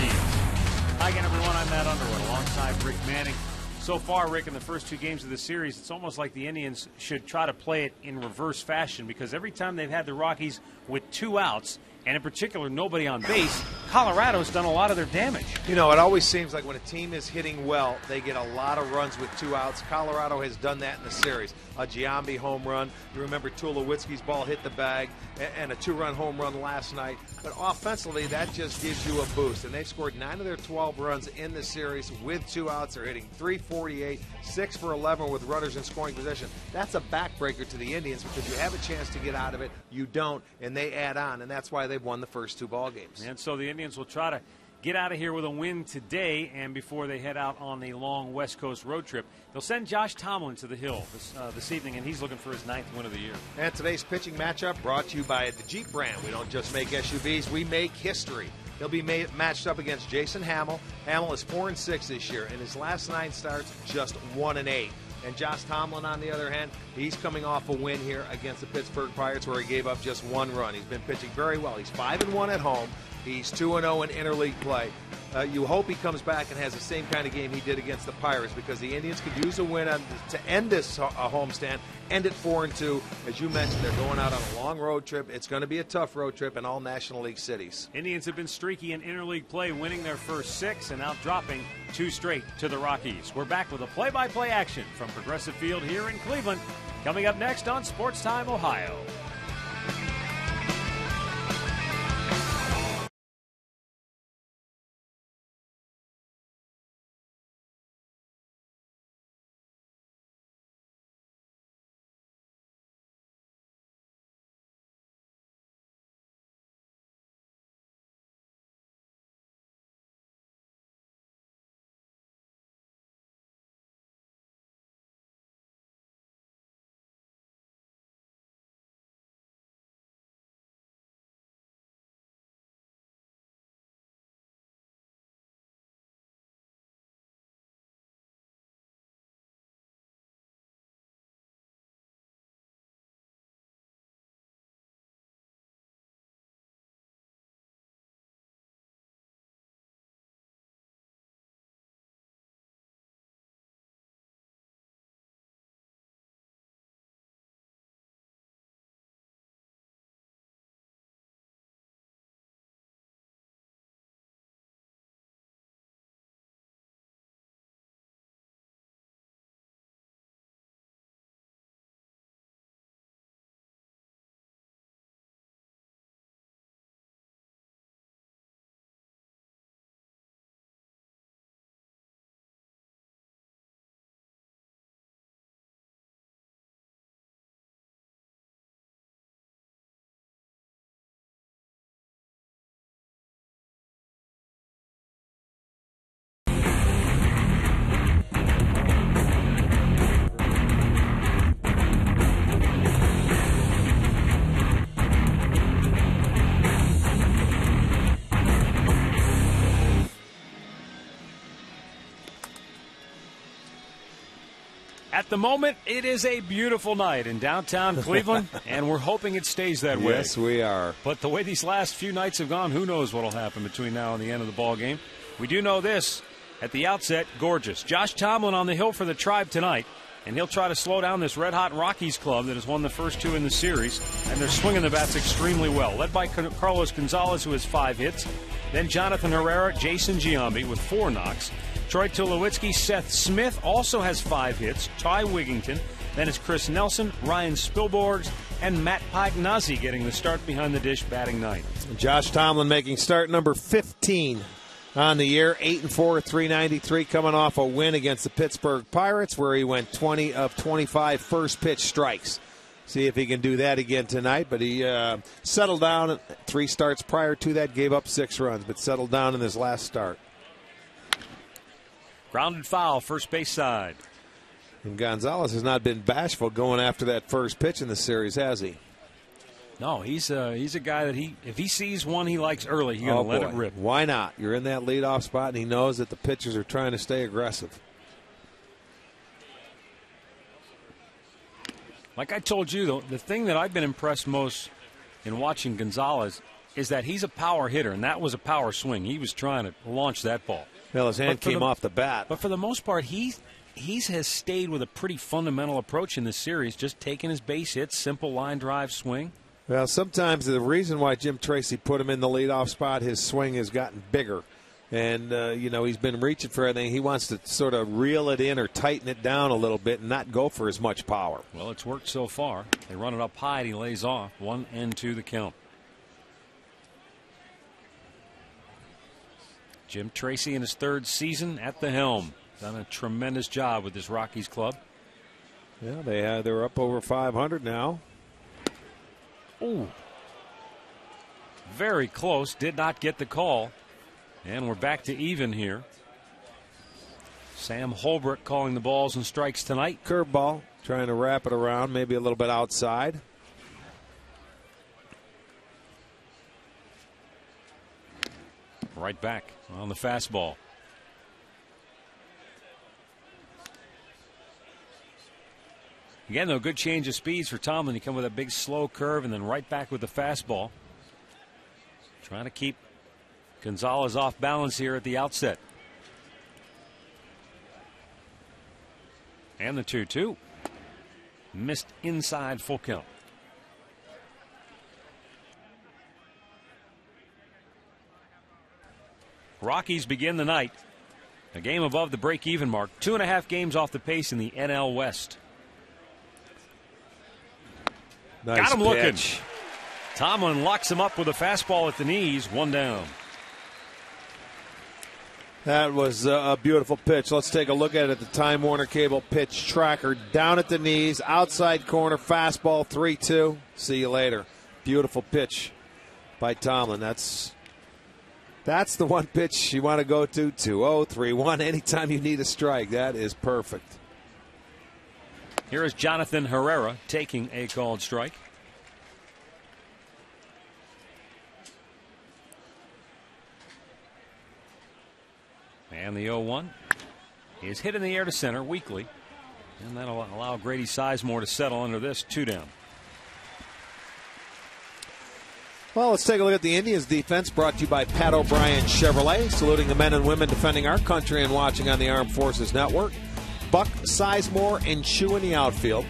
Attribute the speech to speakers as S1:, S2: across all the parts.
S1: Rockies. Hi again, everyone. I'm Matt Underwood alongside Rick Manning. So far, Rick, in the first two games of the series, it's almost like the Indians should try to play it in reverse fashion, because every time they've had the Rockies with 2 outs, and in particular nobody on base, Colorado's done a lot of their damage.
S2: You know, it always seems like when a team is hitting well, they get a lot of runs with 2 outs. Colorado has done that in the series. A Giambi home run. You remember Tulowitzki's ball hit the bag, and a 2-run home run last night. But offensively, that just gives you a boost. And they've scored 9 of their 12 runs in the series with 2 outs. They're hitting .348, 6 for 11 with runners in scoring position. That's a backbreaker to the Indians, because you have a chance to get out of it, you don't, and they add on, and that's why they've won the first 2 ball games.
S1: And so the Indians will try to get out of here with a win today, and before they head out on a long West Coast road trip, they'll send Josh Tomlin to the Hill this evening, and he's looking for his 9th win of the year.
S2: And today's pitching matchup brought to you by the Jeep brand. We don't just make SUVs, we make history. He'll be matched up against Jason Hamill. Hamill is 4-6 this year. In his last 9 starts, just 1-8. And Josh Tomlin, on the other hand, he's coming off a win here against the Pittsburgh Pirates, where he gave up just 1 run. He's been pitching very well. He's 5-1 at home. He's 2-0 in interleague play. You hope he comes back and has the same kind of game he did against the Pirates, because the Indians could use a win to end this homestand, end it 4-2. As you mentioned, they're going out on a long road trip. It's going to be a tough road trip in all National League cities.
S1: Indians have been streaky in interleague play, winning their first 6 and now dropping 2 straight to the Rockies. We're back with a play-by-play action from Progressive Field here in Cleveland, coming up next on Sports Time Ohio. At the moment, it is a beautiful night in downtown Cleveland, and we're hoping it stays that way.
S2: Yes, we are.
S1: But the way these last few nights have gone, who knows what will happen between now and the end of the ball game. We do know this, at the outset, gorgeous. Josh Tomlin on the hill for the Tribe tonight, and he'll try to slow down this red-hot Rockies club that has won the first 2 in the series, and they're swinging the bats extremely well, led by Carlos Gonzalez, who has 5 hits, then Jonathan Herrera, Jason Giambi with 4 knocks, Troy Tulowitzki, Seth Smith also has 5 hits, Ty Wigington, then it's Chris Nelson, Ryan Spilborghs, and Matt Pagnazzi getting the start behind the dish, batting 9th.
S2: Josh Tomlin making start number 15 on the year, 8-4, 393, coming off a win against the Pittsburgh Pirates, where he went 20 of 25 first pitch strikes. See if he can do that again tonight, but he settled down. 3 starts prior to that, gave up 6 runs, but settled down in his last start.
S1: Grounded foul, first base side.
S2: And Gonzalez has not been bashful going after that first pitch in the series, has he?
S1: No, he's a guy that if he sees one he likes early, he's going to let it rip.
S2: Why not? You're in that leadoff spot, and he knows that the pitchers are trying to stay aggressive.
S1: Like I told you, though, the thing that I've been impressed most in watching Gonzalez is that he's a power hitter, and that was a power swing. He was trying to launch that ball.
S2: Well, his hand came off the bat.
S1: But for the most part, he has stayed with a pretty fundamental approach in this series, just taking his base hits, simple line drive swing.
S2: Well, sometimes the reason why Jim Tracy put him in the leadoff spot, his swing has gotten bigger. And, he's been reaching for everything. He wants to sort of reel it in or tighten it down a little bit and not go for as much power.
S1: Well, it's worked so far. They run it up high and he lays off. 1-2 the count. Jim Tracy in his third season at the helm. Done a tremendous job with this Rockies club.
S2: Yeah, they're up over 500 now.
S1: Ooh. Very close. Did not get the call. And we're back to even here. Sam Holbrook calling the balls and strikes tonight.
S2: Curveball, trying to wrap it around, maybe a little bit outside.
S1: Right back on the fastball. Again, though, good change of speeds for Tomlin. You come with a big slow curve and then right back with the fastball. Trying to keep Gonzalez off balance here at the outset. And the 2-2. Missed inside, full count. Rockies begin the night a game above the break-even mark. 2.5 games off the pace in the NL West.
S2: Nice
S1: Got him
S2: pitch.
S1: looking. Tomlin locks him up with a fastball at the knees. 1 down.
S2: That was a beautiful pitch. Let's take a look at it. The Time Warner Cable pitch tracker. Down at the knees, outside corner, fastball, 3-2. See you later. Beautiful pitch by Tomlin. That's the one pitch you want to go to. 2-0, 3-1. Anytime you need a strike, that is perfect.
S1: Here is Jonathan Herrera taking a called strike. And the 0-1 is hit in the air to center weakly. And that'll allow Grady Sizemore to settle under this. 2 down.
S2: Well, let's take a look at the Indians defense, brought to you by Pat O'Brien Chevrolet, saluting the men and women defending our country and watching on the Armed Forces Network. Buck, Sizemore, and Chu in the outfield.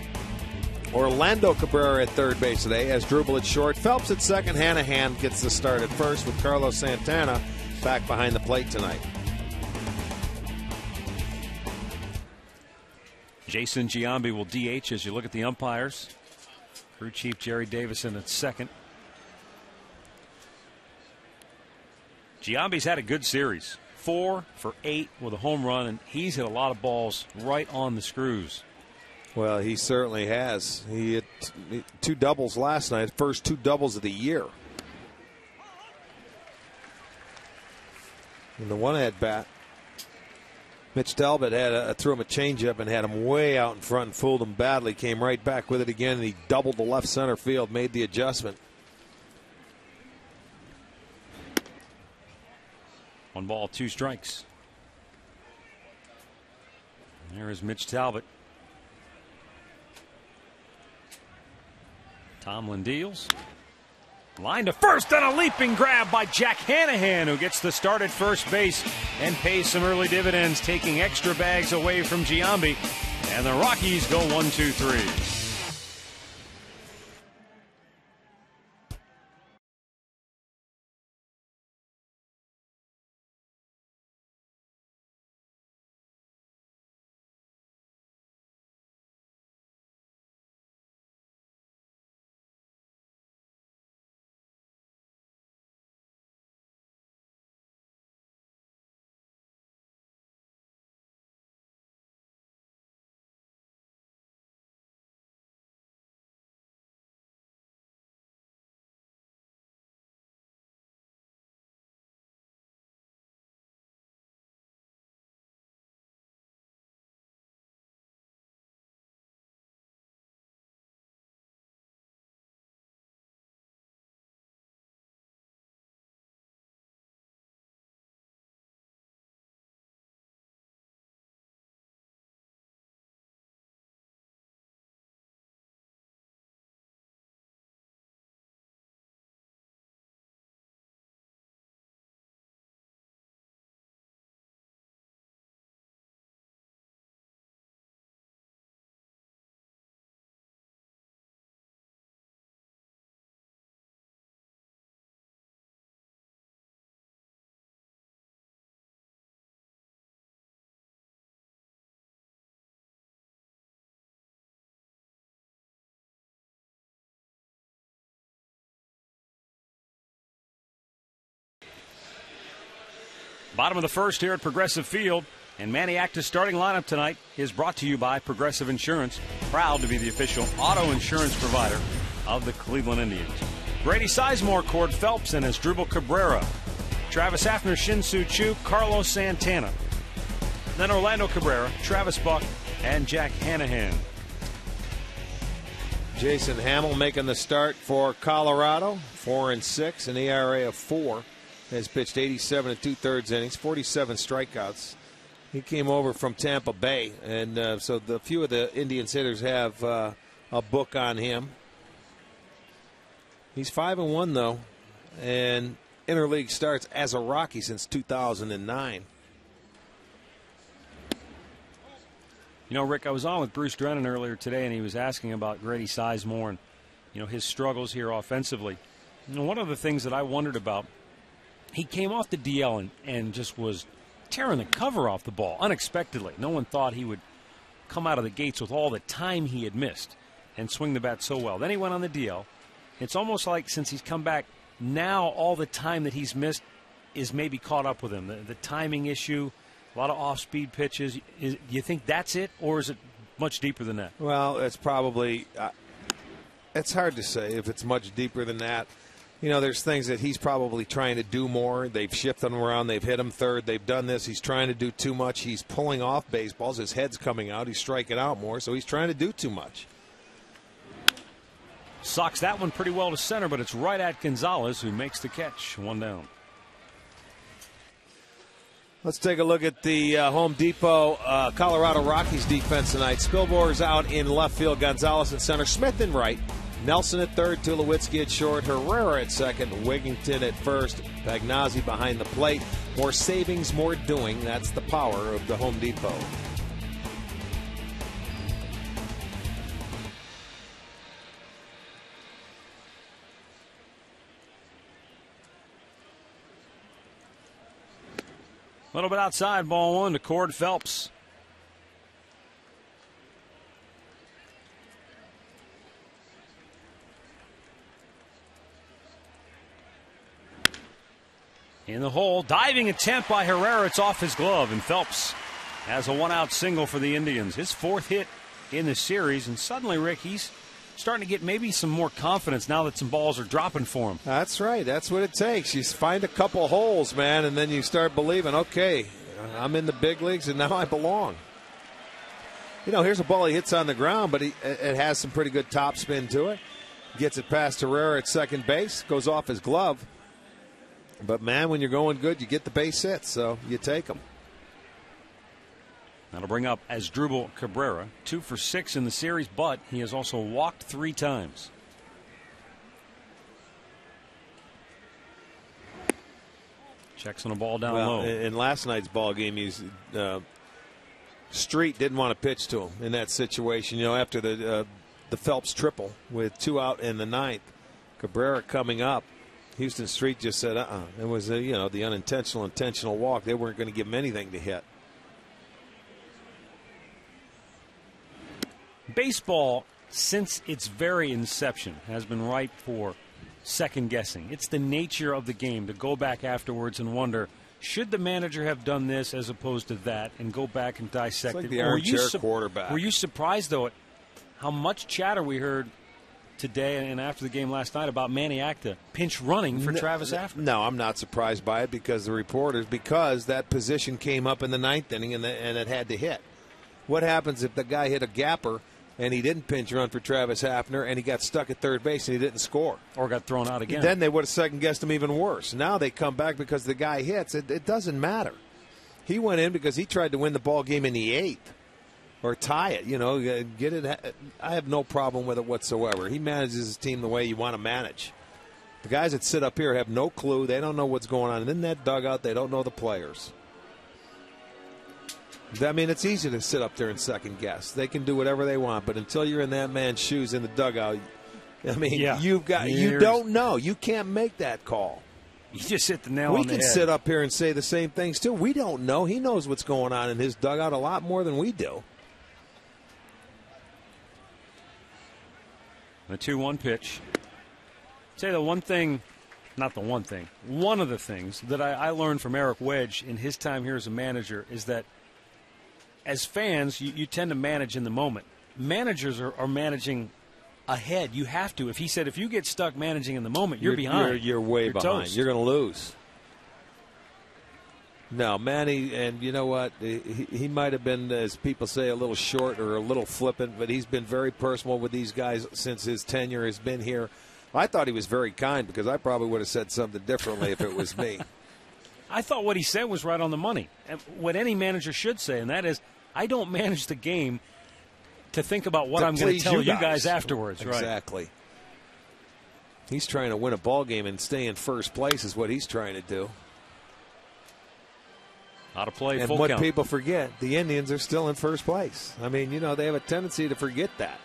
S2: Orlando Cabrera at third base today, as Drupal at short. Phelps at second. Hanahan gets the start at first, with Carlos Santana back behind the plate tonight.
S1: Jason Giambi will DH as you look at the umpires. Crew chief Jerry Davison at second. Giambi's had a good series. 4 for 8 with a home run, and he's hit a lot of balls right on the screws.
S2: Well, he certainly has. He hit 2 doubles last night, first 2 doubles of the year. In the one at bat, Mitch Talbot threw him a changeup and had him way out in front and fooled him badly. Came right back with it again, and he doubled the left center field, made the adjustment.
S1: 1 ball, 2 strikes. There is Mitch Talbot. Tomlin deals. Line to first, and a leaping grab by Jack Hanahan, who gets the start at first base and pays some early dividends, taking extra bags away from Giambi. And the Rockies go 1-2-3. Bottom of the first here at Progressive Field. And Manny Acta's starting lineup tonight is brought to you by Progressive Insurance, proud to be the official auto insurance provider of the Cleveland Indians. Grady Sizemore, Cord Phelps, and Asdrubal Cabrera. Travis Hafner, Shin-Soo Choo, Carlos Santana. Then Orlando Cabrera, Travis Buck, and Jack Hanahan.
S2: Jason Hamill making the start for Colorado, 4-6, an ERA of 4. Has pitched 87 2/3 innings, 47 strikeouts. He came over from Tampa Bay, and so the few of the Indians hitters have a book on him. He's 5-1 though, and interleague starts as a Rocky since 2009.
S1: You know, Rick, I was on with Bruce Drennan earlier today, and he was asking about Grady Sizemore and, you know, his struggles here offensively. You know, one of the things that I wondered about, he came off the DL and just was tearing the cover off the ball unexpectedly. No one thought he would come out of the gates with all the time he had missed and swing the bat so well. Then he went on the DL. It's almost like since he's come back, now all the time that he's missed is maybe caught up with him. The timing issue, a lot of off-speed pitches. Do you think that's it, or is it much deeper than that?
S2: Well, it's probably it's hard to say if it's much deeper than that. You know, there's things that he's probably trying to do more. They've shifted him around. They've hit him third. They've done this. He's trying to do too much. He's pulling off baseballs. His head's coming out. He's striking out more, so he's trying to do too much.
S1: Socks that one pretty well to center, but it's right at Gonzalez who makes the catch. 1 down.
S2: Let's take a look at the Home Depot Colorado Rockies defense tonight. Spilbor's out in left field. Gonzalez at center. Smith in right. Nelson at third, Tulowitzki at short, Herrera at second, Wigington at first, Pagnazzi behind the plate. More savings, more doing. That's the power of the Home Depot.
S1: A little bit outside, ball 1 to Cord Phelps. In the hole, diving attempt by Herrera. It's off his glove, and Phelps has a 1-out single for the Indians. His 4th hit in the series, and suddenly, Rick, he's starting to get maybe some more confidence now that some balls are dropping for him.
S2: That's right. That's what it takes. You find a couple holes, man, and then you start believing, okay, I'm in the big leagues, and now I belong. You know, here's a ball he hits on the ground, but it has some pretty good top spin to it. Gets it past Herrera at second base, goes off his glove. But, man, when you're going good, you get the base hits, so you take them.
S1: That'll bring up Asdrubal Cabrera, 2 for 6 in the series, but he has also walked 3 times. Checks on a ball down low.
S2: In last night's ball game, Street didn't want to pitch to him in that situation. You know, after the Phelps triple with 2 out in the 9th, Cabrera coming up. Houston Street just said, It was, the intentional walk. They weren't going to give him anything to hit.
S1: Baseball, since its very inception, has been ripe for second guessing. It's the nature of the game to go back afterwards and wonder, should the manager have done this as opposed to that, and go back and dissect
S2: it's like
S1: it.
S2: The armchair quarterback.
S1: Were you surprised, though, at how much chatter we heard today and after the game last night about Manny Acta pinch running for Travis Hafner?
S2: No, I'm not surprised by it because that position came up in the 9th inning and it had to hit. What happens if the guy hit a gapper and he didn't pinch run for Travis Hafner and he got stuck at third base and he didn't score?
S1: Or got thrown out again.
S2: Then they would have second-guessed him even worse. Now they come back because the guy hits. It doesn't matter. He went in because he tried to win the ball game in the 8th. Or tie it, get it. I have no problem with it whatsoever. He manages his team the way you want to manage. The guys that sit up here have no clue. They don't know what's going on. And in that dugout, they don't know the players. I mean, it's easy to sit up there and second guess. They can do whatever they want, but until you're in that man's shoes in the dugout, I mean, you don't know. You can't make that call.
S1: You just hit the nail on the head.
S2: We can sit up here and say the same things too. We don't know. He knows what's going on in his dugout a lot more than we do.
S1: The 2-1 pitch. I'd say the one thing not the one thing, one of the things that I learned from Eric Wedge in his time here as a manager is that as fans, you tend to manage in the moment. Managers are managing ahead. You have to. If he said if you get stuck managing in the moment, you're behind.
S2: You're way behind.
S1: Toast.
S2: You're going to lose. No, Manny, and you know what? He might have been, as people say, a little short or a little flippant, but he's been very personal with these guys since his tenure has been here. I thought he was very kind because I probably would have said something differently if it was me.
S1: I thought what he said was right on the money. And what any manager should say, and that is, I don't manage the game to think about what I'm going to tell you guys afterwards.
S2: Exactly. Right. He's trying to win a ball game and stay in first place is what he's trying to do.
S1: How to play
S2: and
S1: full
S2: what
S1: count.
S2: People forget, the Indians are still in first place. I mean, they have a tendency to forget that.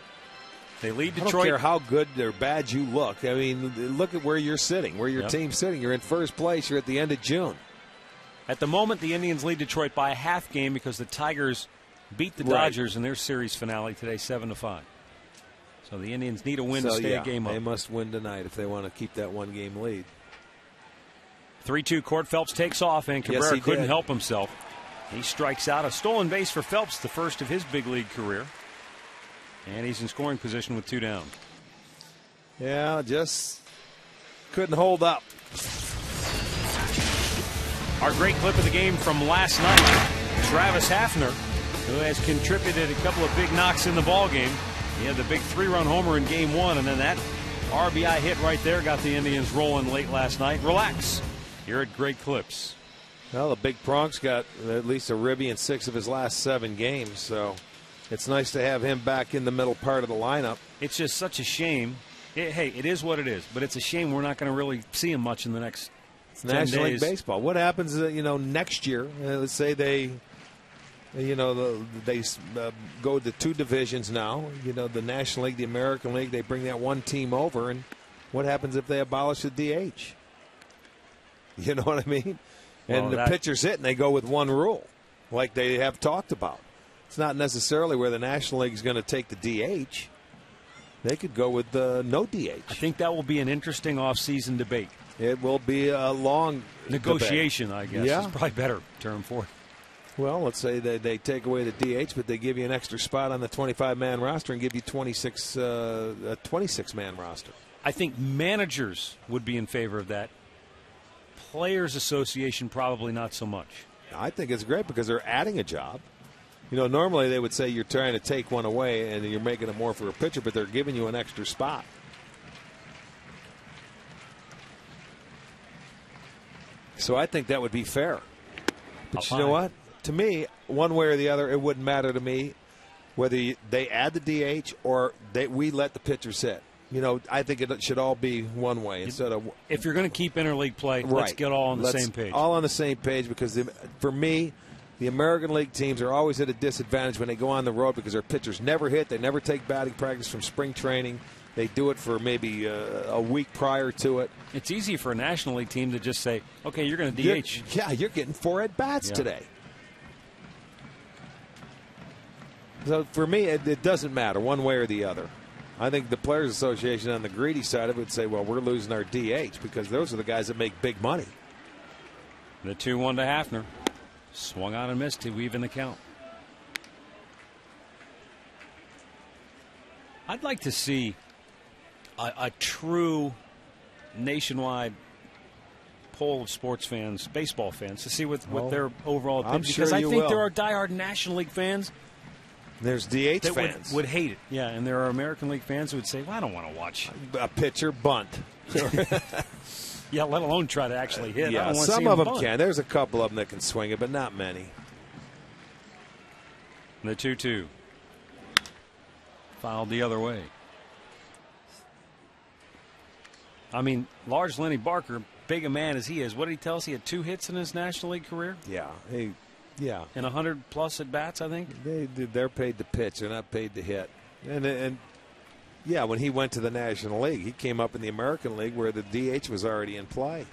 S1: They lead Detroit.
S2: I don't care how good or bad you look. I mean, look at where you're sitting, where your team's sitting. You're in first place. You're at the end of June.
S1: At the moment, the Indians lead Detroit by a half game because the Tigers beat the Dodgers in their series finale today 7-5. So the Indians need a win to stay a game up.
S2: They must win tonight if they want to keep that one-game lead.
S1: 3-2, Court Phelps takes off, and Cabrera couldn't help himself. He strikes out. A stolen base for Phelps, the first of his big league career. And he's in scoring position with 2 down.
S2: Yeah, just couldn't hold up.
S1: Our great clip of the game from last night, Travis Hafner, who has contributed a couple of big knocks in the ballgame. He had the big 3-run homer in Game 1, and then that RBI hit right there got the Indians rolling late last night. Relax. Here at Great Clips.
S2: Well, the Big Pronk's got at least a ribby in 6 of his last 7 games, so it's nice to have him back in the middle part of the lineup.
S1: It's just such a shame. Hey, it is what it is, but it's a shame we're not going to really see him much in the next 10
S2: National
S1: days.
S2: League Baseball. What happens, next year? Let's say they go to 2 divisions now. The National League, the American League, they bring that one team over, and what happens if they abolish the DH? You know what I mean? And the pitchers hit, and they go with one rule, like they have talked about. It's not necessarily where the National League is going to take the DH. They could go with no DH.
S1: I think that will be an interesting off-season debate.
S2: It will be a long
S1: negotiation,
S2: debate.
S1: I guess.
S2: Yeah.
S1: Is probably a better term for it.
S2: Well, let's say they take away the DH, but they give you an extra spot on the 25-man roster and give you a 26-man roster.
S1: I think managers would be in favor of that. Players Association probably not so much.
S2: I think it's great because they're adding a job. Normally they would say you're trying to take one away and you're making it more for a pitcher, but they're giving you an extra spot. So I think that would be fair. But you know what? To me, one way or the other, it wouldn't matter to me whether they add the DH or we let the pitchers sit. I think it should all be one way instead of.
S1: If you're going to keep interleague play, let's get all on the same page.
S2: All on the same page because for me, the American League teams are always at a disadvantage when they go on the road because their pitchers never hit. They never take batting practice from spring training. They do it for maybe a week prior to it.
S1: It's easy for a National League team to just say, okay, you're going to DH.
S2: You're getting 4 at-bats today. So for me, it doesn't matter one way or the other. I think the Players Association on the greedy side of it would say, well, we're losing our DH because those are the guys that make big money.
S1: The 2-1 to Hafner. Swung out and missed to even the count. I'd like to see a true nationwide poll of sports fans, baseball fans, to see what their overall opinion is. Because I think there are diehard National League fans.
S2: There's DH
S1: that
S2: fans.
S1: Would hate it. Yeah, and there are American League fans who would say, well, I don't want to watch
S2: a pitcher bunt.
S1: Yeah, let alone try to actually hit.
S2: Yeah, some of them can. There's a couple of them that can swing it, but not many.
S1: The 2-2. Fouled the other way. I mean, large Lenny Barker, big a man as he is, what did he tell us? He had 2 hits in his National League career?
S2: Yeah. Yeah.
S1: And 100+ at bats, I think.
S2: They're paid to pitch. They're not paid to hit. And yeah, when he went to the National League, he came up in the American League where the DH was already in play.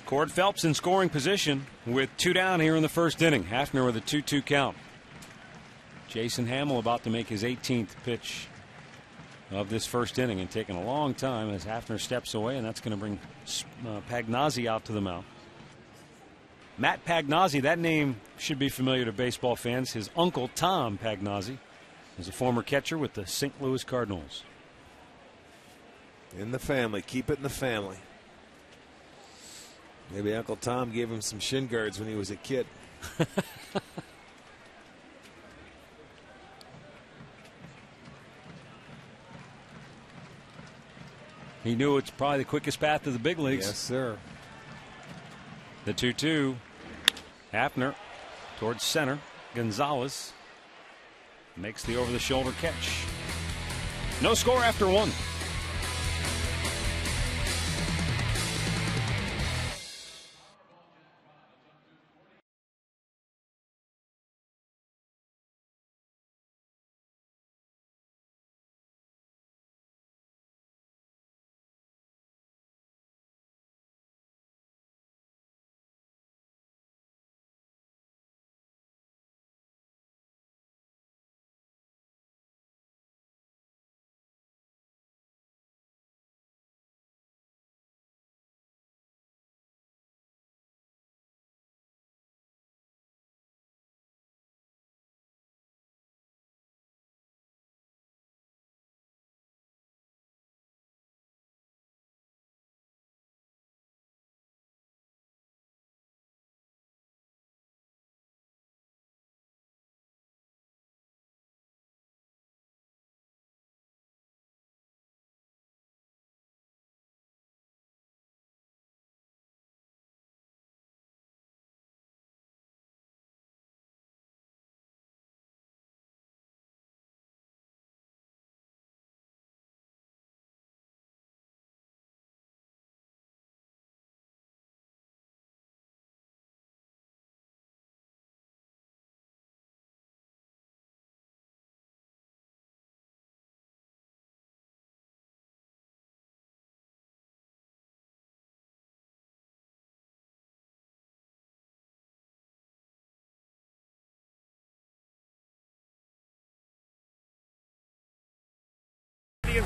S1: Cord Phelps in scoring position with 2 down here in the first inning. Hafner with a 2-2 count. Jason Hamill about to make his 18th pitch of this first inning and taking a long time as Hafner steps away, and that's going to bring Pagnozzi out to the mound. Matt Pagnozzi, that name should be familiar to baseball fans. His uncle Tom Pagnozzi is a former catcher with the St. Louis Cardinals.
S3: In the family, keep it in the family. Maybe Uncle Tom gave him some shin guards when he was a kid.
S1: He knew it's probably the quickest path to the big leagues.
S3: Yes, sir.
S1: The 2-2. Hafner towards center. Gonzalez makes the over-the-shoulder catch. No score after one.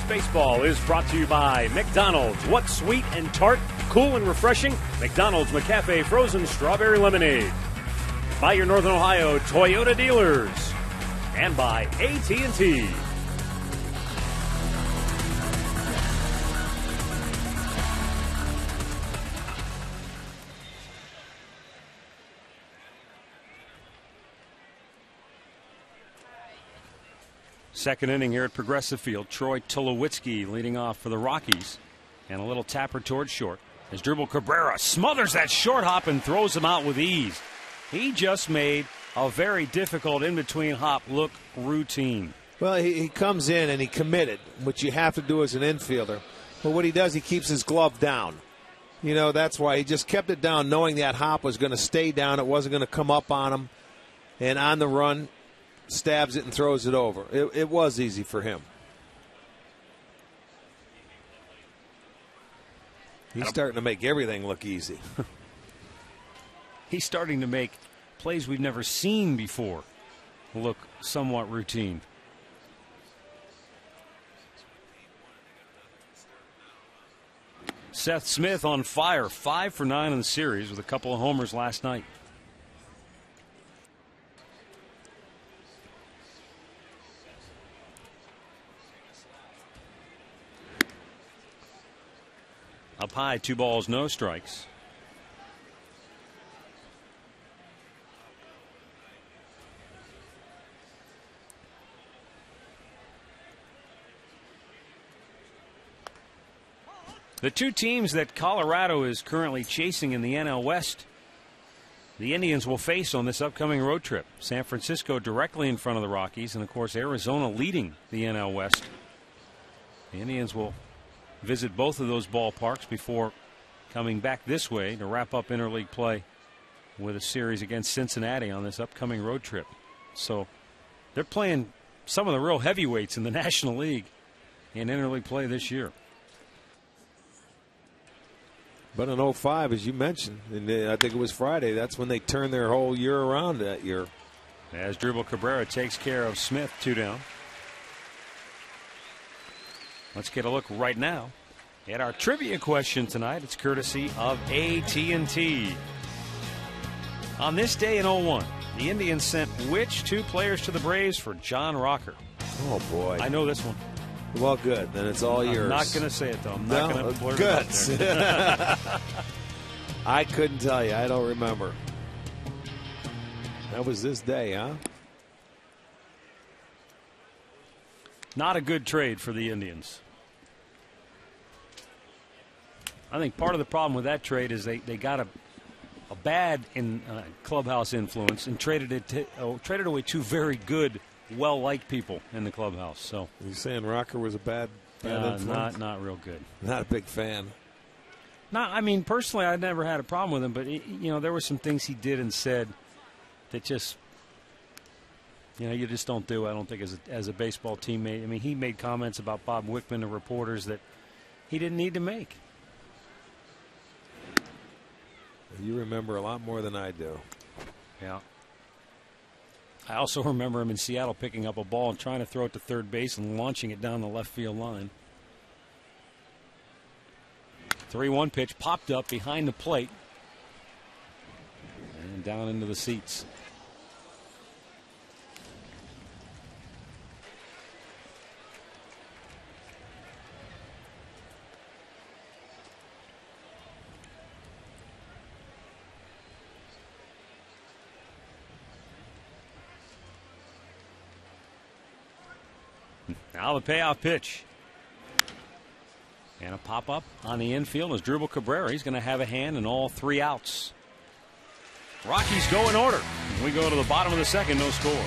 S1: Baseball is brought to you by McDonald's. What's sweet and tart, cool and refreshing? McDonald's McCafe Frozen Strawberry Lemonade. By your Northern Ohio Toyota dealers. And by AT&T. Second inning here at Progressive Field. Troy Tulowitzki leading off for the Rockies. And a little tapper towards short. As Dribble Cabrera smothers that short hop and throws him out with ease. He just made a very difficult in-between hop look routine.
S3: Well, he comes in and he committed, which you have to do as an infielder. But what he does, he keeps his glove down. You know, that's why he just kept it down, knowing that hop was going to stay down. It wasn't going to come up on him. And on the run, stabs it and throws it over. It was easy for him. He's starting to make everything look easy.
S1: He's starting to make plays we've never seen before look somewhat routine. Seth Smith on fire, 5 for 9 in the series with a couple of homers last night. Up high, 2 balls, no strikes. The two teams that Colorado is currently chasing in the NL West, the Indians will face on this upcoming road trip. San Francisco directly in front of the Rockies, and of course Arizona leading the NL West. The Indians will visit both of those ballparks before coming back this way to wrap up interleague play with a series against Cincinnati on this upcoming road trip. So they're playing some of the real heavyweights in the National League in interleague play this year.
S3: But in 05, as you mentioned, and I think it was Friday, that's when they turned their whole year around that year.
S1: As Dribble Cabrera takes care of Smith, 2 down. Let's get a look right now at our trivia question tonight. It's courtesy of AT&T. On this day in 01, the Indians sent which 2 players to the Braves for John Rocker?
S3: Oh, boy.
S1: I know this one.
S3: Well, good. Then it's all yours.
S1: I'm not going to say it, though. I'm not going to blurt
S3: good.
S1: it out there.
S3: I couldn't tell you. I don't remember. That was this day, huh?
S1: Not a good trade for the Indians. I think part of the problem with that trade is they got a bad clubhouse influence and traded away 2 very good, well-liked people in the clubhouse. So
S3: you saying Rocker was a bad influence?
S1: Not real good.
S3: Not a big fan.
S1: I mean, personally, I never had a problem with him, but there were some things he did and said that just, you just don't do. I don't think as a baseball teammate. I mean, he made comments about Bob Wickman to reporters that he didn't need to make.
S3: You remember a lot more than I do.
S1: Yeah. I also remember him in Seattle picking up a ball and trying to throw it to third base and launching it down the left field line. 3-1 pitch popped up behind the plate and down into the seats. Now the payoff pitch. And a pop-up on the infield is Drupal Cabrera. He's going to have a hand in all 3 outs. Rockies go in order. We go to the bottom of the second, no score.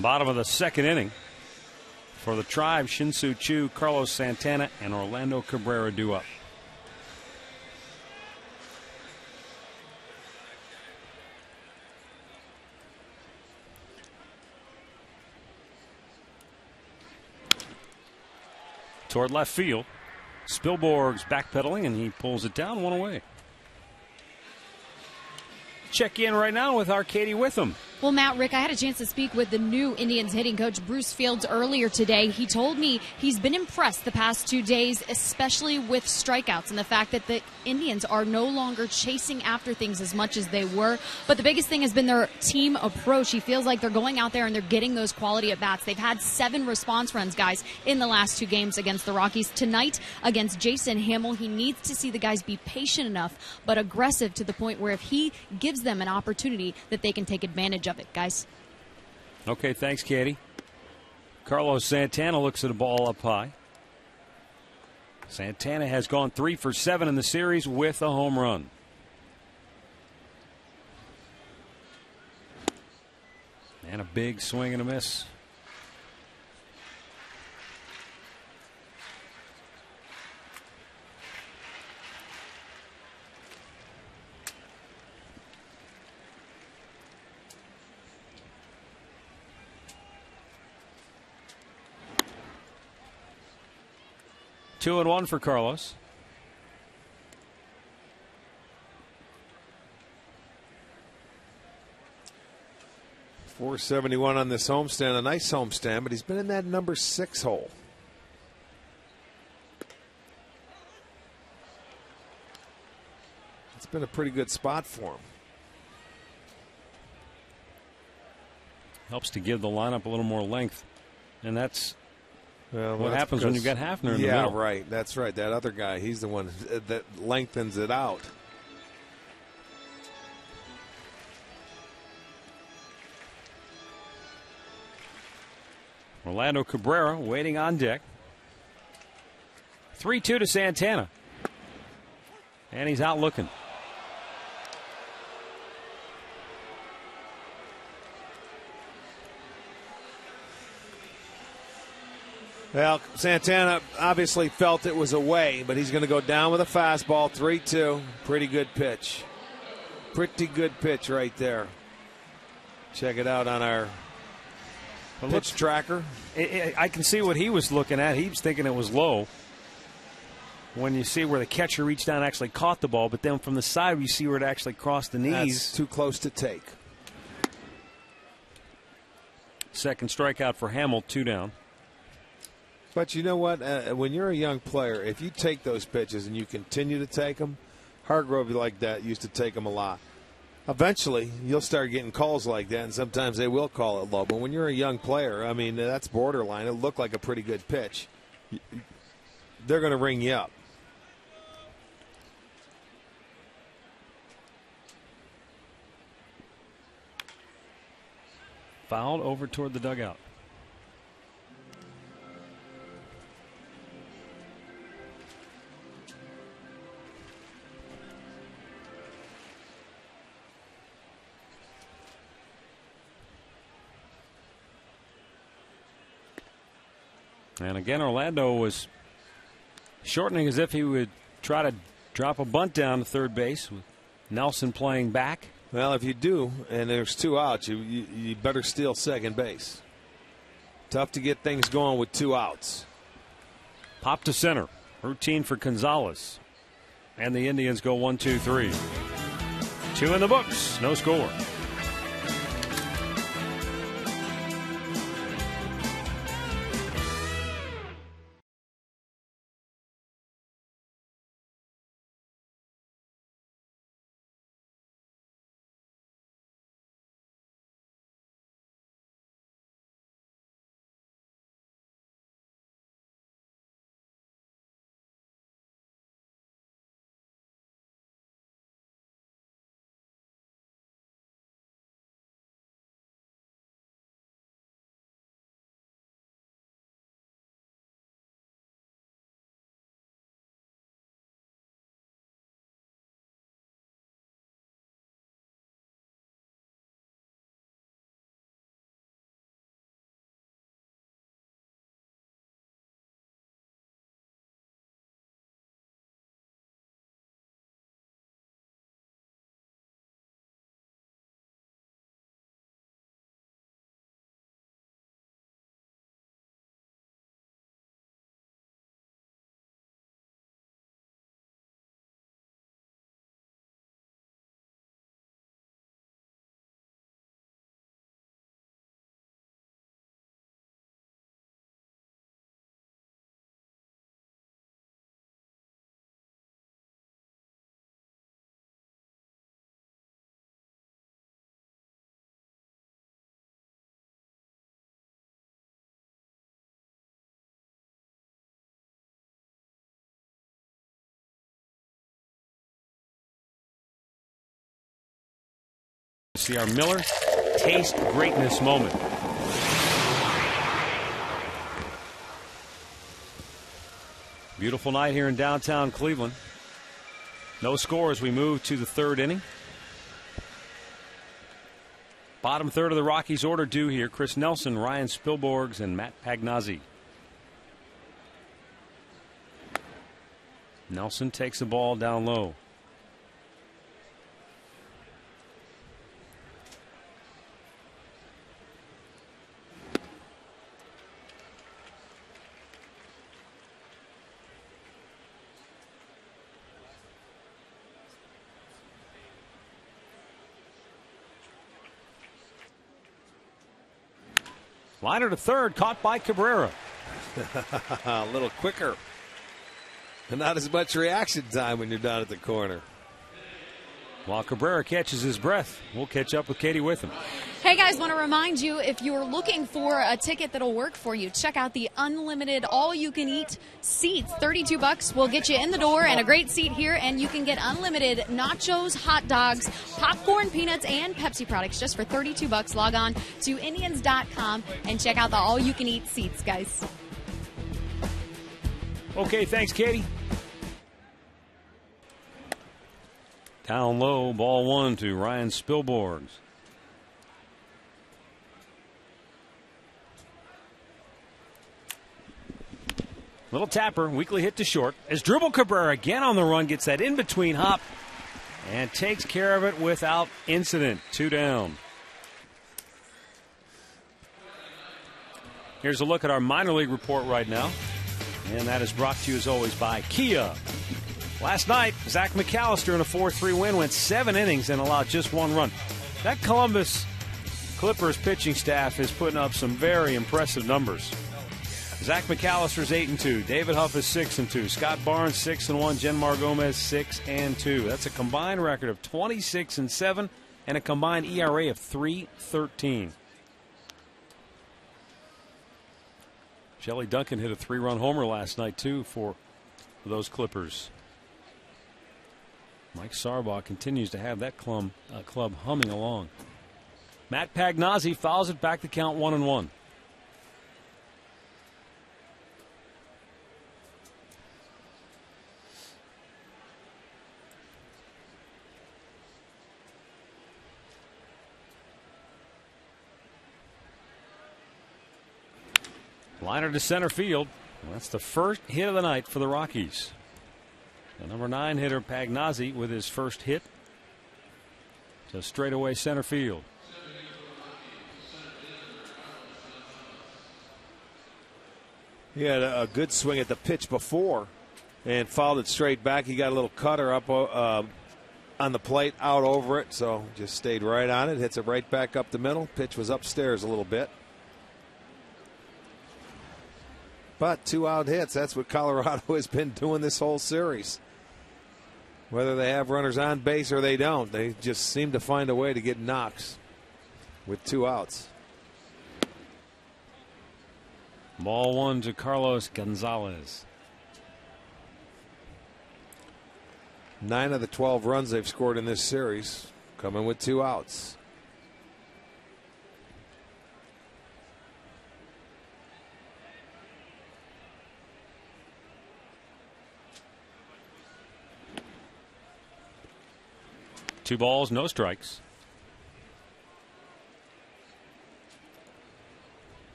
S1: Bottom of the second inning. For the Tribe, Shin-Soo Choo, Carlos Santana, and Orlando Cabrera due up. Toward left field. Spielborg's backpedaling, and he pulls it down, 1 away. Check in right now with our Katie Witham.
S4: Well, Matt, Rick, I had a chance to speak with the new Indians hitting coach, Bruce Fields, earlier today. He told me he's been impressed the past 2 days, especially with strikeouts and the fact that the Indians are no longer chasing after things as much as they were. But the biggest thing has been their team approach. He feels like they're going out there and they're getting those quality at-bats. They've had 7 response runs, guys, in the last 2 games against the Rockies. Tonight, against Jason Hammel, he needs to see the guys be patient enough but aggressive to the point where if he gives them an opportunity that they can take advantage of it, guys.
S1: Okay, thanks, Katie. Carlos Santana looks at the ball up high. Santana has gone 3 for 7 in the series with a home run. And a big swing and a miss. Two and one for Carlos.
S3: .471 on this homestand, a nice homestand, but he's been in that number 6 hole. It's been a pretty good spot for him.
S1: Helps to give the lineup a little more length, and that's what happens
S3: because,
S1: when you've got Hafner in the middle.
S3: Yeah, right. That's right. That other guy, he's the one that lengthens it out.
S1: Orlando Cabrera waiting on deck. 3-2 to Santana. And he's out looking.
S3: Well, Santana obviously felt it was away, but he's going to go down with a fastball. 3-2. Pretty good pitch. Pretty good pitch right there. Check it out on our pitch tracker.
S1: I can see what he was looking at. He was thinking it was low. When you see where the catcher reached down and actually caught the ball, but then from the side you see where it actually crossed the knees.
S3: That's too close to take.
S1: Second strikeout for Hamill, 2 down.
S3: But you know what? When you're a young player, if you take those pitches and you continue to take them, Hargrove like that used to take them a lot. Eventually, you'll start getting calls like that, and sometimes they will call it low. But when you're a young player, I mean, that's borderline. It looked like a pretty good pitch. They're going to ring you up.
S1: Fouled over toward the dugout. And again, Orlando was shortening as if he would try to drop a bunt down to third base with Nelson playing back.
S3: Well, if you do, and there's 2 outs, you better steal second base. Tough to get things going with 2 outs.
S1: Pop to center. Routine for Gonzalez. And the Indians go 1-2-3. 2 in the books. No score. See our Miller taste greatness moment. Beautiful night here in downtown Cleveland. No score as we move to the 3rd inning. Bottom third of the Rockies order due here. Chris Nelson, Ryan Spilborghs, and Matt Pagnazzi. Nelson takes the ball down low. Liner to third, caught by Cabrera.
S3: A little quicker. And not as much reaction time when you're down at the corner.
S1: While Cabrera catches his breath, we'll catch up with Katie Witham.
S4: Hey guys, want to remind you, if you're looking for a ticket that'll work for you, check out the unlimited all-you-can-eat seats. $32 will get you in the door and a great seat here, and you can get unlimited nachos, hot dogs, popcorn, peanuts, and Pepsi products just for $32. Log on to Indians.com and check out the all-you-can-eat seats, guys.
S1: Okay, thanks, Katie. Down low, ball one to Ryan Spilborghs. Little tapper, weakly hit to short. As Dribble Cabrera again on the run, gets that in-between hop and takes care of it without incident. 2 down. Here's a look at our minor league report right now. And that is brought to you, as always, by Kia. Last night, Zach McAllister in a 4-3 win went 7 innings and allowed just 1 run. That Columbus Clippers pitching staff is putting up some very impressive numbers. Zach McAllister's 8-2. David Huff is 6-2. Scott Barnes 6-1. Jenmar Gomez 6-2. That's a combined record of 26-7 and a combined ERA of 3.13. Shelley Duncan hit a 3-run homer last night, too, for those Clippers. Mike Sarbaugh continues to have that club humming along. Matt Pagnazzi fouls it back to count 1-1. Liner to center field. That's the first hit of the night for the Rockies. The number 9 hitter Pagnazzi with his first hit to straightaway center field.
S3: He had a good swing at the pitch before and fouled it straight back. He got a little cutter up on the plate, out over it, so just stayed right on it. Hits it right back up the middle. Pitch was upstairs a little bit. But 2 out hits, that's what Colorado has been doing this whole series. Whether they have runners on base or they don't, they just seem to find a way to get knocks with 2 outs.
S1: Ball 1 to Carlos Gonzalez.
S3: 9 of the 12 runs they've scored in this series coming with 2 outs.
S1: Two balls, no strikes.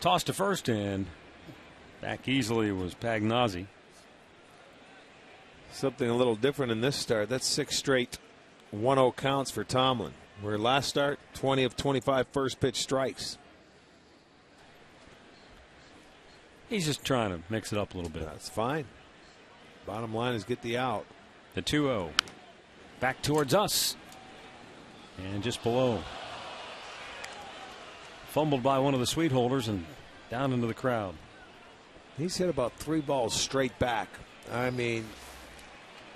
S1: Toss to first, and back easily was Pagnazzi.
S3: Something a little different in this start. That's 6 straight 1-0 counts for Tomlin. Where last start, 20 of 25 first pitch strikes.
S1: He's just trying to mix it up a little bit.
S3: That's fine. Bottom line is get the out.
S1: The 2-0. Back towards us. And just below. Fumbled by one of the sweet holders and down into the crowd.
S3: He's hit about 3 balls straight back. I mean,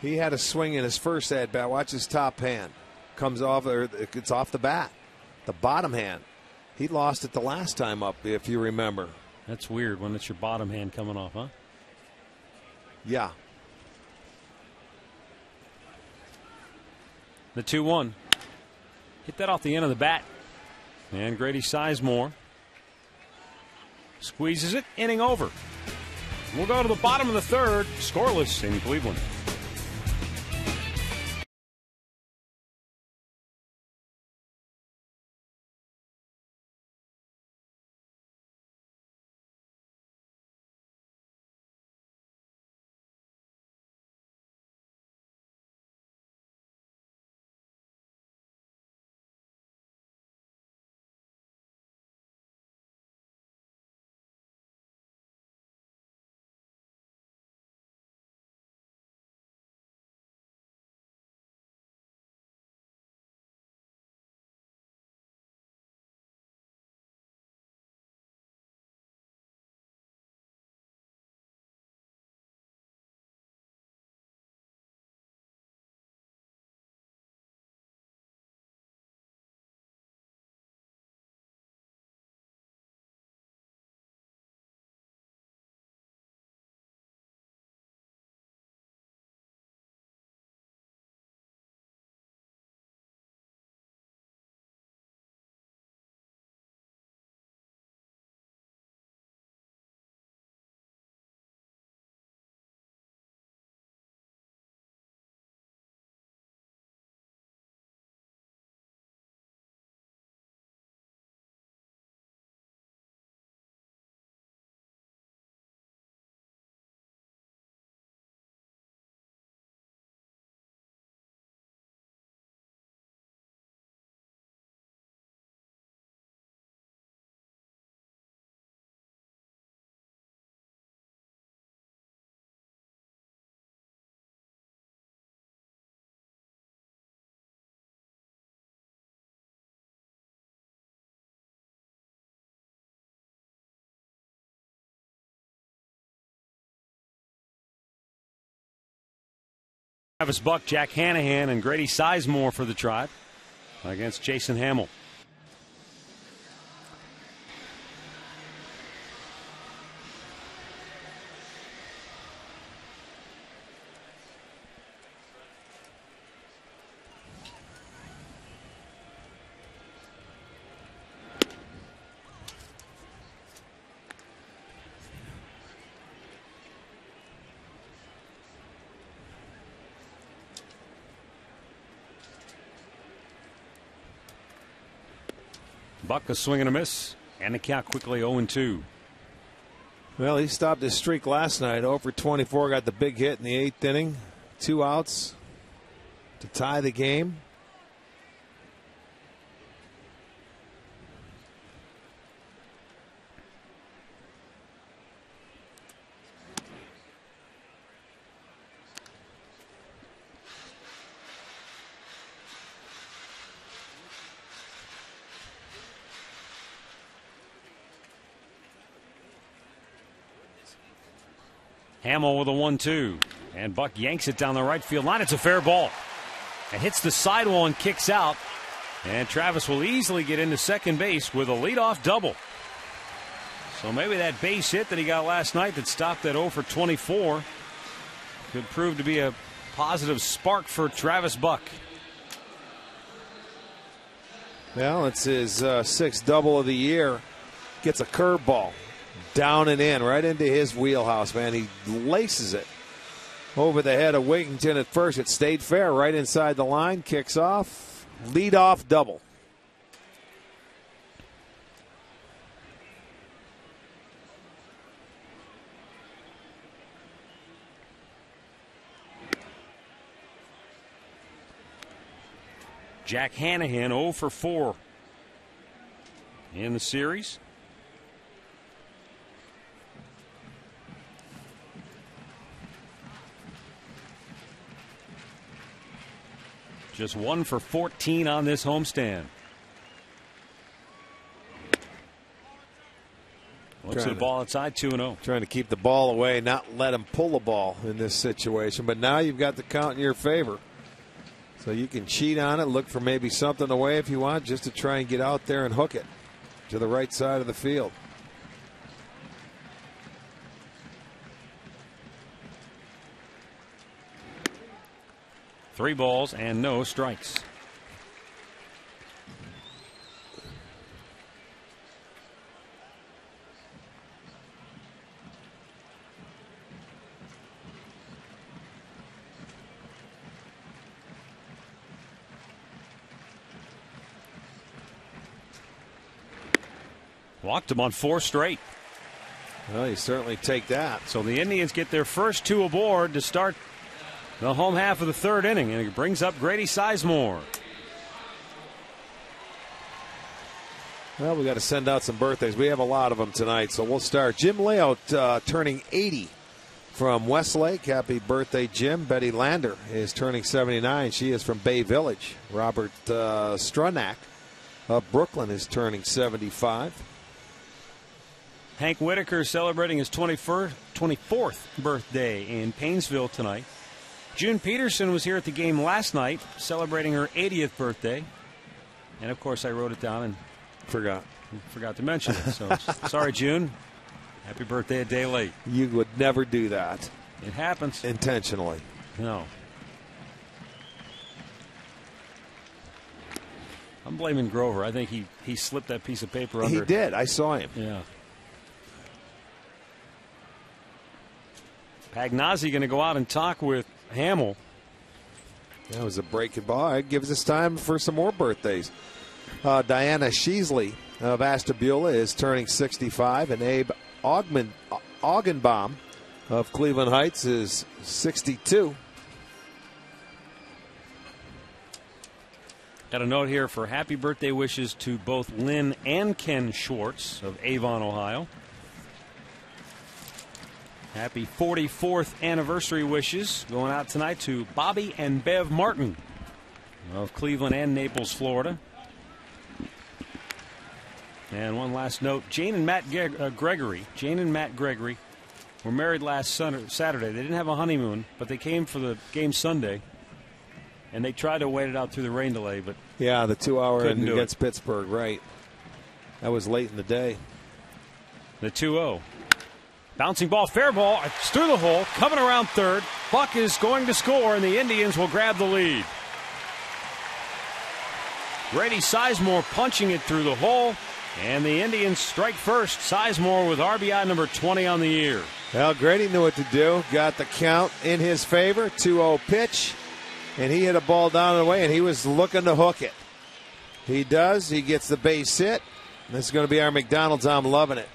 S3: he had a swing in his first at bat. Watch his top hand. Comes off, or it's off the bat. The bottom hand. He lost it the last time up, if you remember.
S1: That's weird when it's your bottom hand coming off, huh?
S3: Yeah.
S1: The 2-1. Hit that off the end of the bat. And Grady Sizemore Squeezes it, inning over. We'll go to the bottom of the third, scoreless in Cleveland. Travis Buck, Jack Hanahan, and Grady Sizemore for the Tribe against Jason Hamill. Buck a swing and a miss, and the count quickly 0-2.
S3: Well, he stopped his streak last night. 0 for 24, got the big hit in the 8th inning. 2 outs to tie the game.
S1: Hamill with a 1-2, and Buck yanks it down the right field line. It's a fair ball. It hits the sidewall and kicks out, and Travis will easily get into second base with a leadoff double. So maybe that base hit that he got last night that stopped at 0 for 24 could prove to be a positive spark for Travis Buck.
S3: Well, it's his 6th double of the year. Gets a curveball. Down and in, right into his wheelhouse, man. He laces it over the head of Wigington at first. It stayed fair right inside the line. Kicks off. Leadoff double.
S1: Jack Hanahan 0 for 4 in the series. Just 1 for 14 on this homestand. Looks at the ball outside, 2-0.
S3: Trying to keep the ball away, not let him pull the ball in this situation. But now you've got the count in your favor. So you can cheat on it, look for maybe something away if you want, just to try and get out there and hook it to the right side of the field.
S1: Three balls and no strikes. Walked him on 4 straight.
S3: Well, you certainly take that.
S1: So the Indians get their first 2 aboard to start the home half of the 3rd inning, and it brings up Grady Sizemore.
S3: Well, we got to send out some birthdays. We have a lot of them tonight, so we'll start. Jim Layout turning 80 from Westlake. Happy birthday, Jim. Betty Lander is turning 79. She is from Bay Village. Robert Strunak of Brooklyn is turning 75.
S1: Hank Whitaker celebrating his 24th birthday in Painesville tonight. June Peterson was here at the game last night celebrating her 80th birthday. And, of course, I wrote it down and forgot to mention it. So, sorry, June. Happy birthday a day late.
S3: You would never do that.
S1: It happens.
S3: Intentionally.
S1: No. I'm blaming Grover. I think he slipped that piece of paper under.
S3: He did. I saw him.
S1: Yeah. Pagnozzi going to go out and talk with Hamill.
S3: That was a breaking ball. It gives us time for some more birthdays. Diana Sheasley of Ashtabula is turning 65, and Abe Augenbaum of Cleveland Heights is 62.
S1: Got a note here for happy birthday wishes to both Lynn and Ken Schwartz of Avon, Ohio. Happy 44th anniversary wishes going out tonight to Bobby and Bev Martin of Cleveland and Naples, Florida. And one last note, Jane and Matt Gregory were married last Saturday. They didn't have a honeymoon, but they came for the game Sunday. And they tried to wait it out through the rain delay, but
S3: yeah, the 2-hour against
S1: it.
S3: Pittsburgh, right. That was late in the day.
S1: The 2-0. Bouncing ball, fair ball, it's through the hole, coming around third. Buck is going to score, and the Indians will grab the lead. Grady Sizemore punching it through the hole, and the Indians strike first. Sizemore with RBI number 20 on the year.
S3: Well, Grady knew what to do. Got the count in his favor. 2-0 pitch, and he hit a ball down and away, and he was looking to hook it. He does. He gets the base hit. This is going to be our McDonald's. I'm loving it.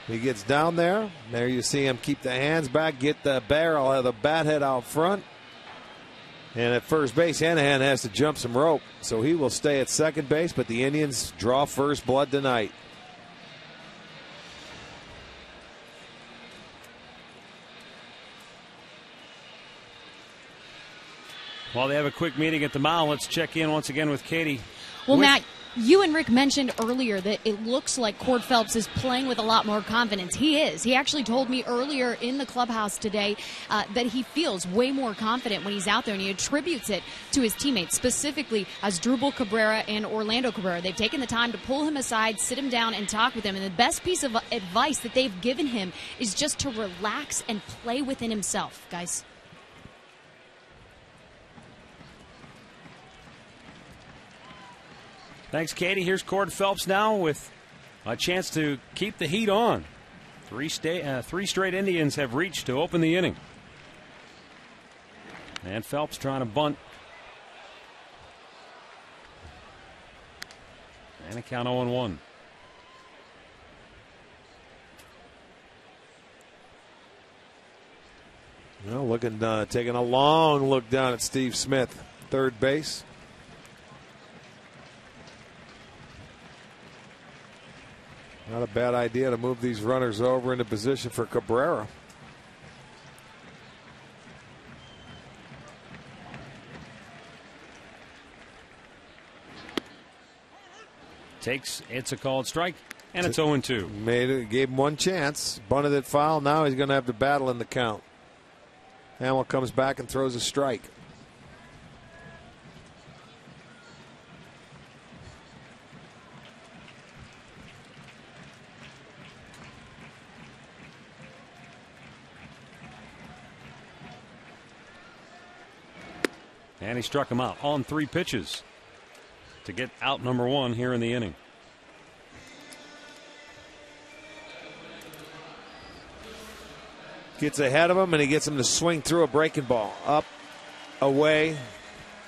S3: He gets down there. There you see him keep the hands back, get the barrel of the bat head out front. And at first base, Hanahan has to jump some rope. So he will stay at second base, but the Indians draw first blood tonight.
S1: While they have a quick meeting at the mound, let's check in once again with Katie.
S4: Well, Matt, you and Rick mentioned earlier that it looks like Cord Phelps is playing with a lot more confidence. He is. He actually told me earlier in the clubhouse today that he feels way more confident when he's out there, and he attributes it to his teammates, specifically Asdrubal Cabrera and Orlando Cabrera. They've taken the time to pull him aside, sit him down, and talk with him. And the best piece of advice that they've given him is just to relax and play within himself, guys.
S1: Thanks, Katie. Here's Cord Phelps now with a chance to keep the heat on. Three straight Indians have reached to open the inning. And Phelps trying to bunt. And a count 0-1.
S3: Well, taking a long look down at Steve Smith, third base. Not a bad idea to move these runners over into position for Cabrera.
S1: It's a called strike, and it's 0-2.
S3: Gave him one chance, bunted it foul. Now he's going to have to battle in the count. Hamill comes back and throws a strike.
S1: And he struck him out on 3 pitches to get out number 1 here in the inning.
S3: Gets ahead of him, and he gets him to swing through a breaking ball. Up, away.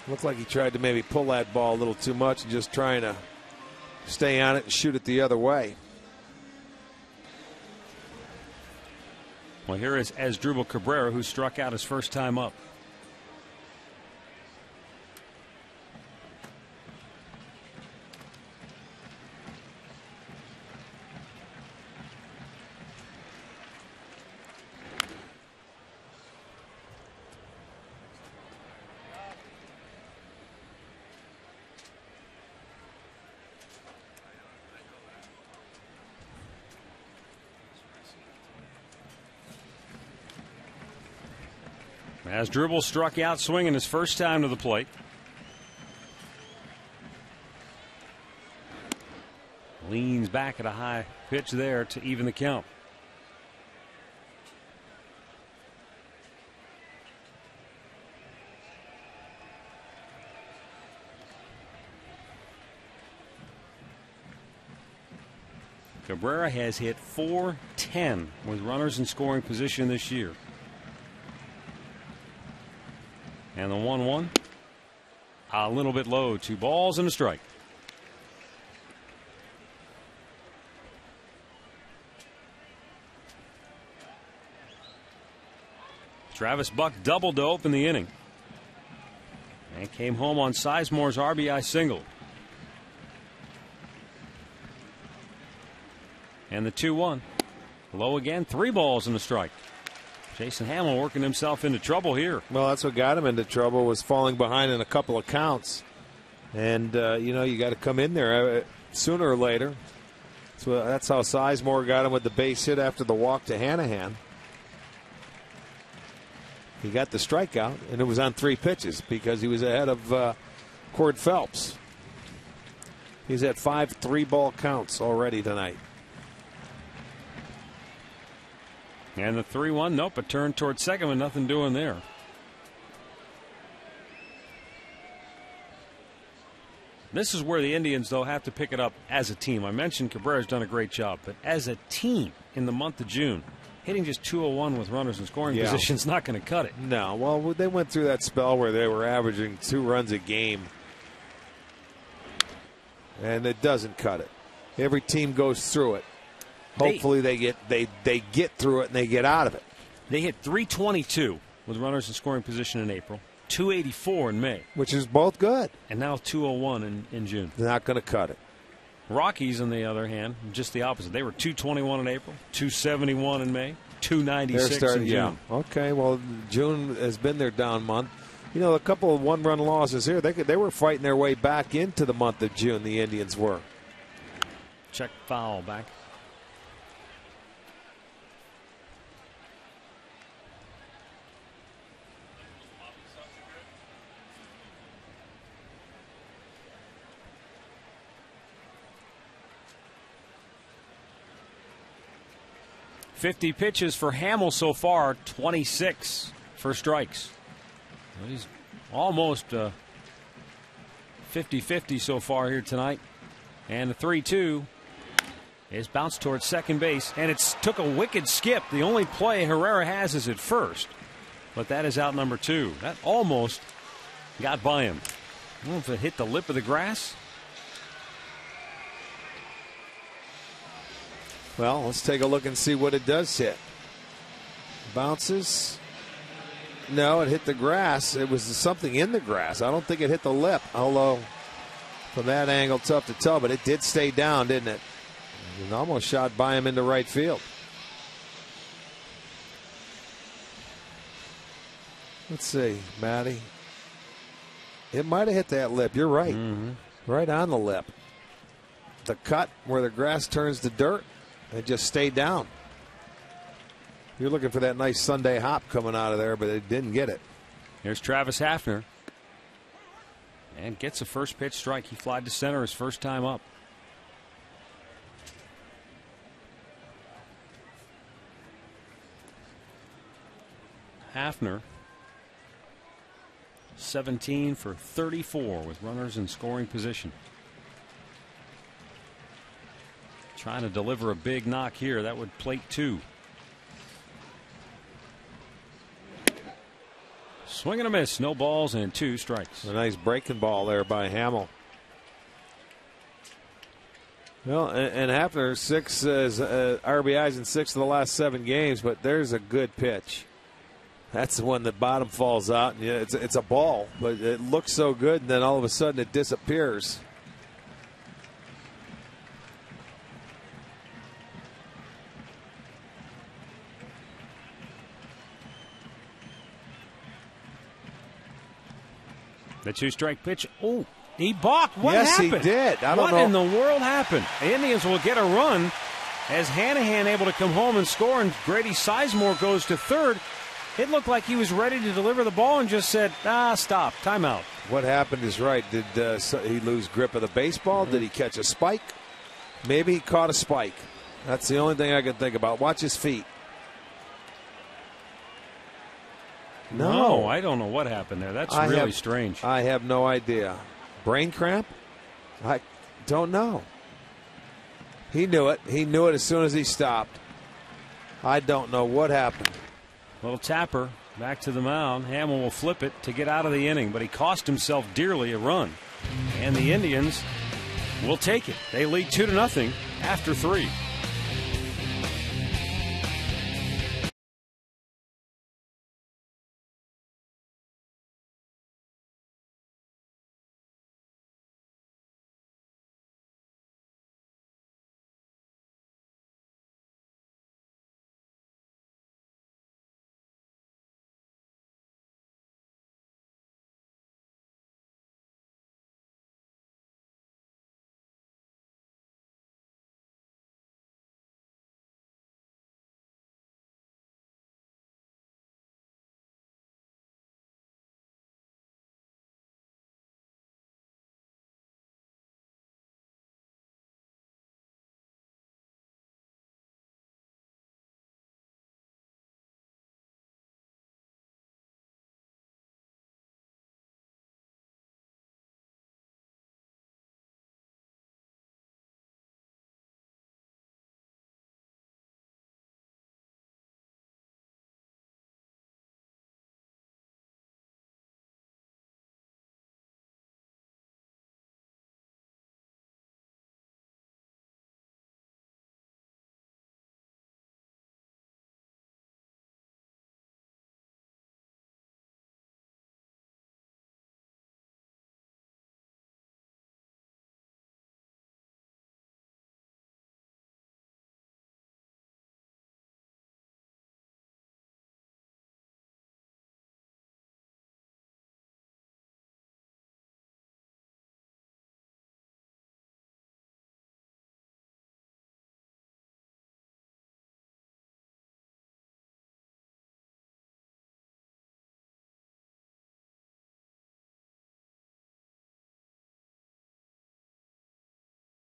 S3: Looked like he tried to maybe pull that ball a little too much and just trying to stay on it and shoot it the other way.
S1: Well, here is Asdrubal Cabrera, who struck out his first time up. Asdrubal struck out swinging his first time to the plate. Leans back at a high pitch there to even the count. Cabrera has hit .410 with runners in scoring position this year. And the 1-1, a little bit low. 2 balls and a strike. Travis Buck doubled to open the inning and came home on Sizemore's RBI single. And the 2-1, low again. 3 balls and a strike. Jason Hamill working himself into trouble here.
S3: Well, that's what got him into trouble, was falling behind in a couple of counts. And, you got to come in there sooner or later. So that's how Sizemore got him with the base hit after the walk to Hanahan. He got the strikeout, and it was on 3 pitches because he was ahead of Cord Phelps. He's at 5 3-ball counts already tonight.
S1: And the 3-1, nope, a turn toward second with nothing doing there. This is where the Indians, though, have to pick it up as a team. I mentioned Cabrera's done a great job, but as a team in the month of June, hitting just .201 with runners in scoring position is not going to cut it.
S3: No, well, they went through that spell where they were averaging 2 runs a game, and it doesn't cut it. Every team goes through it. Hopefully they get through it and they get out of it.
S1: They hit .322 with runners in scoring position in April, .284 in May,
S3: which is both good,
S1: and now .201 in June.
S3: They're not going to cut it.
S1: Rockies, on the other hand, just the opposite. They were .221 in April, .271 in May, .296 in June.
S3: Yeah. Okay, well, June has been their down month. A couple of 1-run losses here. They were fighting their way back into the month of June. The Indians were.
S1: Check foul back. .50 pitches for Hamill so far, 26 for strikes. He's almost 50-50 so far here tonight. And the 3-2 is bounced towards second base, and it's took a wicked skip. The only play Herrera has is at first, but that is out number 2. That almost got by him. I don't know if it hit the lip of the grass.
S3: Well, let's take a look and see what it does hit. Bounces. No, it hit the grass. It was something in the grass. I don't think it hit the lip, although from that angle, tough to tell, but it did stay down, didn't it? It almost shot by him into right field. Let's see, Matty. It might have hit that lip. You're right. Right on the lip. The cut where the grass turns to dirt. It just stayed down. You're looking for that nice Sunday hop coming out of there, but it didn't get it.
S1: Here's Travis Hafner. And gets a first pitch strike. He flied to center his first time up. Hafner, 17 for 34 with runners in scoring position. Trying to deliver a big knock here. That would plate 2. Swing and a miss. No balls and 2 strikes.
S3: A nice breaking ball there by Hamill. Well, and after 6 RBIs in 6 of the last 7 games, but there's a good pitch. That's the one that bottom falls out. And it's a ball, but it looks so good, and then all of a sudden it disappears.
S1: The 2-strike pitch. Oh, he balked. What happened?
S3: Yes, he did. I don't know.
S1: What in the world happened? The Indians will get a run as Hanahan able to come home and score, and Grady Sizemore goes to third. It looked like he was ready to deliver the ball and just said, stop, timeout.
S3: What happened is right. Did he lose grip of the baseball? Did he catch a spike? Maybe he caught a spike. That's the only thing I can think about. Watch his feet.
S1: No, I don't know what happened there. That's really strange.
S3: I have no idea. Brain cramp? I don't know. He knew it. He knew it as soon as he stopped. I don't know what happened.
S1: Little tapper back to the mound. Hamill will flip it to get out of the inning, but he cost himself dearly a run. And the Indians will take it. They lead 2-0 after 3.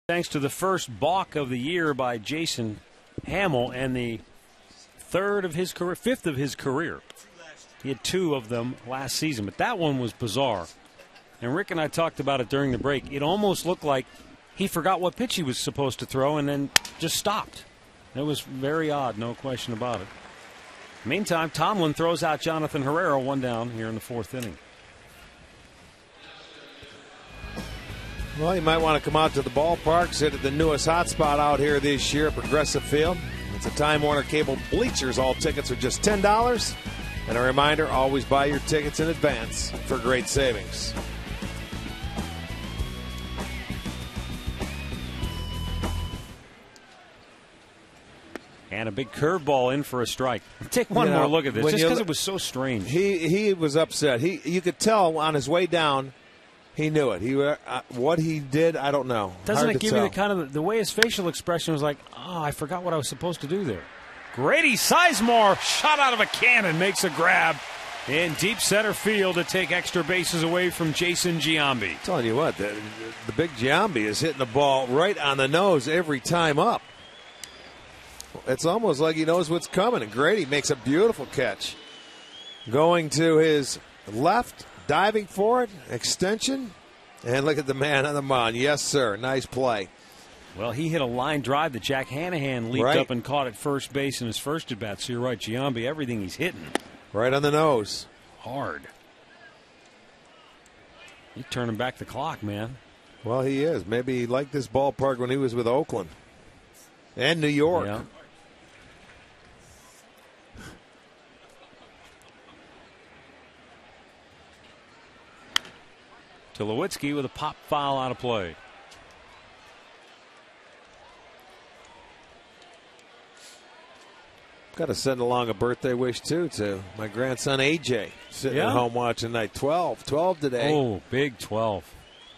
S1: Thanks to the first balk of the year by Jason Hamill and the fifth of his career. He had 2 of them last season, but that one was bizarre. And Rick and I talked about it during the break. It almost looked like he forgot what pitch he was supposed to throw and then just stopped. It was very odd, no question about it. Meantime, Tomlin throws out Jonathan Herrera, 1 down here in the 4th inning.
S3: Well, you might want to come out to the ballpark, sit at the newest hotspot out here this year at Progressive Field. It's a Time Warner Cable Bleachers. All tickets are just $10. And a reminder, always buy your tickets in advance for great savings.
S1: And a big curveball in for a strike. Take one more look at this, just because it was so strange.
S3: He was upset. You could tell on his way down. He knew it. What he did, I don't know.
S1: Doesn't it give you the kind of the way his facial expression was like, I forgot what I was supposed to do there. Grady Sizemore, shot out of a cannon, makes a grab in deep center field to take extra bases away from Jason Giambi.
S3: I'm telling you what, the big Giambi is hitting the ball right on the nose every time up. It's almost like he knows what's coming, and Grady makes a beautiful catch. Going to his left, diving for it, extension, and look at the man on the mound. Yes, sir. Nice play.
S1: Well, he hit a line drive that Jack Hanahan leaped up and caught at first base in his first at bat. So you're right, Giambi, everything he's hitting.
S3: Right on the nose.
S1: Hard. He's turning back the clock, man.
S3: Well, he is. Maybe he liked this ballpark when he was with Oakland and New York.
S1: Yeah. Tulowitzki with a pop foul out of play.
S3: Got to send along a birthday wish, too, to my grandson, AJ, sitting at home watching tonight. 12 today.
S1: Oh, big 12.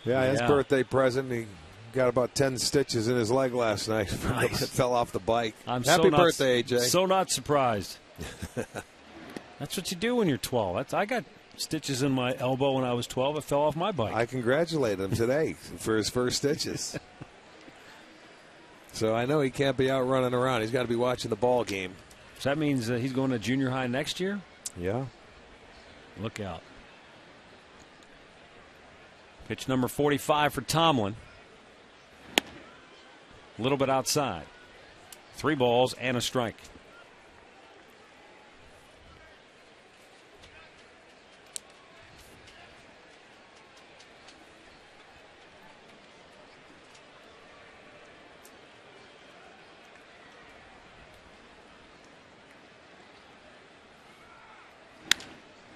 S3: Yeah, his birthday present. He got about 10 stitches in his leg last night.
S1: Nice.
S3: It fell off the bike.
S1: Happy
S3: birthday, AJ.
S1: So not surprised. That's what you do when you're 12. I got stitches in my elbow when I was 12. It fell off my bike.
S3: I congratulate him today for his first stitches. So I know he can't be out running around. He's got to be watching the ball game.
S1: So that means he's going to junior high next year?
S3: Yeah.
S1: Look out. Pitch number 45 for Tomlin. A little bit outside. 3 balls and a strike.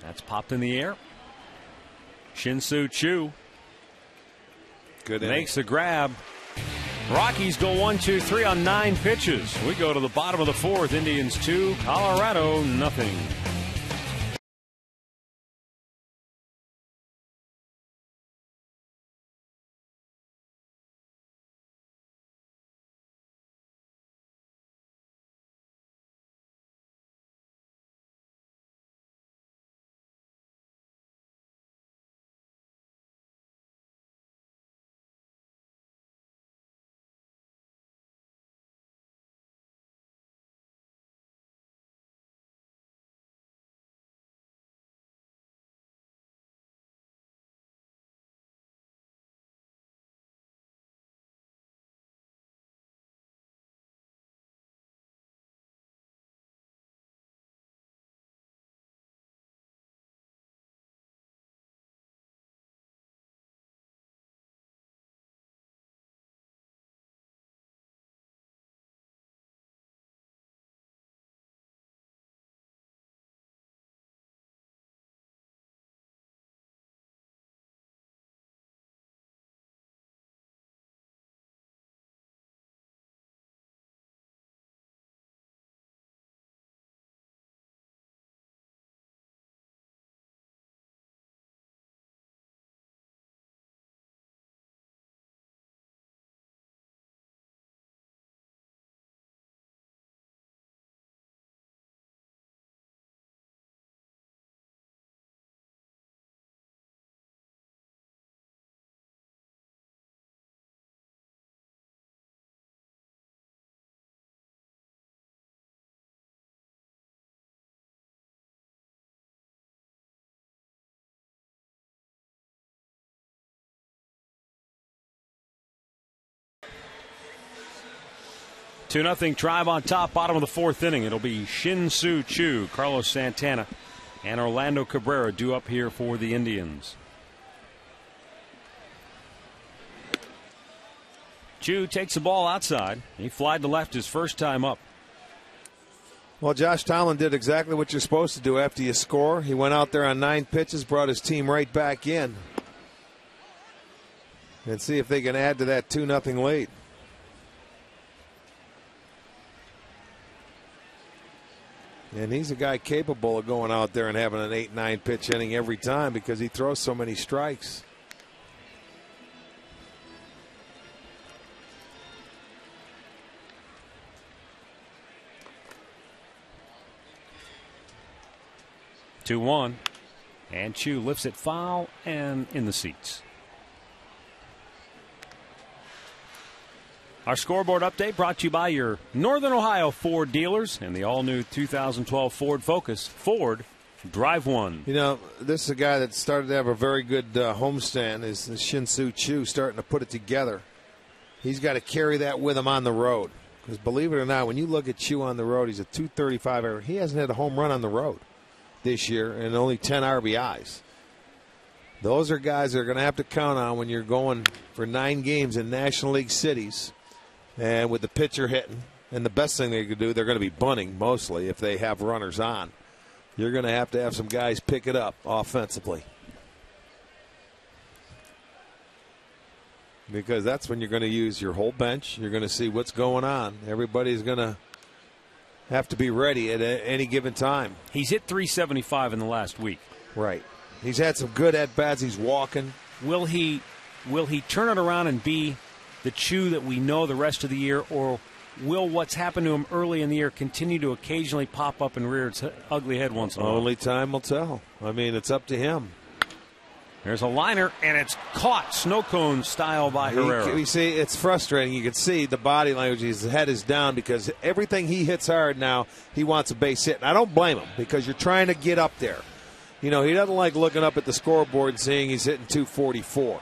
S1: That's popped in the air. Shin-Soo Choo makes the grab. Rockies go 1-2-3 on 9 pitches. We go to the bottom of the 4th. Indians 2, Colorado nothing. Two 2-0 Tribe on top, bottom of the 4th inning. It'll be Shin-Soo Choo, Carlos Santana, and Orlando Cabrera due up here for the Indians. Choo takes the ball outside. He flied to left his first time up.
S3: Well, Josh Tomlin did exactly what you're supposed to do after you score. He went out there on 9 pitches, brought his team right back in. And see if they can add to that 2-0 lead. And he's a guy capable of going out there and having an 8-9 pitch inning every time because he throws so many strikes.
S1: Two 2-1, and Choo lifts it foul and in the seats. Our scoreboard update brought to you by your Northern Ohio Ford dealers and the all-new 2012 Ford Focus. Ford, drive one.
S3: You know, this is a guy that started to have a very good homestand, is Shin-Soo Choo, starting to put it together. He's got to carry that with him on the road. Because believe it or not, when you look at Choo on the road, he's a .235 average. He hasn't had a home run on the road this year and only 10 RBIs. Those are guys that are going to have to count on when you're going for 9 games in National League cities and with the pitcher hitting. And the best thing they could do, they're going to be bunting mostly if they have runners on. You're going to have some guys pick it up offensively. Because that's when you're going to use your whole bench. You're going to see what's going on. Everybody's going to have to be ready at any given time.
S1: He's hit .375 in the last week.
S3: Right. He's had some good at-bats. He's walking.
S1: Will he turn it around and be the Chew that we know the rest of the year, or will what's happened to him early in the year continue to occasionally pop up and rear its ugly head once in a while?
S3: Only time will tell. I mean, it's up to him.
S1: There's a liner, and it's caught snow cone style by Herrera.
S3: You see, it's frustrating. You can see the body language. His head is down because everything he hits hard now, he wants a base hit. And I don't blame him because you're trying to get up there. You know, he doesn't like looking up at the scoreboard and seeing he's hitting 244.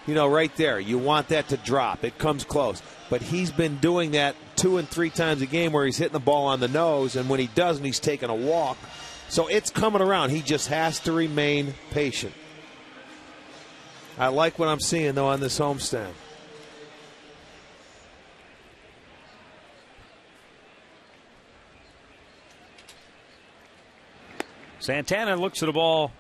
S3: You know, right there, you want that to drop. It comes close. But he's been doing that 2 and 3 times a game where he's hitting the ball on the nose, and when he doesn't, he's taking a walk. So it's coming around. He just has to remain patient. I like what I'm seeing, though, on this homestand.
S1: Santana looks at the ball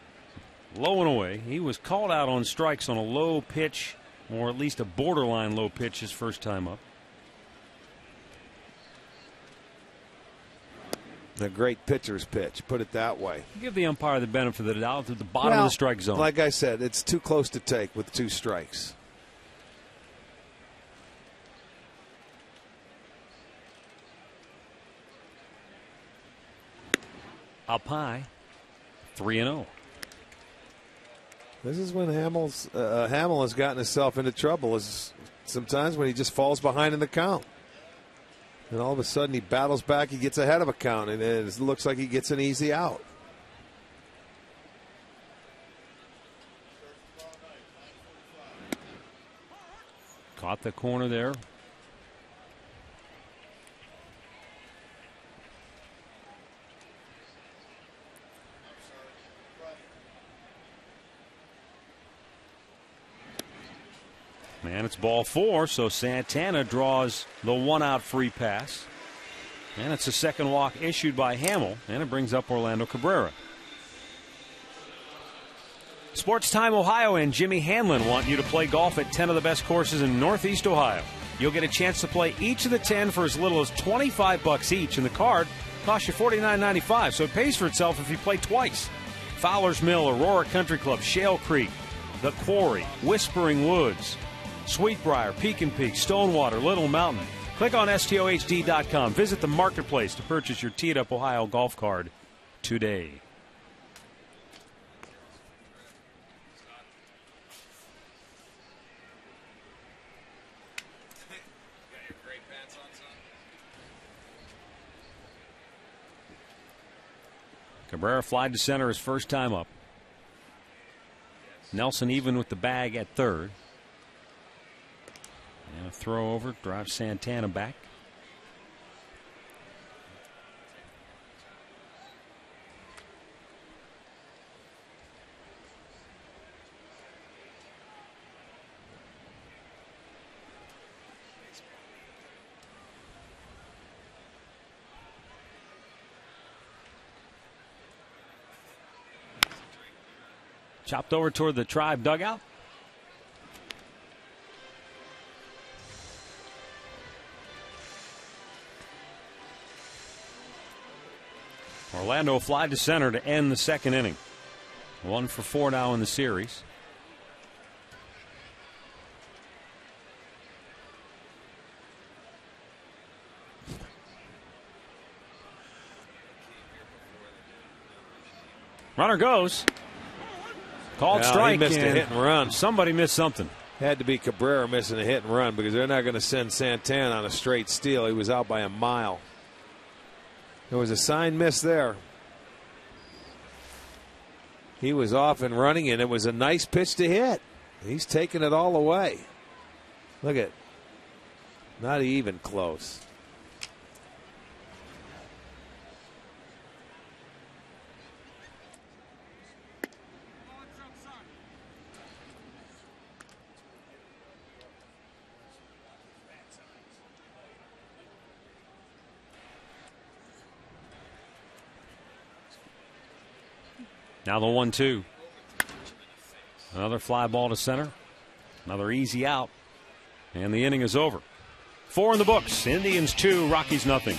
S1: low and away. He was called out on strikes on a low pitch, or at least a borderline low pitch his first time up.
S3: A great pitcher's pitch, put it that way.
S1: Give the umpire the benefit of the doubt at the bottom of the strike zone.
S3: Like I said, it's too close to take with 2 strikes.
S1: Up high, 3-0.
S3: This is when Hamill has gotten himself into trouble. Is sometimes when he just falls behind in the count. And all of a sudden he battles back, he gets ahead of a count, and it looks like he gets an easy out.
S1: Caught the corner there. And it's ball 4, so Santana draws the 1-out free pass. And it's a second walk issued by Hamill, and it brings up Orlando Cabrera. Sports Time Ohio and Jimmy Hanlon want you to play golf at 10 of the best courses in Northeast Ohio. You'll get a chance to play each of the 10 for as little as $25 each, and the card costs you $49.95, so it pays for itself if you play twice. Fowler's Mill, Aurora Country Club, Shale Creek, The Quarry, Whispering Woods, Sweetbriar, Pekin Peak, Stonewater, Little Mountain. Click on STOHD.com. Visit the marketplace to purchase your Tee It Up Ohio golf card today. Cabrera flied to center his first time up. Nelson even with the bag at third. And a throw over, drives Santana back. Chopped over toward the Tribe dugout. Orlando fly to center to end the second inning. 1 for 4 now in the series. Runner goes. Called strike.
S3: He missed a hit and run.
S1: Somebody missed something.
S3: Had to be Cabrera missing a hit and run because they're not going to send Santana on a straight steal. He was out by a mile. There was a sign miss there. He was off and running, and it was a nice pitch to hit. He's taking it all away. Look at it. Not even close.
S1: Now the 1-2. Another fly ball to center. Another easy out. And the inning is over. 4 in the books. Indians 2, Rockies nothing.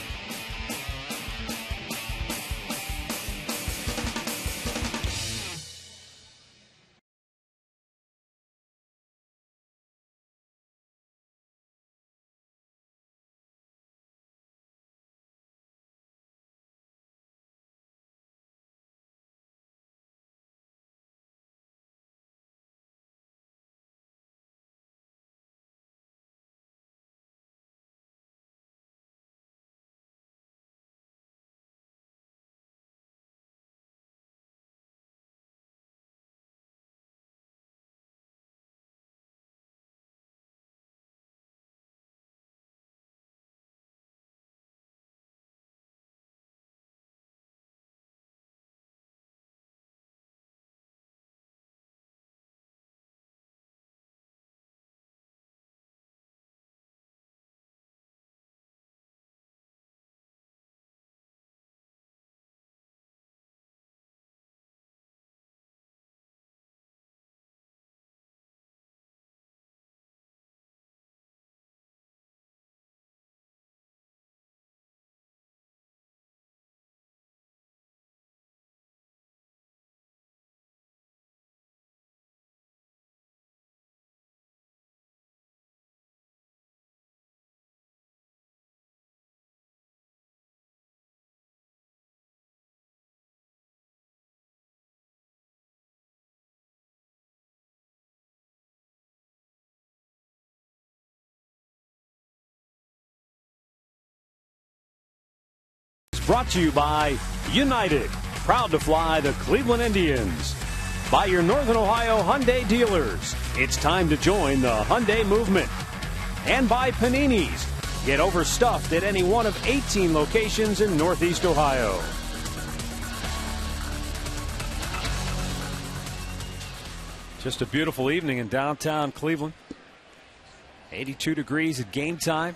S1: Brought to you by United, proud to fly the Cleveland Indians. By your Northern Ohio Hyundai dealers, it's time to join the Hyundai movement. And by Panini's, get overstuffed at any one of 18 locations in Northeast Ohio. Just a beautiful evening in downtown Cleveland. 82 degrees at game time.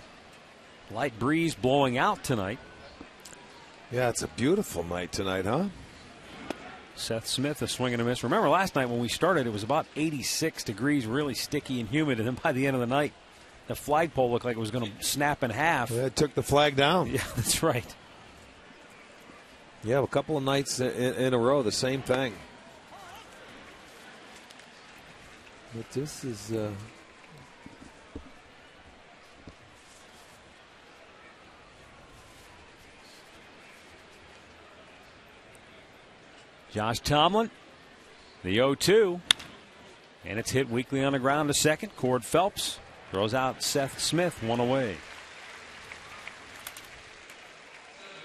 S1: Light breeze blowing out tonight.
S3: Yeah, it's a beautiful night tonight, huh?
S1: Seth Smith, a swing and a miss. Remember last night when we started, it was about 86 degrees, really sticky and humid. And then by the end of the night, the flagpole looked like it was going to snap in half.
S3: Yeah, it took the flag down.
S1: Yeah, that's right.
S3: Yeah, a couple of nights in a row, the same thing. But this is...
S1: Josh Tomlin, the 0-2, and it's hit weakly on the ground to second. Cord Phelps throws out Seth Smith, one away.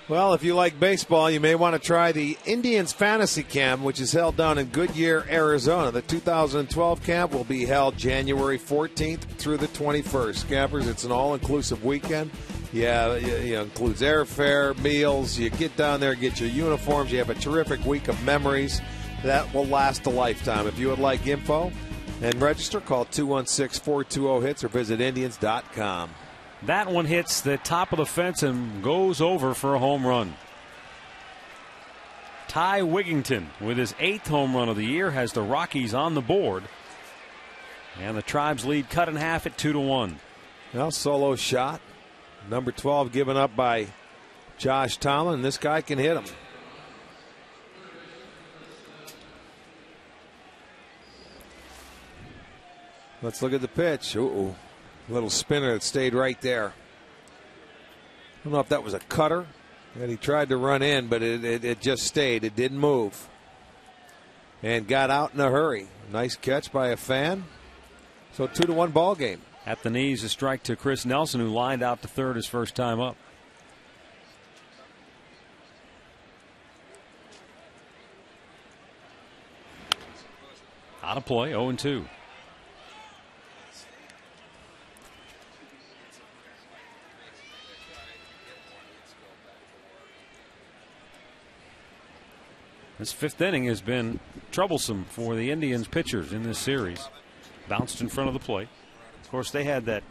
S3: Well, if you like baseball, you may want to try the Indians Fantasy Camp, which is held down in Goodyear, Arizona. The 2012 camp will be held January 14th through the 21st. Campers, it's an all-inclusive weekend. Yeah, it includes airfare, meals. You get down there, get your uniforms. You have a terrific week of memories that will last a lifetime. If you would like info and register, call 216-420-HITS or visit Indians.com.
S1: That one hits the top of the fence and goes over for a home run. Ty Wigington, with his 8th home run of the year, has the Rockies on the board. And the Tribe's lead cut in half at 2-1.
S3: Well, solo shot. Number 12 given up by Josh Tomlin. This guy can hit him. Let's look at the pitch. Ooh, little spinner that stayed right there. I don't know if that was a cutter that he tried to run in, but it just stayed. It didn't move. And got out in a hurry. Nice catch by a fan. So 2-1 ball game.
S1: At the knees, a strike to Chris Nelson, who lined out to third his first time up. Out of play, 0-2. This 5th inning has been troublesome for the Indians pitchers in this series. Bounced in front of the plate. Of course, they had that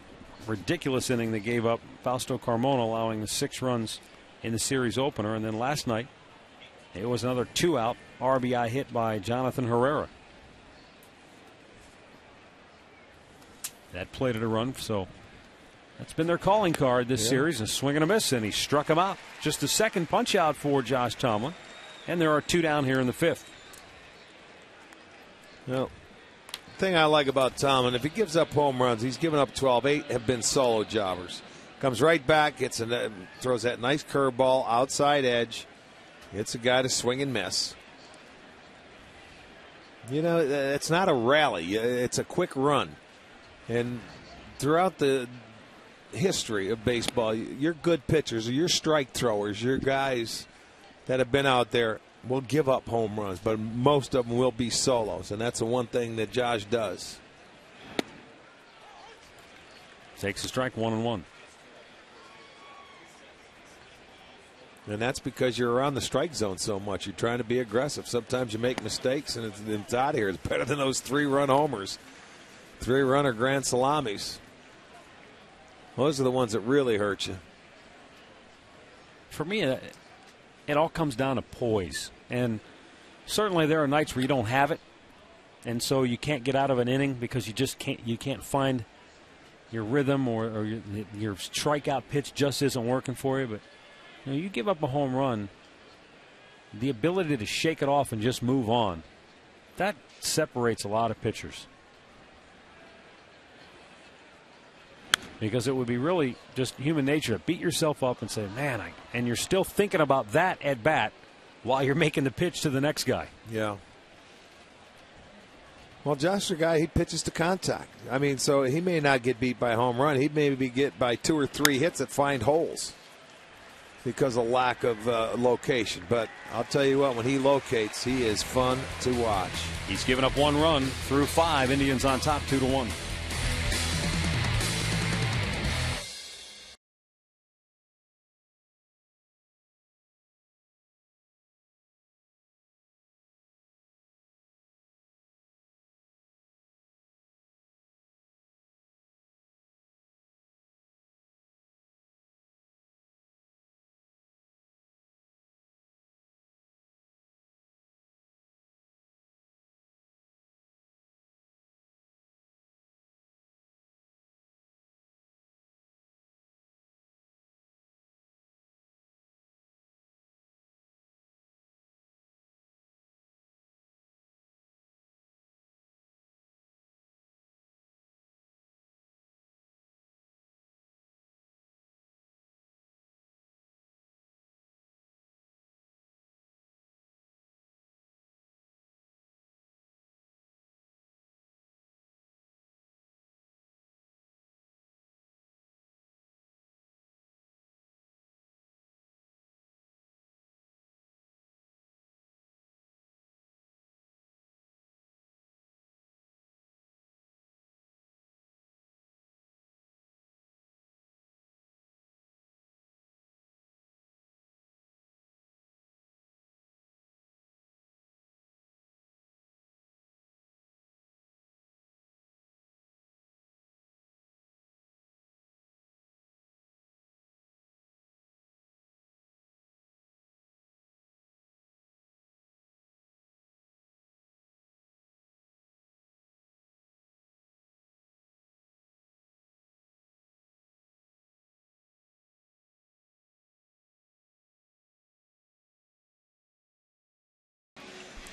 S1: ridiculous inning they gave up Fausto Carmona, allowing the 6 runs in the series opener. And then last night, It was another 2-out RBI hit by Jonathan Herrera. That plated a run, so that's been their calling card this series, a swing and a miss, and he struck him out. Just the second punch out for Josh Tomlin, and there are 2 down here in the 5th.
S3: Well, the thing I like about Tomlin, if he gives up home runs, he's given up 12. 8 have been solo jobbers. Comes right back, throws that nice curveball, outside edge. It's a guy to swing and miss. You know, it's not a rally. It's a quick run. And throughout the history of baseball, your good pitchers, or your strike throwers, your guys that have been out there will give up home runs, but most of them will be solos. And that's the one thing that Josh does.
S1: Takes a strike, 1-1.
S3: And that's because you're around the strike zone so much. You're trying to be aggressive. Sometimes you make mistakes, and it's out of here. It's better than those 3-run homers, 3-runner grand salamis. Those are the ones that really hurt you.
S1: For me, it all comes down to poise. And certainly there are nights where you don't have it, and so you can't get out of an inning because you just can't find your rhythm, or your strikeout pitch just isn't working for you. But you give up a home run, the ability to shake it off and just move on, that separates a lot of pitchers. Because it would be really just human nature to beat yourself up and say, man, and you're still thinking about that at bat while you're making the pitch to the next guy.
S3: Yeah. Well, Josh, the guy, he pitches to contact. I mean, so he may not get beat by a home run. He maybe get by 2 or 3 hits that find holes because of lack of location. But I'll tell you what, when he locates, he is fun to watch.
S1: He's given up 1 run through 5. Indians on top 2-1.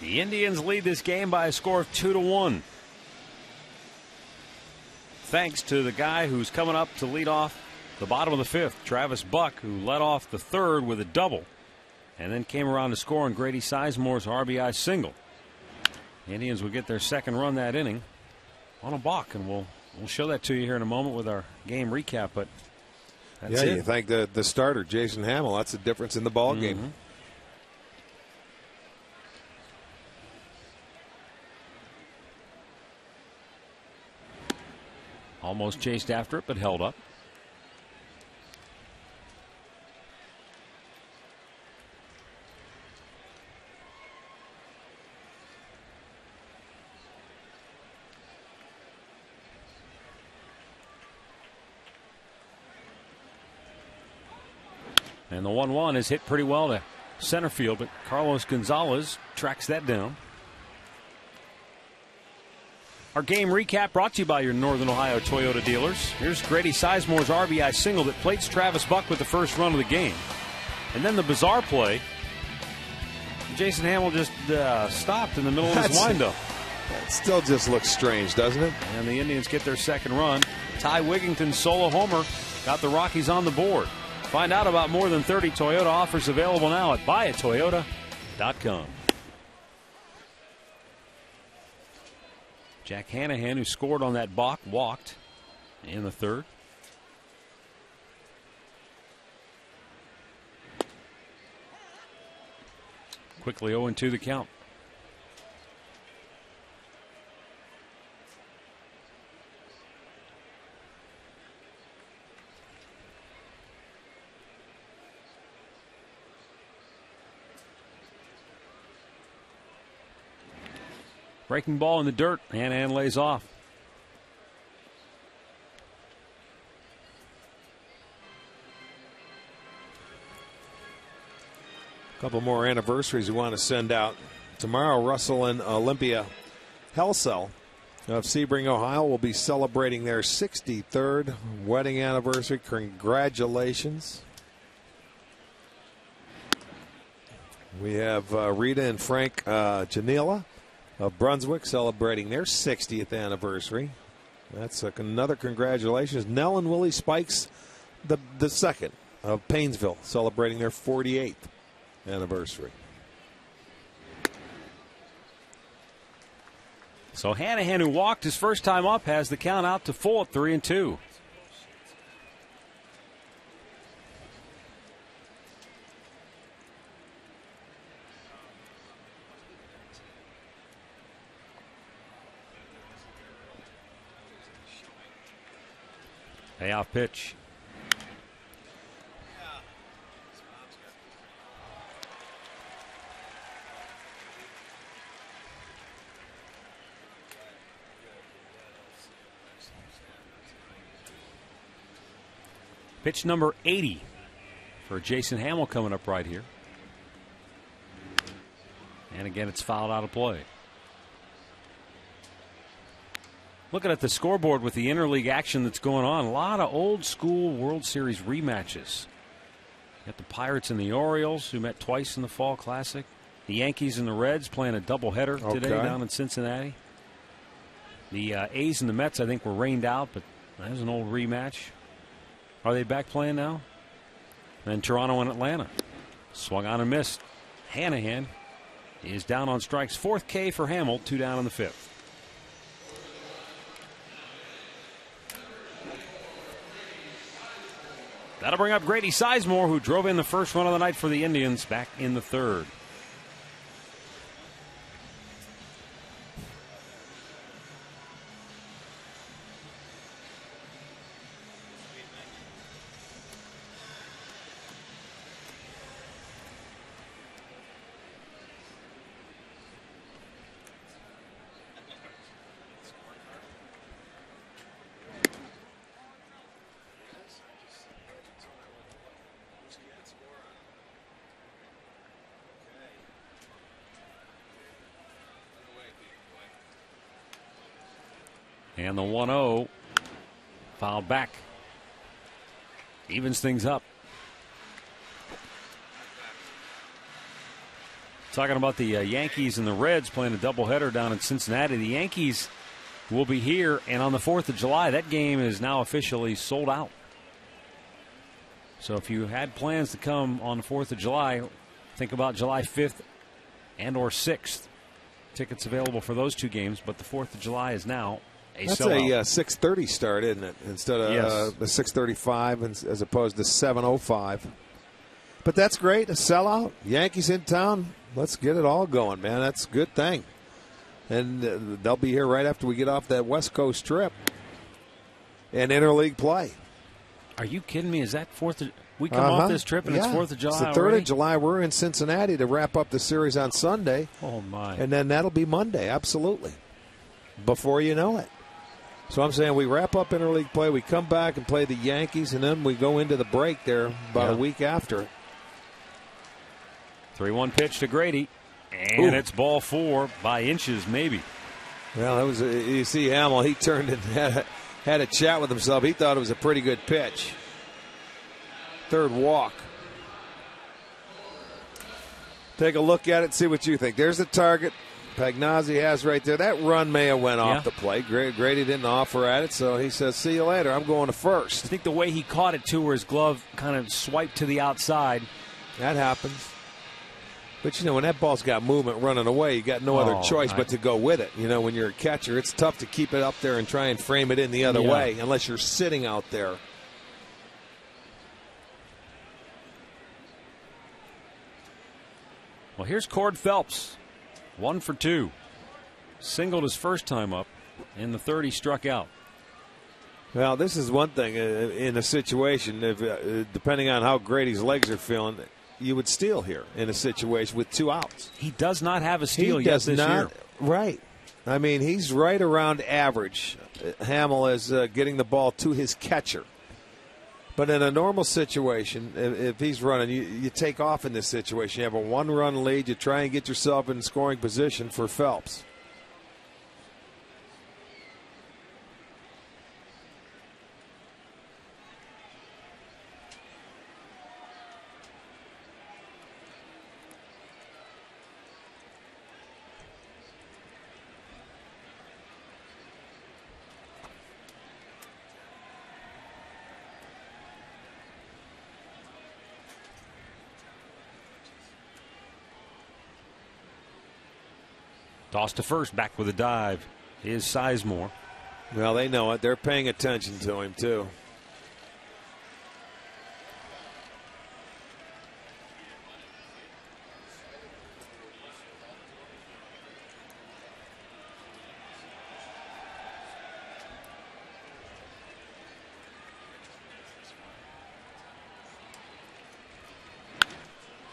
S1: The Indians lead this game by a score of 2-1. Thanks to the guy who's coming up to lead off the bottom of the 5th, Travis Buck, who led off the 3rd with a double and then came around to score on Grady Sizemore's RBI single. The Indians will get their 2nd run that inning on a balk, and we'll show that to you here in a moment with our game recap. But that's it.
S3: You thank the starter, Jason Hamill. That's the difference in the ball game.
S1: Almost chased after it, but held up. And the 1-1 is hit pretty well to center field, but Carlos Gonzalez tracks that down. Our game recap brought to you by your Northern Ohio Toyota dealers. Here's Grady Sizemore's RBI single that plates Travis Buck with the first run of the game. And then the bizarre play. Jason Hamill just stopped in the middle of his windup.
S3: That still just looks strange, doesn't it?
S1: And the Indians get their second run. Ty Wigginton's solo homer got the Rockies on the board. Find out about more than 30 Toyota offers available now at buyatoyota.com. Jack Hanahan, who scored on that balk, walked in the third. Quickly 0-2 the count. Breaking ball in the dirt. Hanahan lays off.
S3: A couple more anniversaries we want to send out. Tomorrow, Russell and Olympia Hellcell of Sebring, Ohio will be celebrating their 63rd wedding anniversary. Congratulations. We have Rita and Frank Janila of Brunswick celebrating their 60th anniversary. That's another congratulations. Nell and Willie Spikes, the second of Painesville, celebrating their 48th anniversary.
S1: So Hanahan, who walked his first time up, has the count out to full at 3-2. Payoff pitch. Pitch number 80 for Jason Hamill coming up right here. And again, it's fouled out of play. Looking at the scoreboard with the interleague action that's going on, a lot of old school World Series rematches. You got the Pirates and the Orioles, who met twice in the Fall Classic. The Yankees and the Reds playing a doubleheader today down in Cincinnati. The A's and the Mets, I think, were rained out, but that was an old rematch. Are they back playing now? Then Toronto and Atlanta. Swung on and missed. Hanahan is down on strikes. Fourth K for Hamill, 2 down in the fifth. That'll bring up Grady Sizemore, who drove in the first run of the night for the Indians, back in the third. And the 1-0 fouled back. Evens things up. Talking about the Yankees and the Reds playing a doubleheader down in Cincinnati. The Yankees will be here, and on the 4th of July, that game is now officially sold out. So if you had plans to come on the 4th of July, think about July 5th and or 6th. Tickets available for those two games, but the 4th of July is now
S3: That's a 6:30 start, isn't it? Instead of the 6:35 as opposed to 7:05. But that's great. A sellout. Yankees in town. Let's get it all going, man. That's a good thing. And they'll be here right after we get off that West Coast trip and interleague play.
S1: Are you kidding me? Is that 4th of we come off this trip and it's 4th of July?
S3: It's the 3rd of July. We're in Cincinnati to wrap up the series on Sunday.
S1: Oh, my.
S3: And then that'll be Monday, absolutely, before you know it. So I'm saying we wrap up interleague play, we come back and play the Yankees, and then we go into the break there about a week after it.
S1: 3-1 pitch to Grady, and it's ball 4 by inches, maybe.
S3: Well, that was you see Hamill. He turned and had a chat with himself. He thought it was a pretty good pitch. Third walk. Take a look at it, see what you think. There's the target Pagnozzi has right there. That run may have went off the plate. Grady didn't offer at it, so he says, see you later. I'm going to first.
S1: I think the way he caught it, too, where his glove kind of swiped to the outside.
S3: That happens. But, when that ball's got movement running away, you got no other choice but to go with it. When you're a catcher, it's tough to keep it up there and try and frame it in the other way unless you're sitting out there.
S1: Well, here's Cord Phelps, 1 for 2. Singled his first time up. In the third, he struck out.
S3: Well, this is one thing in a situation, if, depending on how Grady's legs are feeling, you would steal here in a situation with 2 outs.
S1: He does not have a steal yet this year.
S3: Right. I mean, he's right around average. Hamill is getting the ball to his catcher. But in a normal situation, if he's running, you take off in this situation. You have a 1-run lead. You try and get yourself in scoring position for Phelps.
S1: Toss to first, back with a dive is Sizemore.
S3: Well, they know it. They're paying attention to him, too.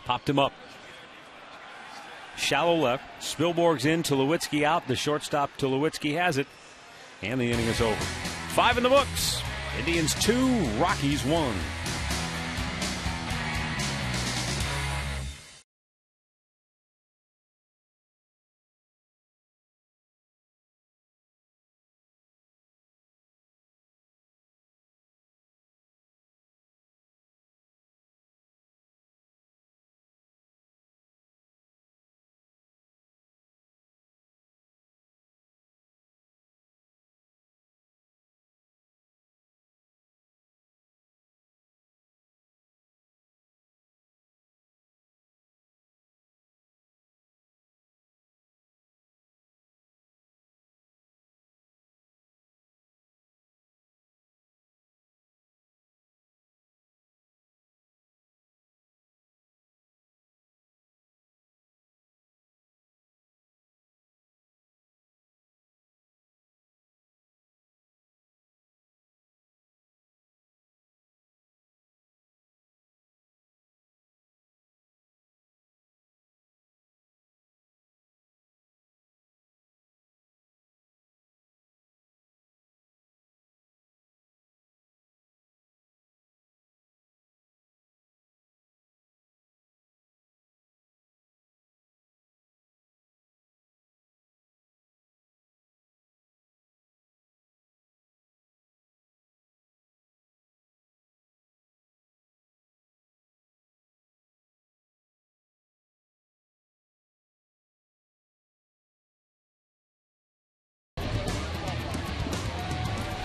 S1: Popped him up. Shallow left. Spilborg's in. Tulowitzki out. The shortstop Tulowitzki has it. And the inning is over. 5 in the books. Indians 2, Rockies 1.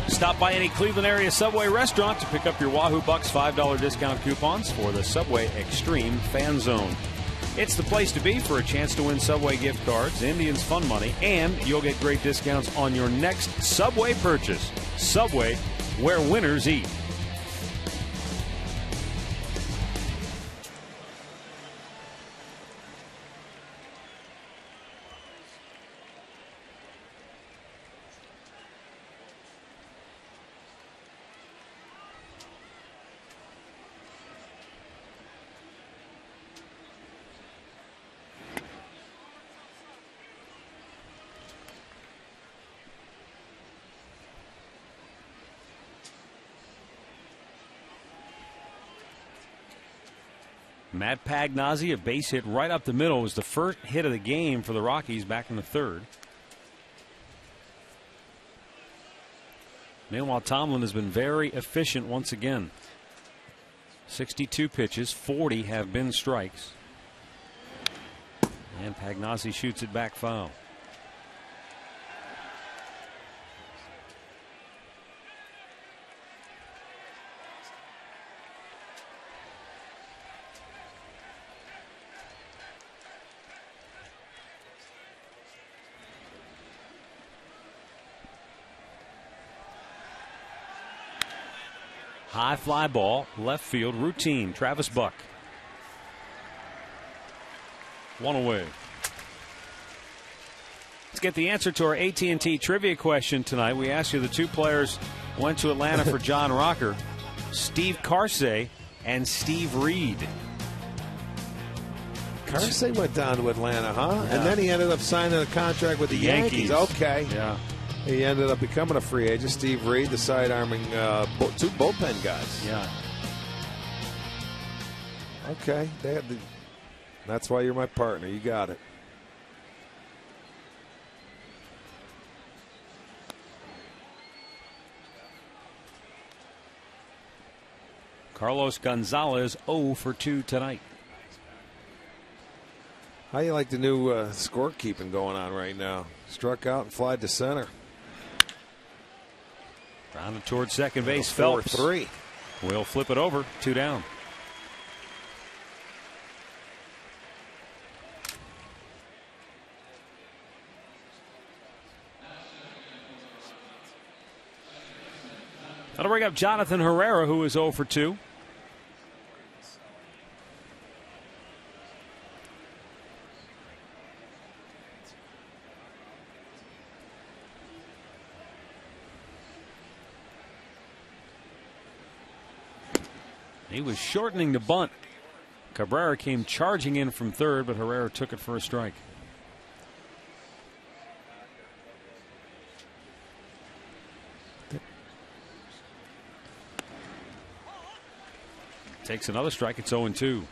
S1: Stop by any Cleveland area Subway restaurant to pick up your Wahoo Bucks $5 discount coupons for the Subway Extreme Fan Zone. It's the place to be for a chance to win Subway gift cards, Indians fun money, and you'll get great discounts on your next Subway purchase. Subway, where winners eat. Matt Pagnozzi, a base hit right up the middle, was the first hit of the game for the Rockies back in the third. Meanwhile, Tomlin has been very efficient once again. 62 pitches, 40 have been strikes. And Pagnozzi shoots it back foul. High fly ball, left field, routine. Travis Buck. One away. Let's get the answer to our AT&T trivia question tonight. We asked you the two players went to Atlanta for John Rocker, Steve Carsey and Steve Reed.
S3: Carsey went down to Atlanta, huh?
S1: Yeah.
S3: And then he ended up signing a contract with the Yankees. Okay.
S1: Yeah.
S3: He ended up becoming a free agent. Steve Reed, the side-arming two bullpen guys.
S1: Yeah.
S3: Okay. That's why you're my partner. You got it.
S1: Carlos Gonzalez 0 for 2 tonight.
S3: How you like the new scorekeeping going on right now? Struck out and flied to center.
S1: Rounded towards second base. Phelps
S3: 4-3.
S1: will flip it over. 2 down. That'll bring up Jonathan Herrera, who is 0 for 2. He was shortening the bunt. Cabrera came charging in from third, but Herrera took it for a strike. Takes another strike. It's 0-2.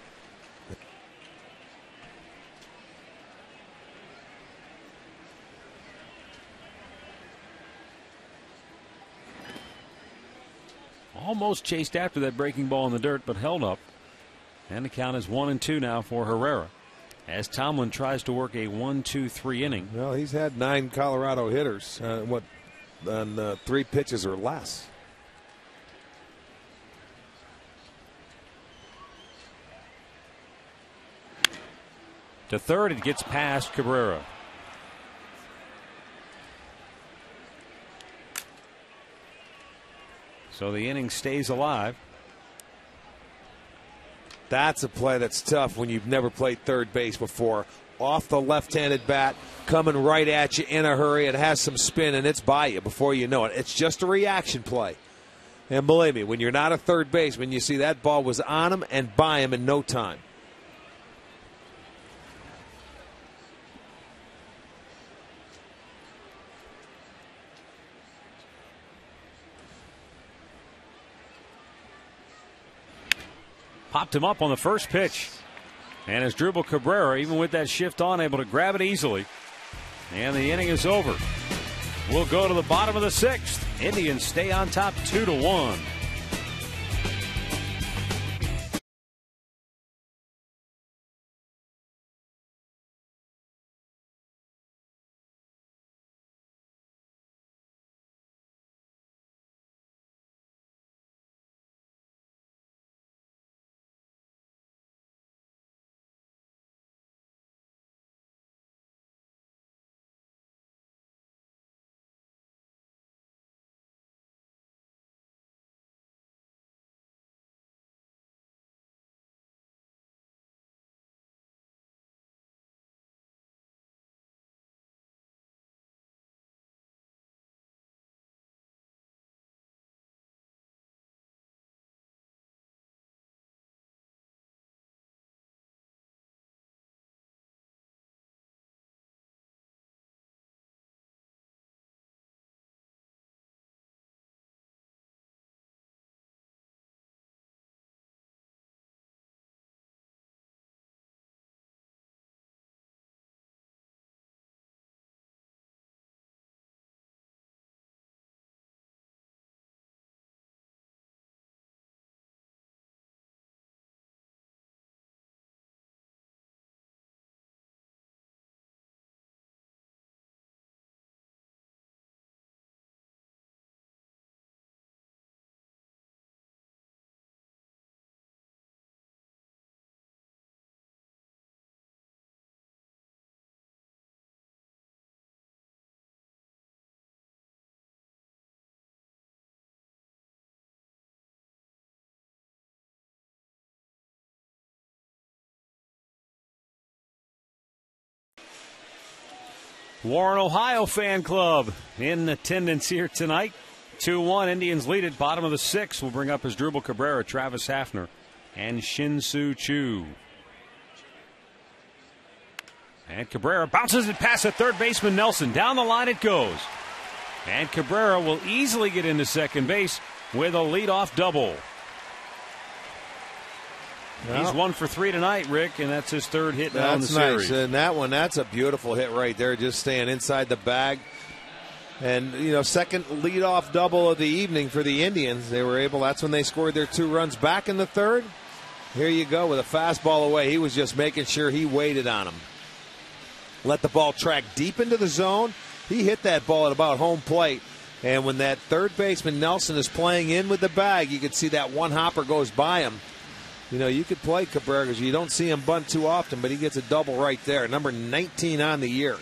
S1: Almost chased after that breaking ball in the dirt, but held up. And the count is 1-2 now for Herrera, as Tomlin tries to work a 1-2-3 inning.
S3: Well, he's had 9 Colorado hitters, on 3 pitches or less.
S1: To third, it gets past Cabrera. So the inning stays alive.
S3: That's a play that's tough when you've never played third base before. Off the left-handed bat, coming right at you in a hurry. It has some spin, and it's by you before you know it. It's just a reaction play. And believe me, when you're not a third baseman, you see that ball was on him and by him in no time.
S1: Popped him up on the first pitch. And Asdrubal Cabrera, even with that shift on, able to grab it easily. And the inning is over. We'll go to the bottom of the 6th. Indians stay on top 2-1. Warren, Ohio fan club in attendance here tonight. 2-1, Indians lead it. Bottom of the 6th. We'll bring up Asdrubal Cabrera, Travis Hafner, and Shin-Soo Choo. And Cabrera bounces it past the third baseman Nelson. Down the line it goes. And Cabrera will easily get into second base with a leadoff double. Well, he's 1 for 3 tonight, Rick, and that's his third hit now in the series.
S3: That's nice. And that one, that's a beautiful hit right there, just staying inside the bag. And, you know, second leadoff double of the evening for the Indians. They were able, that's when they scored their 2 runs back in the third. Here you go with a fastball away. He was just making sure he waited on him. Let the ball track deep into the zone. He hit that ball at about home plate. And when that third baseman Nelson is playing in with the bag, you can see that one hopper goes by him. You know, you could play Cabrera because you don't see him bunt too often, but he gets a double right there. Number 19 on the year.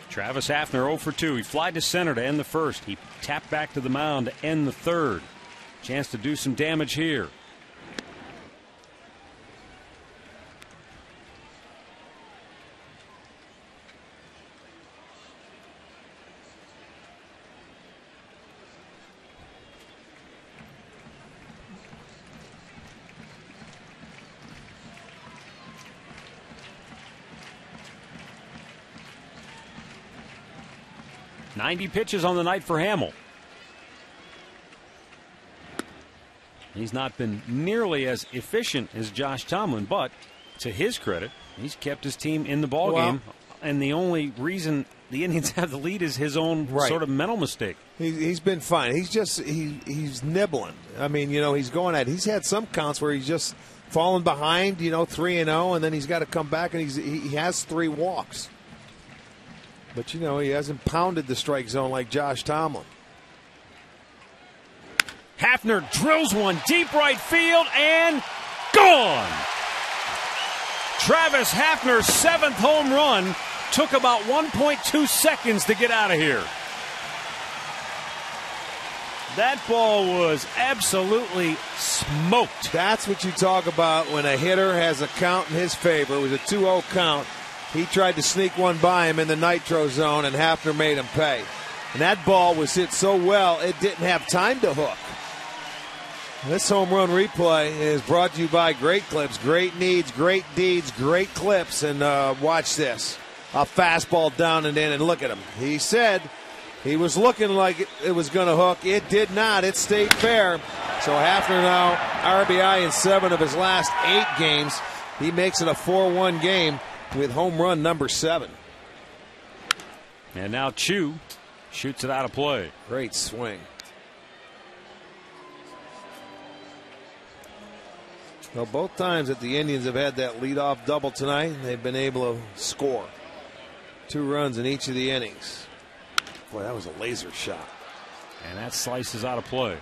S1: Travis Hafner 0 for 2. He flied to center to end the first. He tapped back to the mound to end the third. Chance to do some damage here. .90 pitches on the night for Hamill. He's not been nearly as efficient as Josh Tomlin, but to his credit, he's kept his team in the ballgame. And the only reason the Indians have the lead is his own sort of mental mistake.
S3: He's been fine. He's just he's nibbling. I mean, you know, he's going at. He's had some counts where he's just fallen behind, you know, 3-0, and then he's got to come back, and he has 3 walks. But, you know, he hasn't pounded the strike zone like Josh Tomlin.
S1: Hafner drills one deep right field and gone. Travis Hafner's 7th home run took about 1.2 seconds to get out of here. That ball was absolutely smoked.
S3: That's what you talk about when a hitter has a count in his favor. It was a 2-0 count. He tried to sneak one by him in the nitro zone, and Hafner made him pay. And that ball was hit so well, it didn't have time to hook. This home run replay is brought to you by Great Clips. Great needs, great deeds, great clips. And watch this. A fastball down and in, and look at him. He said he was looking like it was going to hook. It did not. It stayed fair. So Hafner now RBI in 7 of his last 8 games. He makes it a 4-1 game with home run number 7.
S1: And now Choo shoots it out of play.
S3: Great swing. Well, both times that the Indians have had that leadoff double tonight, they've been able to score 2 runs in each of the innings. Boy, that was a laser shot.
S1: And that slices out of play.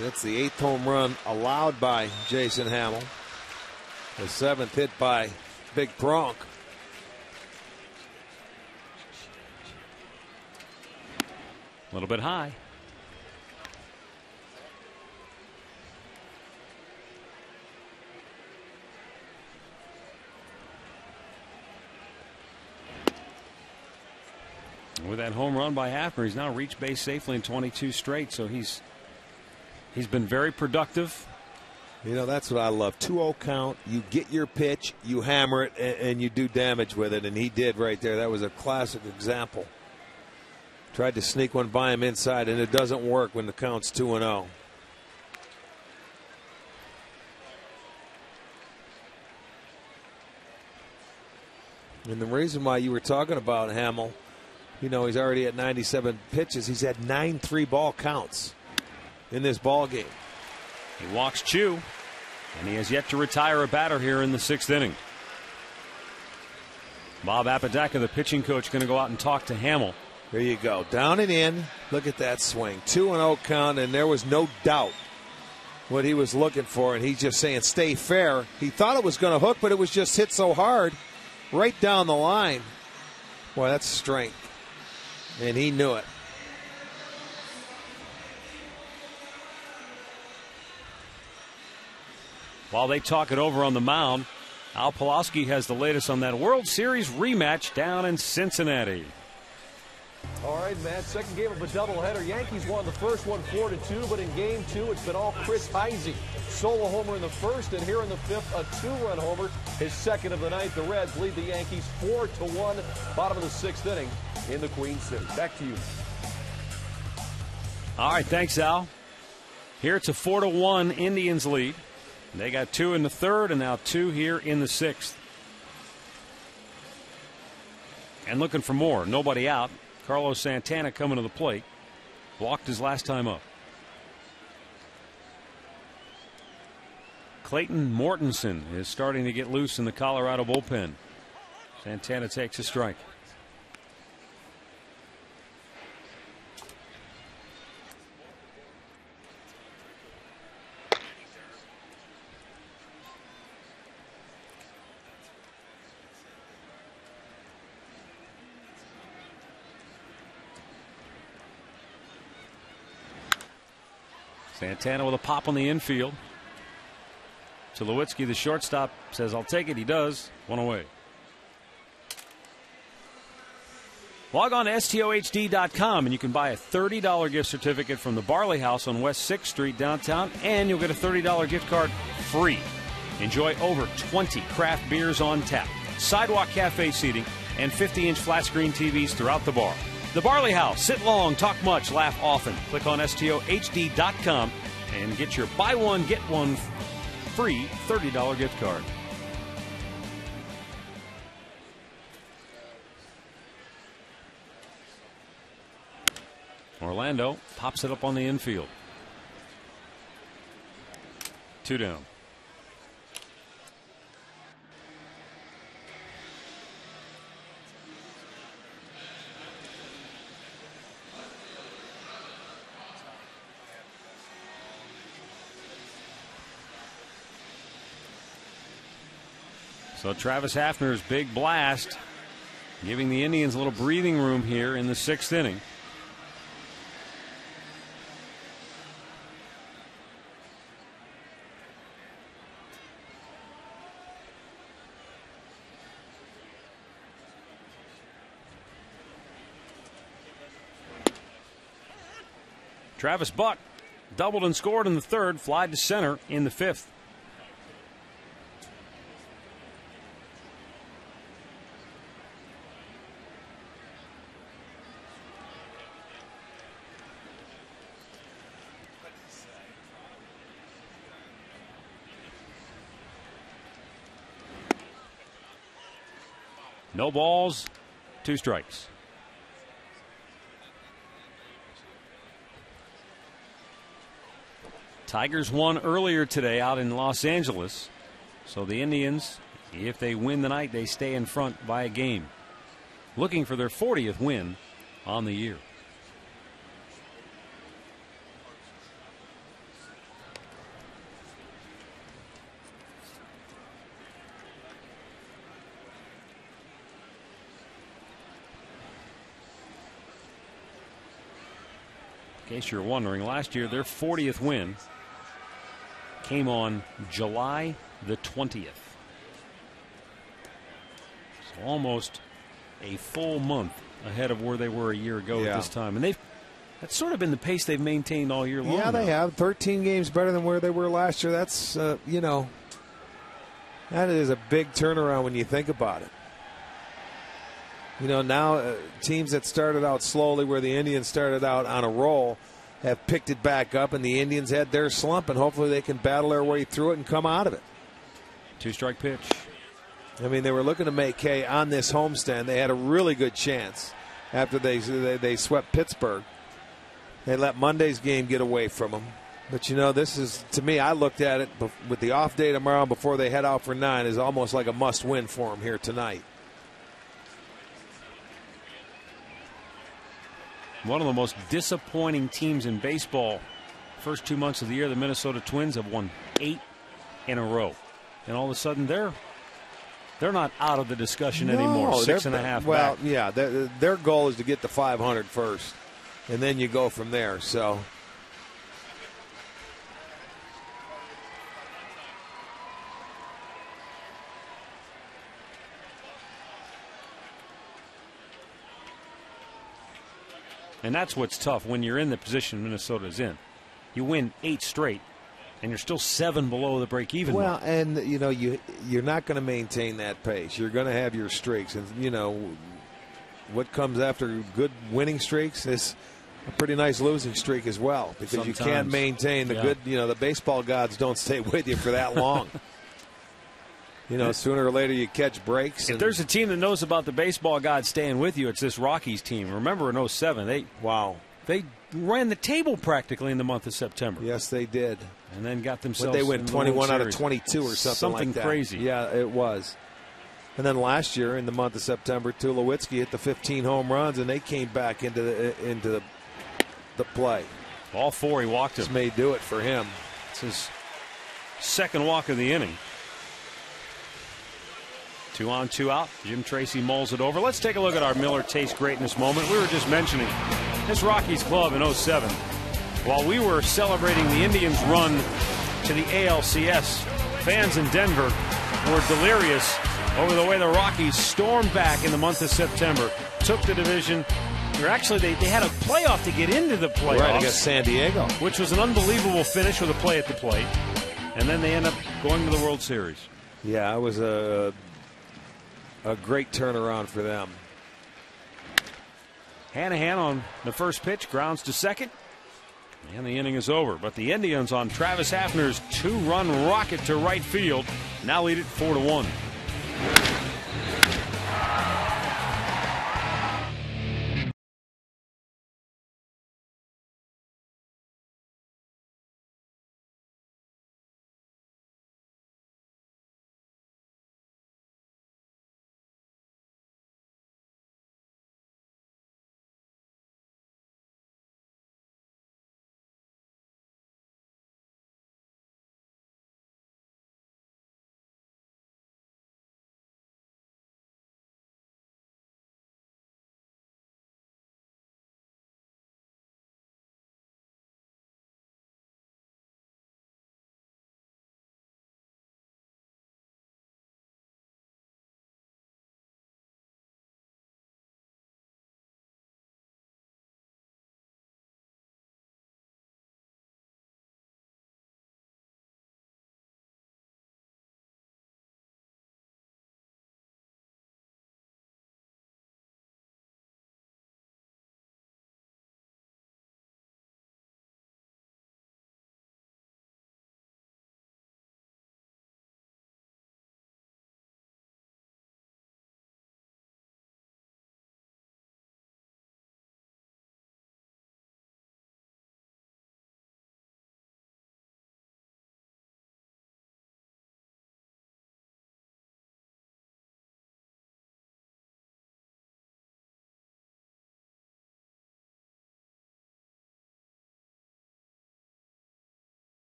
S3: That's the 8th home run allowed by Jason Hamill. The 7th hit by Big Bronk.
S1: A little bit high. With that home run by Hafner, he's now reached base safely in 22 straight, so he's been very productive.
S3: You know, that's what I love. 2-0 count. You get your pitch, you hammer it, and you do damage with it. And he did right there. That was a classic example. Tried to sneak one by him inside, and it doesn't work when the count's 2-0. And the reason why you were talking about Hamill, you know, he's already at 97 pitches. He's had 9 3-ball counts in this ball game.
S1: He walks Choo, and he has yet to retire a batter here in the 6th inning. Bob Apodaca, the pitching coach, going to go out and talk to Hamill.
S3: There you go. Down and in. Look at that swing. 2-0 count, and there was no doubt what he was looking for, and he's just saying stay fair. He thought it was going to hook, but it was just hit so hard right down the line. Boy, that's strength, and he knew it.
S1: While they talk it over on the mound, Al Pulaski has the latest on that World Series rematch down in Cincinnati.
S5: All right, Matt, second game of a doubleheader. Yankees won the first one 4-2, but in game two, it's been all Chris Heisey. Solo homer in the first, and here in the fifth, a two-run homer, his second of the night. The Reds lead the Yankees 4-1, bottom of the sixth inning in the Queen City. Back to you.
S1: All right, thanks, Al. Here it's a 4-1 Indians lead. They got 2 in the third and now 2 here in the sixth. And looking for more. Nobody out. Carlos Santana coming to the plate. Walked his last time up. Clayton Mortensen is starting to get loose in the Colorado bullpen. Santana takes a strike. Santana with a pop on the infield. Tulowitzki, the shortstop, says, I'll take it. He does. One away. Log on to STOHD.com and you can buy a $30 gift certificate from the Barley House on West 6th Street downtown, and you'll get a $30 gift card free. Enjoy over 20 craft beers on tap, sidewalk cafe seating, and 50-inch flat screen TVs throughout the bar. The Barley House. Sit long, talk much, laugh often. Click on STOHD.com and get your buy one, get one free $30 gift card. Orlando pops it up on the infield. 2 down. So Travis Hafner's big blast giving the Indians a little breathing room here in the sixth inning. Travis Buck doubled and scored in the third, flied to center in the fifth. No balls, 2 strikes. Tigers won earlier today out in Los Angeles. So the Indians, if they win the night, they stay in front by a game. Looking for their 40th win on the year. In case you're wondering, last year their 40th win came on July the 20th. So almost a full month ahead of where they were a year ago at this time. And that's sort of been the pace they've maintained all year long.
S3: Yeah, they have. 13 games better than where they were last year. That's, that is a big turnaround when you think about it. Now teams that started out slowly, where the Indians started out on a roll, have picked it back up, and the Indians had their slump, and hopefully they can battle their way through it and come out of it.
S1: 2-strike pitch.
S3: I mean, they were looking to make hay on this homestand. They had a really good chance after they swept Pittsburgh. They let Monday's game get away from them. But, this is, to me, I looked at it with the off day tomorrow before they head out for 9 is almost like a must-win for them here tonight.
S1: One of the most disappointing teams in baseball First 2 months of the year, the Minnesota Twins have won 8 in a row. And all of a sudden, they're not out of the discussion anymore. 6.5
S3: Well,
S1: back.
S3: yeah, their goal is to get to 500 first, and then you go from there. So.
S1: And that's what's tough when you're in the position Minnesota's in. You win 8 straight, and you're still 7 below the break-even mark.
S3: Well, and you're not going to maintain that pace. You're going to have your streaks, and what comes after good winning streaks is a pretty nice losing streak as well, because
S1: Sometimes.
S3: you can't maintain the good. The baseball gods don't stay with you for that long. Sooner or later you catch breaks.
S1: If there's a team that knows about the baseball gods staying with you, it's this Rockies team. Remember in 07, they ran the table practically in the month of September.
S3: Yes, they did.
S1: And then got themselves.
S3: But they went
S1: in the
S3: 21
S1: World
S3: out of
S1: Series.
S3: 22 or something like that.
S1: Crazy.
S3: Yeah, it was. And then last year in the month of September, Tulowitzki hit the 15 home runs, and they came back into the play.
S1: All 4, he walked him.
S3: This may do it for him.
S1: It's his second walk of the inning. 2 on, 2 out. Jim Tracy mulls it over. Let's take a look at our Miller Taste Greatness moment. We were just mentioning this Rockies club in 07. While we were celebrating the Indians' run to the ALCS, fans in Denver were delirious over the way the Rockies stormed back in the month of September, took the division. Actually, they had a playoff to get into the playoffs.
S3: Right, against San Diego.
S1: Which was an unbelievable finish with a play at the plate. And then they end up going to the World Series.
S3: Yeah, it was a great turnaround for them.
S1: Hanahan on the first pitch, grounds to second. And the inning is over. But the Indians on Travis Hafner's 2-run rocket to right field now lead it 4-1.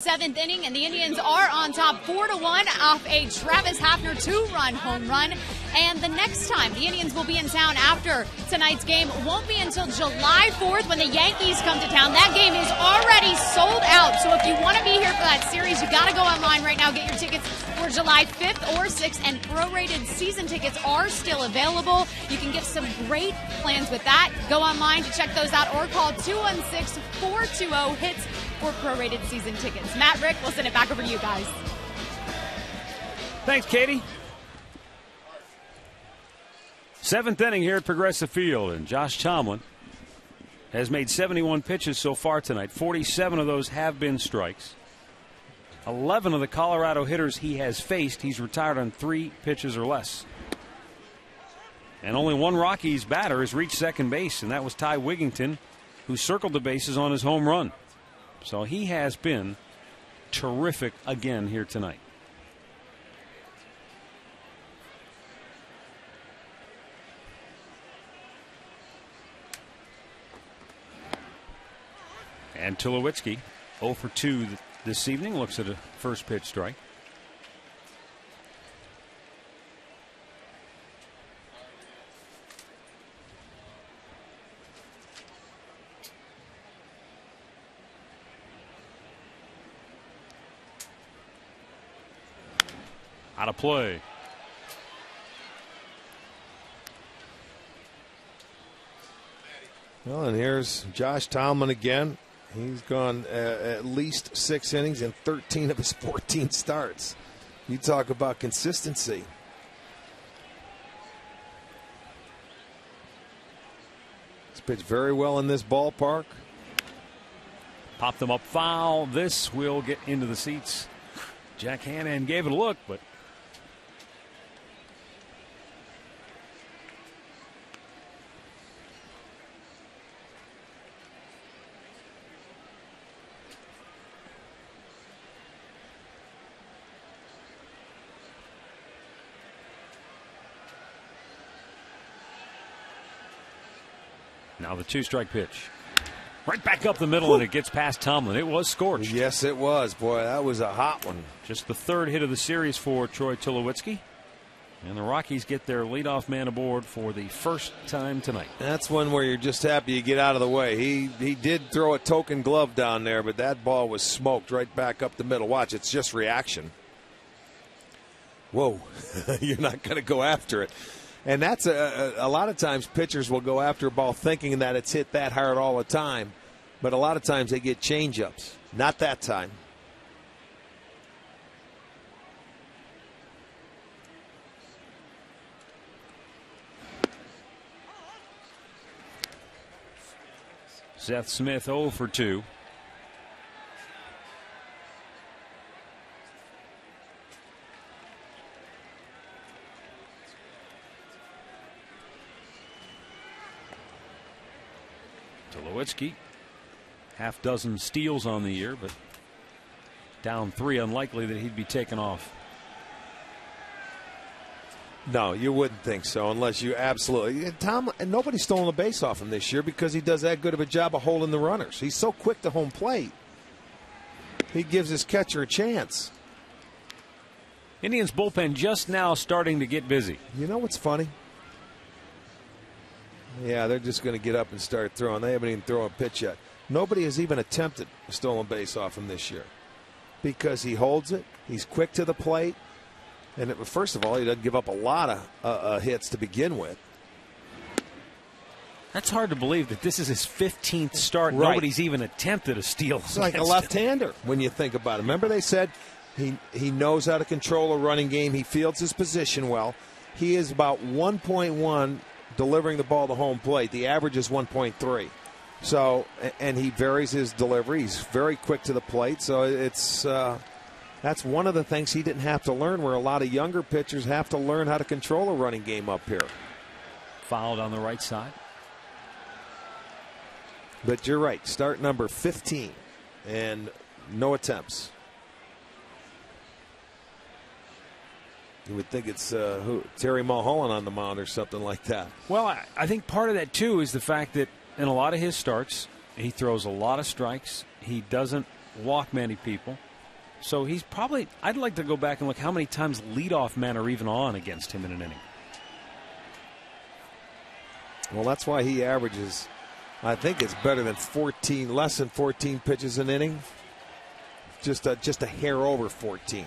S4: Seventh inning, and the Indians are on top 4-1 off a Travis Hafner 2-run home run. And the next time the Indians will be in town after tonight's game won't be until July 4th when the Yankees come to town. That game is already sold out. So if you want to be here for that series, you got to go online right now, get your tickets for July 5th or 6th, and prorated season tickets are still available. You can get some great plans with that. Go online to check those out or call 216-420-HITS for prorated season tickets. Matt, Rick, we'll send it back over to you guys.
S1: Thanks, Katie. Seventh inning here at Progressive Field, and Josh Tomlin has made 71 pitches so far tonight. 47 of those have been strikes. 11 of the Colorado hitters he has faced, he's retired on 3 pitches or less. And only one Rockies batter has reached second base, and that was Ty Wigington, who circled the bases on his home run. So he has been terrific again here tonight. And Tulowitzki, 0 for 2 this evening, looks at a first pitch strike. Out of play.
S3: Well, and here's Josh Tomlin again. He's gone at least 6 innings in 13 of his 14 starts. You talk about consistency. He's pitched very well in this ballpark.
S1: Popped them up foul. This will get into the seats. Jack Hannan gave it a look, but now the 2-strike pitch. Right back up the middle, and it gets past Tomlin. It was scorched.
S3: Yes, it was. Boy, that was a hot one.
S1: Just the 3rd hit of the series for Troy Tulowitzki. And the Rockies get their leadoff man aboard for the first time tonight.
S3: That's one where you're just happy you get out of the way. He did throw a token glove down there, but that ball was smoked right back up the middle. Watch, it's just reaction. Whoa, you're not going to go after it. And that's a lot of times pitchers will go after a ball thinking that it's hit that hard all the time. But a lot of times they get change-ups. Not that time.
S1: Seth Smith 0 for 2. Tulowitzki, half dozen steals on the year, but down 3, unlikely that he'd be taken off.
S3: No, you wouldn't think so unless you absolutely. Tom, nobody's stolen a base off him this year because he does that good of a job of holding the runners. He's so quick to home plate. He gives his catcher a chance.
S1: Indians bullpen just now starting to get busy.
S3: You know what's funny? Yeah, they're just going to get up and start throwing. They haven't even thrown a pitch yet. Nobody has even attempted a stolen base off him this year because he holds it. He's quick to the plate. And first of all, he doesn't give up a lot of hits to begin with.
S1: That's hard to believe that this is his 15th start.
S3: Right.
S1: Nobody's even attempted a steal.
S3: It's like a left-hander when you think about it. Remember they said he knows how to control a running game. He fields his position well. He is about 1.1 delivering the ball to home plate. The average is 1.3. So, and he varies his delivery. He's very quick to the plate. So it's that's one of the things he didn't have to learn, where a lot of younger pitchers have to learn how to control a running game up here.
S1: Fouled on the right side.
S3: But you're right. Start number 15 and no attempts. You would think it's Terry Mulholland on the mound or something like that.
S1: Well, I think part of that, too, is the fact that in a lot of his starts, he throws a lot of strikes. He doesn't walk many people. So he's probably, I'd like to go back and look how many times leadoff men are even on against him in an inning.
S3: Well, that's why he averages, I think it's better than 14, less than 14 pitches an inning. Just a hair over 14.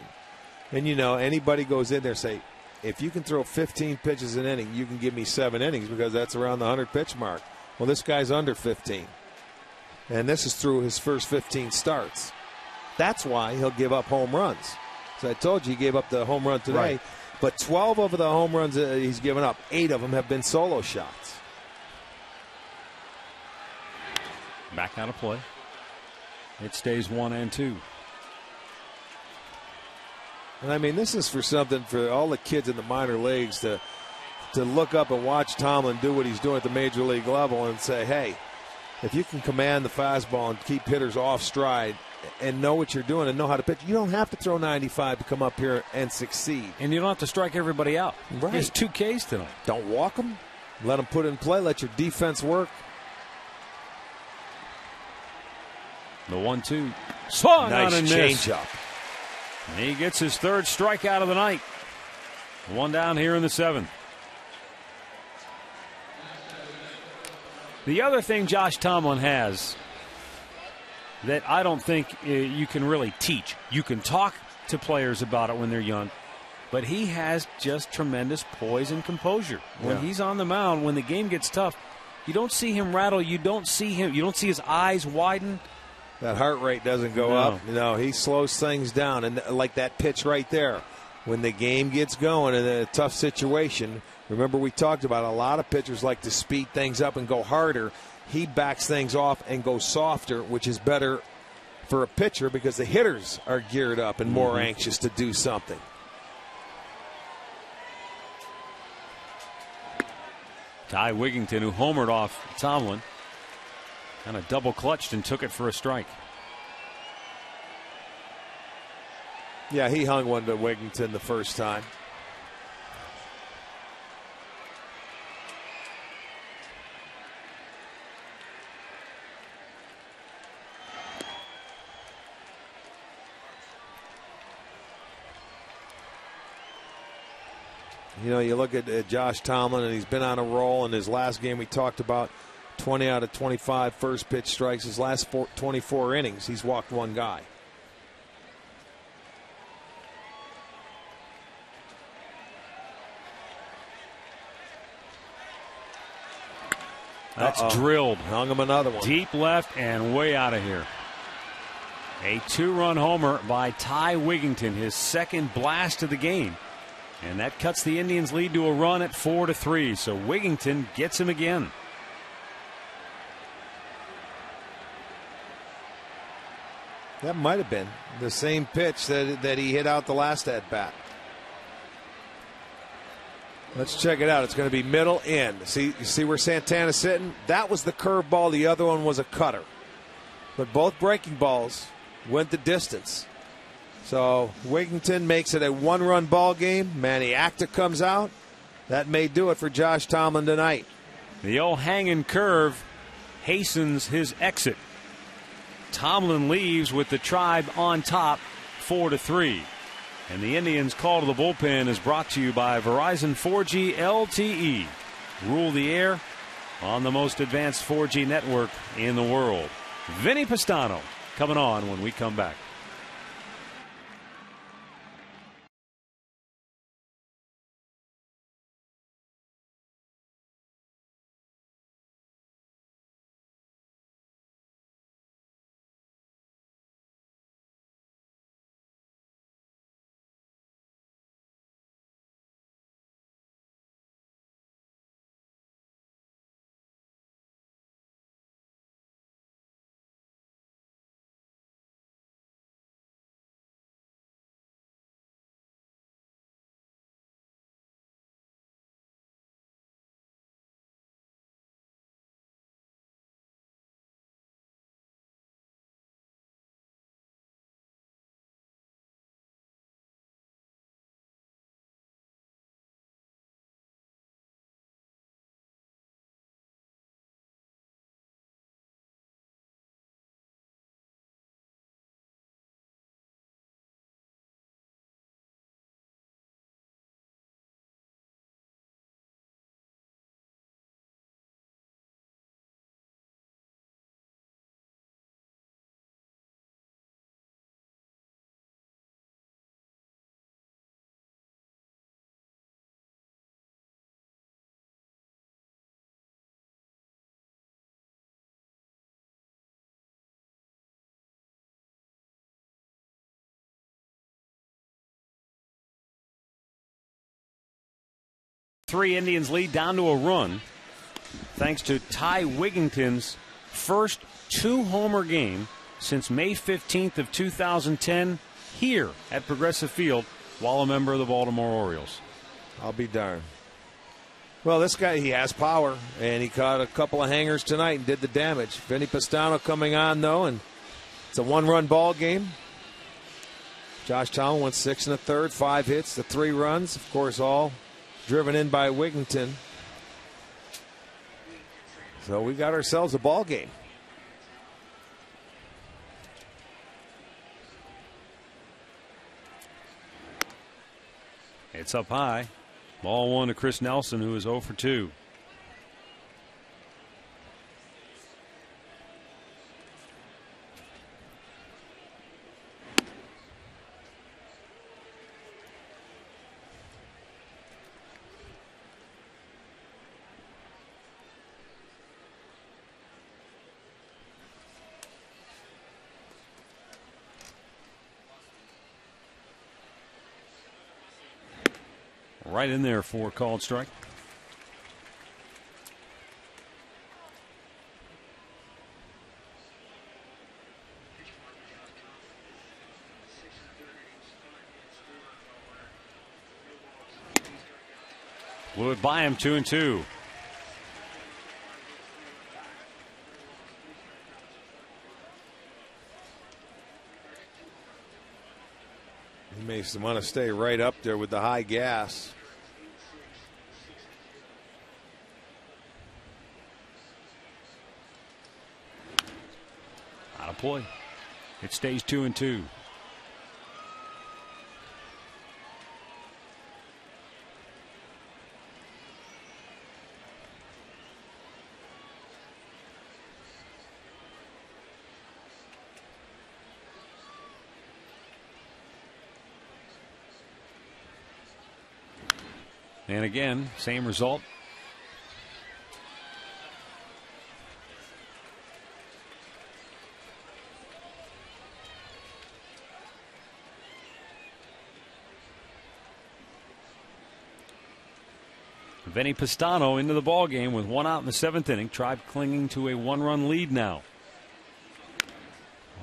S3: And, you know, anybody goes in there and say, if you can throw 15 pitches an inning, you can give me 7 innings because that's around the 100-pitch mark. Well, this guy's under 15. And this is through his first 15 starts. That's why he'll give up home runs. So I told you he gave up the home run today.
S1: Right.
S3: But 12 of the home runs he's given up, 8 of them have been solo shots.
S1: Back out of play. It stays 1-2.
S3: And I mean, this is for something for all the kids in the minor leagues to look up and watch Tomlin do what he's doing at the major league level and say, hey, if you can command the fastball and keep hitters off stride and know what you're doing and know how to pitch, you don't have to throw 95 to come up here and succeed.
S1: And you don't have to strike everybody out.
S3: Right.
S1: He has 2 Ks tonight.
S3: Don't walk them. Let them put in play. Let your defense work.
S1: The 1-2. Swung
S3: nice
S1: on and missed.
S3: changeup.
S1: And he gets his third strikeout of the night. One down here in the 7th. The other thing Josh Tomlin has that I don't think you can really teach. You can talk to players about it when they're young, but he has just tremendous poise and composure. When he's on the mound, when the game gets tough, you don't see him rattle. You don't see his eyes widen.
S3: That heart rate doesn't go up. No, he slows things down. And like that pitch right there, when the game gets going in a tough situation, remember we talked about a lot of pitchers like to speed things up and go harder. He backs things off and goes softer, which is better for a pitcher because the hitters are geared up and more anxious to do something.
S1: Ty Wigington, who homered off Tomlin, kind of double clutched and took it for a strike.
S3: Yeah, he hung one to Wigington the first time. You know, you look at Josh Tomlin, and he's been on a roll. In his last game, we talked about 20 out of 25 first pitch strikes. His last 24 innings, he's walked one guy.
S1: That's drilled.
S3: Hung him another one.
S1: Deep left and way out of here. A 2-run homer by Ty Wigington, his second blast of the game. And that cuts the Indians' lead to a run at 4-3. So Wigington gets him again.
S3: That might have been the same pitch that he hit out the last at bat. Let's check it out. It's going to be middle in. You see where Santana's sitting? That was the curveball. The other one was a cutter. But both breaking balls went the distance. So Wigington makes it a 1-run ball game. Manny Acta comes out. That may do it for Josh Tomlin tonight.
S1: The old hanging curve hastens his exit. Tomlin leaves with the Tribe on top, 4-3. And the Indians' call to the bullpen is brought to you by Verizon 4G LTE. Rule the air on the most advanced 4G network in the world. Vinny Pastano coming on when we come back. Three Indians lead down to a run thanks to Ty Wigington's first 2-homer game since May 15th of 2010 here at Progressive Field while a member of the Baltimore Orioles.
S3: I'll be darned. Well, this guy, he has power, and he caught a couple of hangers tonight and did the damage. Vinny Pastano coming on, though, and it's a 1-run ball game. Josh Tomlin went 6 1/3, 5 hits, the 3 runs, of course, all driven in by Wigington. So we got ourselves a ball game.
S1: It's up high. Ball one to Chris Nelson, who is 0 for 2. Right in there for a called strike. Blew it by him, 2-2.
S3: He may want to stay right up there with the high gas.
S1: Out of play. It stays 2-2. And again, same result. Vinny Pistano into the ball game with 1 out in the 7th inning. Tribe clinging to a 1-run lead now.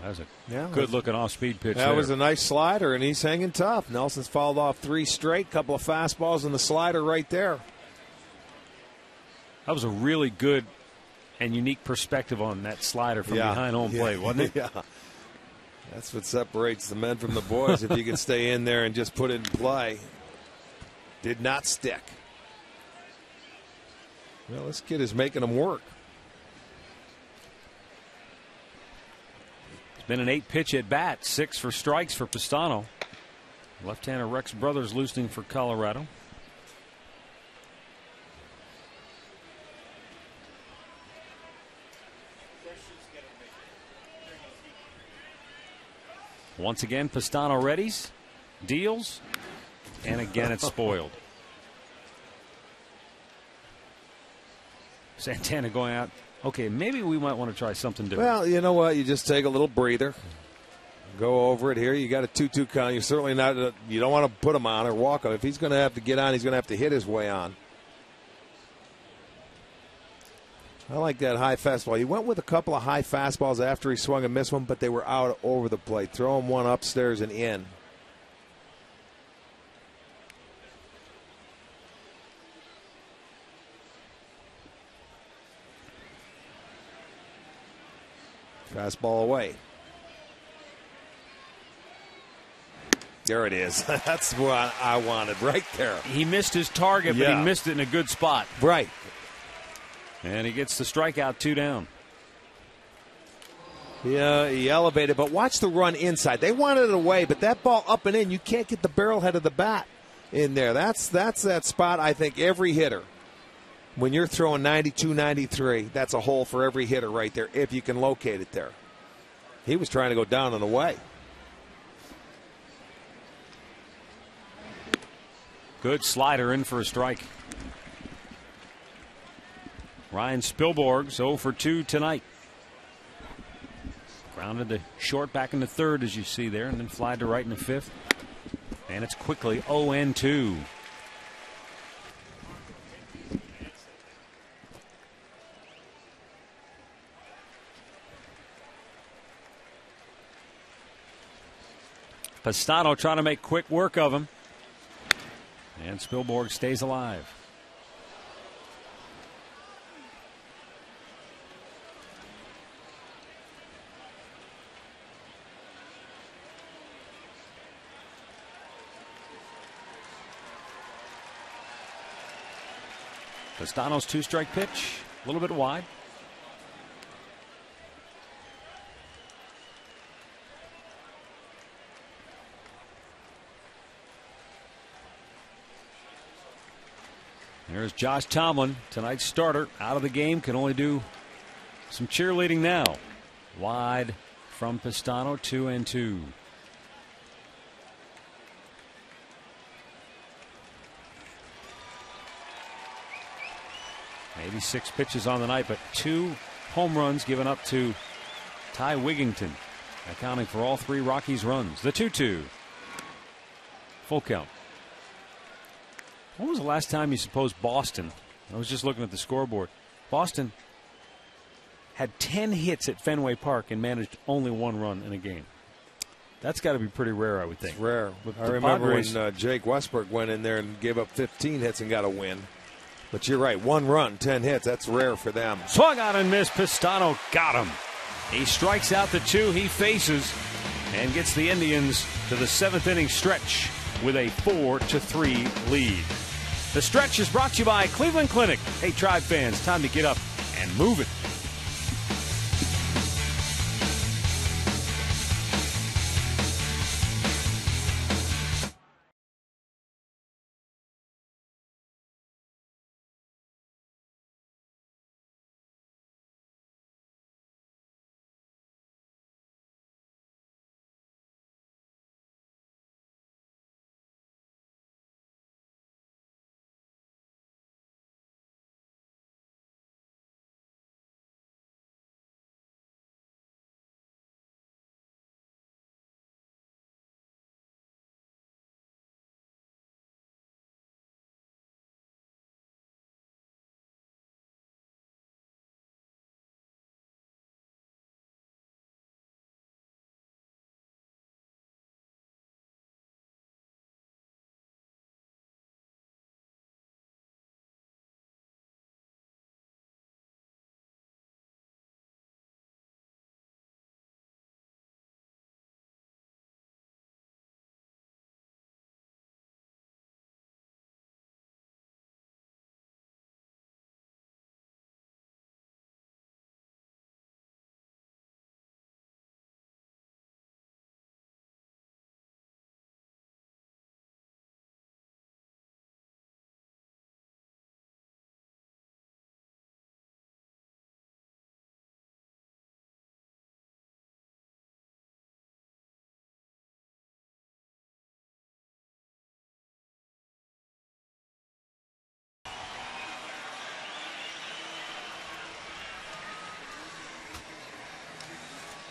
S1: That was a good-looking off-speed pitch.
S3: That was a nice slider, and he's hanging tough. Nelson's fouled off 3 straight, couple of fastballs, and the slider right there.
S1: That was a really good and unique perspective on that slider from behind home plate, wasn't it?
S3: Yeah. That's what separates the men from the boys. If you can stay in there and just put it in play. Did not stick. Well, this kid is making them work.
S1: It's been an 8-pitch at bat, 6 for strikes for Pistano. Left-hander Rex Brothers loosening for Colorado. Once again, Pistano readies, deals, and again it's spoiled. Santana going out. Okay, maybe we might want to try something different.
S3: Well, you know what? You just take a little breather. Go over it here. You got a 2-2 count. You're certainly not. You don't want to put him on or walk him. If he's going to have to get on, he's going to have to hit his way on. I like that high fastball. He went with a couple of high fastballs after he swung and missed one, but they were out over the plate. Throw him one upstairs and in. Fastball away. There it is. That's what I wanted right there.
S1: He missed his target, but he missed it in a good spot.
S3: Right.
S1: And he gets the strikeout, 2 down.
S3: Yeah, he elevated, but watch the run inside. They wanted it away, but that ball up and in, you can't get the barrel head of the bat in there. That's that spot, I think, every hitter. When you're throwing 92, 93, that's a hole for every hitter right there if you can locate it there. He was trying to go down and away.
S1: Good slider in for a strike. Ryan Spilborgh's 0 for 2 tonight. Grounded to short back into third, as you see there, and then flied to right in the 5th. And it's quickly 0-2. Pistano trying to make quick work of him. And Spilborgh stays alive. Pistano's 2-strike pitch, a little bit wide. There's Josh Tomlin, tonight's starter, out of the game, can only do some cheerleading now. Wide from Pistano, 2-2. Maybe 6 pitches on the night, but 2 home runs given up to Ty Wigington, accounting for all 3 Rockies runs. The 2-2. Full count. When was the last time you suppose Boston? I was just looking at the scoreboard. Boston had 10 hits at Fenway Park and managed only 1 run in a game. That's got to be pretty rare, I would think.
S3: Rare. I remember when Jake Westbrook went in there and gave up 15 hits and got a win. But you're right, 1 run, 10 hits. That's rare for them.
S1: Swung out and missed. Pistano got him. He strikes out the 2 he faces and gets the Indians to the 7th inning stretch with a 4-3 lead. The stretch is brought to you by Cleveland Clinic. Hey, Tribe fans, time to get up and move it.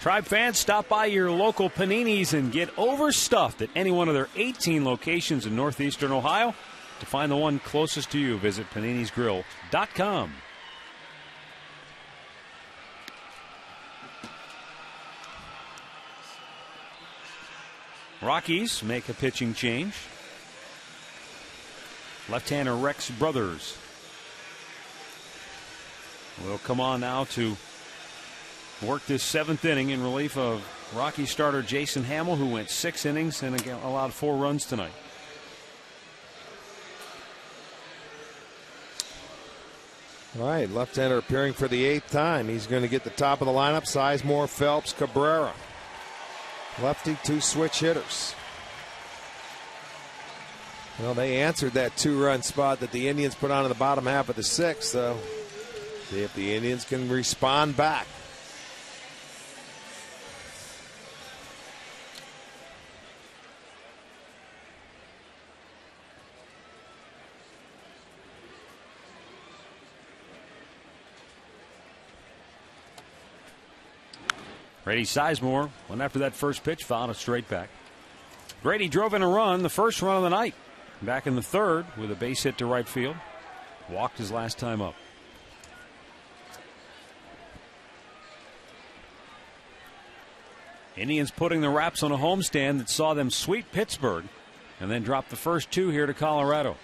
S1: Tribe fans, stop by your local Paninis and get overstuffed at any one of their 18 locations in northeastern Ohio. To find the one closest to you, visit paninisgrill.com. Rockies make a pitching change. Left-hander Rex Brothers will come on now to work this 7th inning in relief of Rocky starter Jason Hamill, who went 6 innings and allowed 4 runs tonight.
S3: All right, left-hander appearing for the 8th time. He's going to get the top of the lineup. Sizemore, Phelps, Cabrera. Lefty, 2 switch hitters. Well, they answered that 2-run spot that the Indians put on in the bottom half of the 6th, so see if the Indians can respond back.
S1: Grady Sizemore went after that first pitch, fouled it straight back. Grady drove in a run, the first run of the night. Back in the 3rd with a base hit to right field. Walked his last time up. Indians putting the wraps on a homestand that saw them sweep Pittsburgh and then drop the first 2 here to Colorado.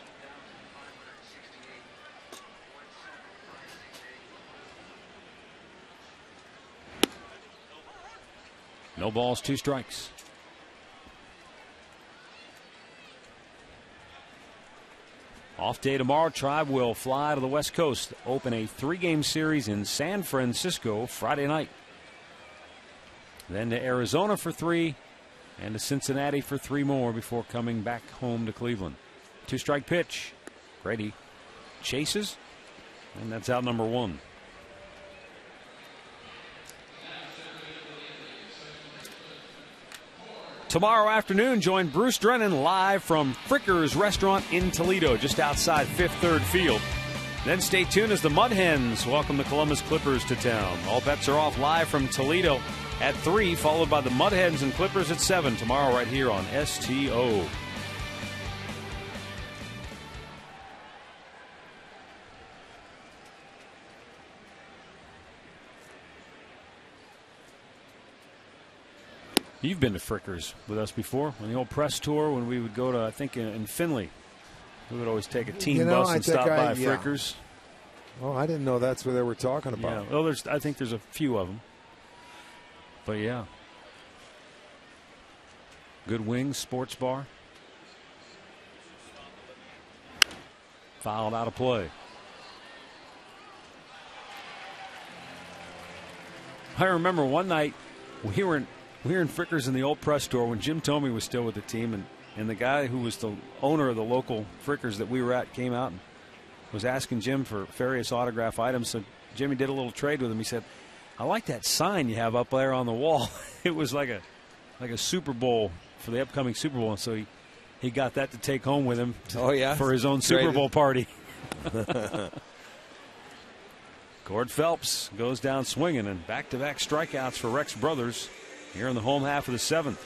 S1: No balls, 2 strikes. Off day tomorrow, Tribe will fly to the West Coast to open a 3-game series in San Francisco Friday night. Then to Arizona for 3 and to Cincinnati for 3 more before coming back home to Cleveland. 2-strike pitch. Grady chases, and that's out number 1. Tomorrow afternoon, join Bruce Drennan live from Fricker's Restaurant in Toledo, just outside Fifth Third Field. Then stay tuned as the Mud Hens welcome the Columbus Clippers to town. All bets are off live from Toledo at 3, followed by the Mud Hens and Clippers at 7 tomorrow right here on STO. You've been to Frickers with us before on the old press tour when we would go to, I think, in Findlay. We would always take a team bus and stop by Frickers.
S3: Oh, I didn't know that's what they were talking about.
S1: Yeah, well, I think there's a few of them. But yeah. Good Wings Sports Bar. Fouled out of play. I remember one night we were in Frickers in the old press store when Jim Thome was still with the team, and the guy who was the owner of the local Frickers that we were at came out and was asking Jim for various autograph items. So Jimmy did a little trade with him. He said, "I like that sign you have up there on the wall." It was like a Super Bowl for the upcoming Super Bowl, and so he got that to take home with him for his own Super Bowl party. Gord Phelps goes down swinging, and back-to-back strikeouts for Rex Brothers here in the home half of the 7th.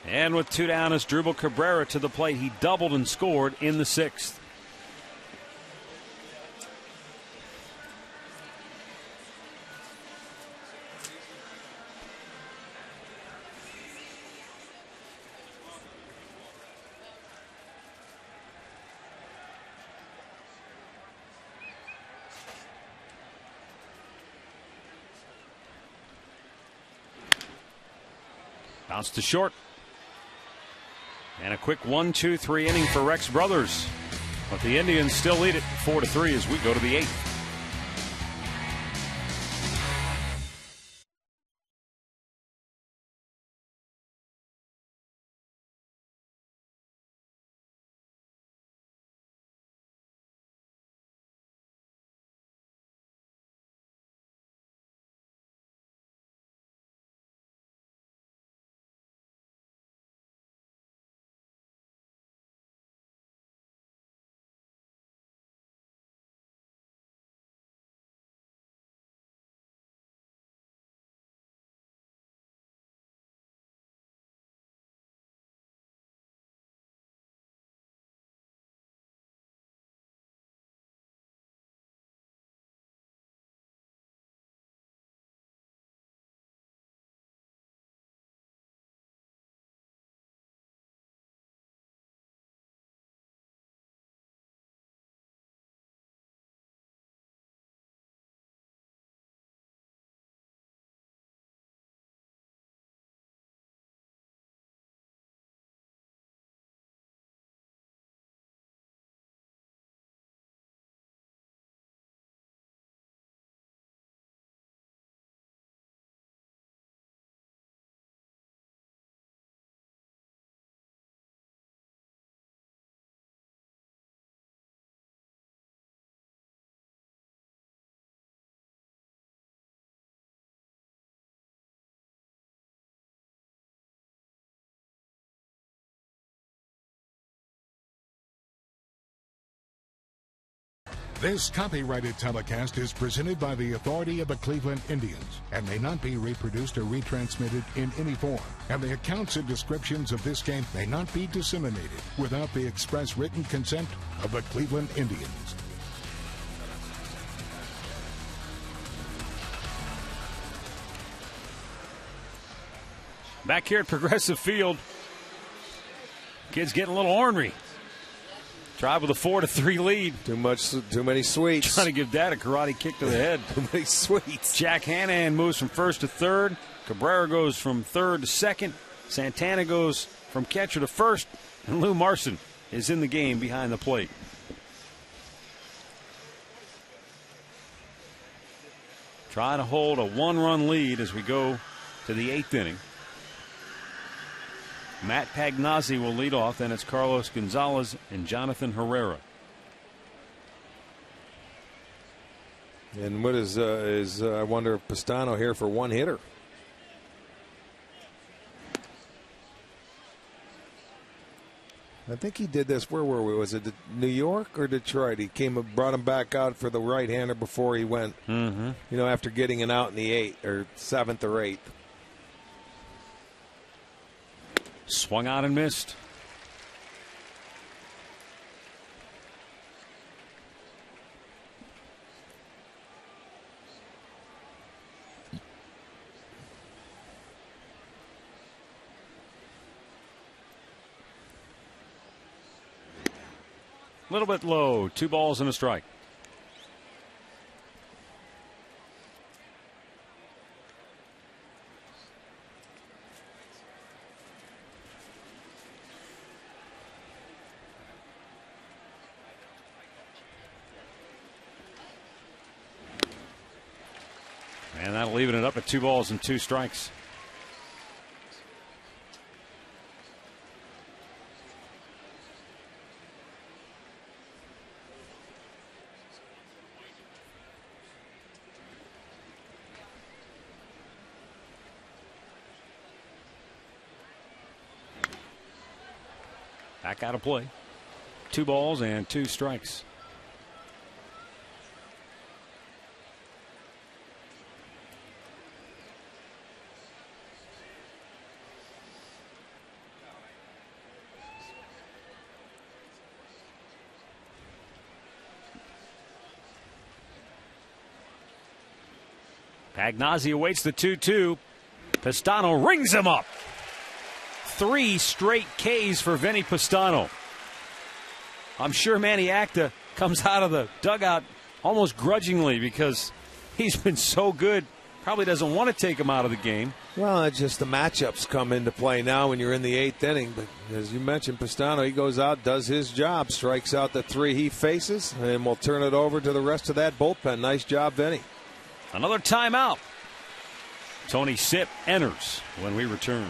S1: And with 2 down is Drupal Cabrera to the plate. He doubled and scored in the 6th. Bounce to short. And a quick 1-2-3 inning for Rex Brothers. But the Indians still lead it 4-3 as we go to the 8th.
S6: This copyrighted telecast is presented by the authority of the Cleveland Indians and may not be reproduced or retransmitted in any form. And the accounts and descriptions of this game may not be disseminated without the express written consent of the Cleveland Indians.
S1: Back here at Progressive Field, kids getting a little ornery. Tribe with a 4-3 lead.
S3: Too many sweets.
S1: Trying to give Dad a karate kick to the head.
S3: Too many sweets.
S1: Jack Hanahan moves from first to third. Cabrera goes from third to second. Santana goes from catcher to first. And Lou Marson is in the game behind the plate. Trying to hold a 1-run lead as we go to the 8th inning. Matt Pagnazzi will lead off. Then it's Carlos Gonzalez and Jonathan Herrera.
S3: And what is I wonder if Pistano here for one hitter. I think he did this. Where were we? Was it New York or Detroit? He brought him back out for the right-hander before he went.
S1: Mm-hmm.
S3: You know, after getting it out in the 8th or 7th or 8th.
S1: Swung out and missed. A little bit low. 2 balls and a strike. And that'll even it up at 2 balls and 2 strikes. Back out of play. 2 balls and 2 strikes. Pagnazzi awaits the 2-2. Pistano rings him up. 3 straight Ks for Vinny Pistano. I'm sure Manny Acta comes out of the dugout almost grudgingly because he's been so good. Probably doesn't want to take him out of the game.
S3: Well, it's just the matchups come into play now when you're in the 8th inning. But as you mentioned, Pistano, he goes out, does his job, strikes out the 3 he faces, and we'll turn it over to the rest of that bullpen. Nice job, Vinny.
S1: Another timeout. Tony Sipp enters when we return.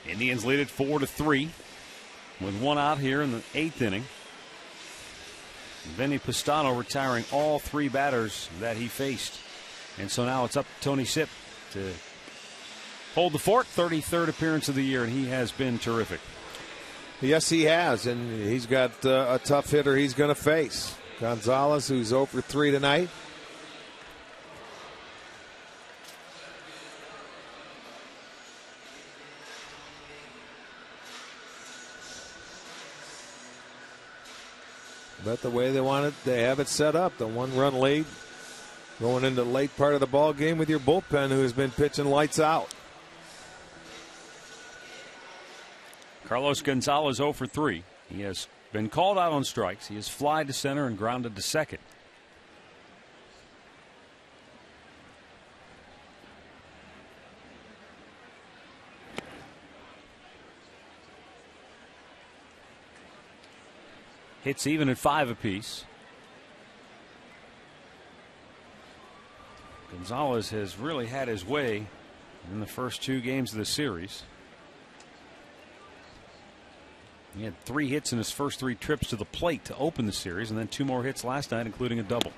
S1: Indians lead it 4-3 with 1 out here in the 8th inning. Vinny Pistano retiring all 3 batters that he faced. And so now it's up to Tony Sipp to hold the fort. 33rd appearance of the year, and he has been terrific.
S3: Yes, he has, and he's got a tough hitter he's going to face. Gonzalez, who's 0 for 3 tonight. But the way they want it, they have it set up. The 1-run lead going into the late part of the ball game with your bullpen, who has been pitching lights out.
S1: Carlos Gonzalez 0 for 3. He has been called out on strikes. He has flied to center and grounded to second. Hits even at 5 apiece. Gonzalez has really had his way in the first 2 games of the series. He had 3 hits in his first 3 trips to the plate to open the series, and then 2 more hits last night, including a double.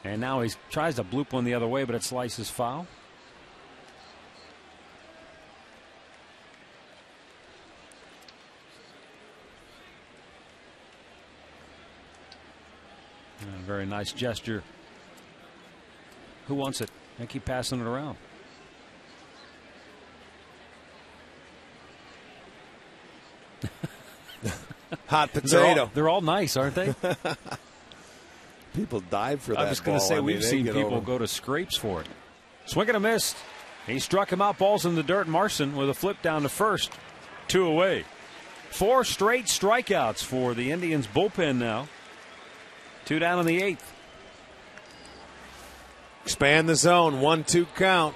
S1: And now he tries to bloop one the other way, but it slices foul. And a very nice gesture. Who wants it? I keep passing it around.
S3: Hot potato.
S1: They're all nice, aren't they?
S3: People dive for that.
S1: I was going to say, we've seen people go to scrapes for it. Swing and a miss. He struck him out. Ball's in the dirt. Marson with a flip down to first. 2 away. 4 straight strikeouts for the Indians bullpen now. 2 down in the 8th.
S3: Expand the zone. 1-2 count.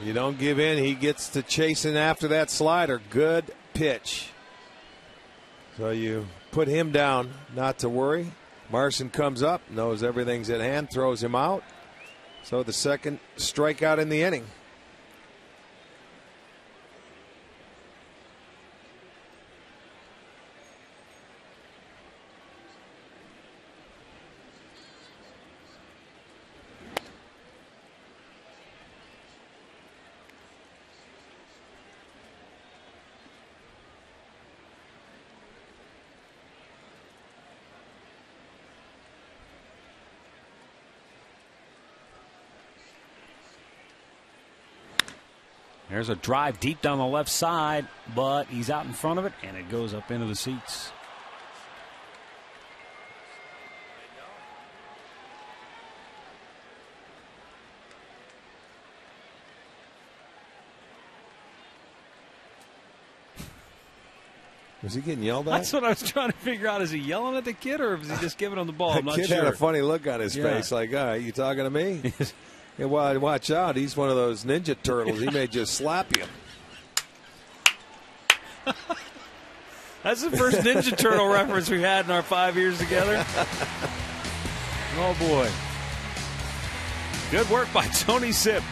S3: You don't give in. He gets to chasing after that slider. Good pitch. So you put him down, not to worry. Marson comes up, knows everything's at hand, throws him out. So the second strikeout in the inning.
S1: There's a drive deep down the left side, but he's out in front of it, and it goes up into the seats.
S3: Was he getting yelled at?
S1: That's what I was trying to figure out. Is he yelling at the kid, or is he just giving him the ball? I'm not
S3: sure. The kid had a funny look on his face, like, you talking to me? Yeah, well, watch out. He's one of those Ninja Turtles. He may just slap you.
S1: That's the first Ninja Turtle reference we've had in our 5 years together. Oh, boy. Good work by Tony Sipp.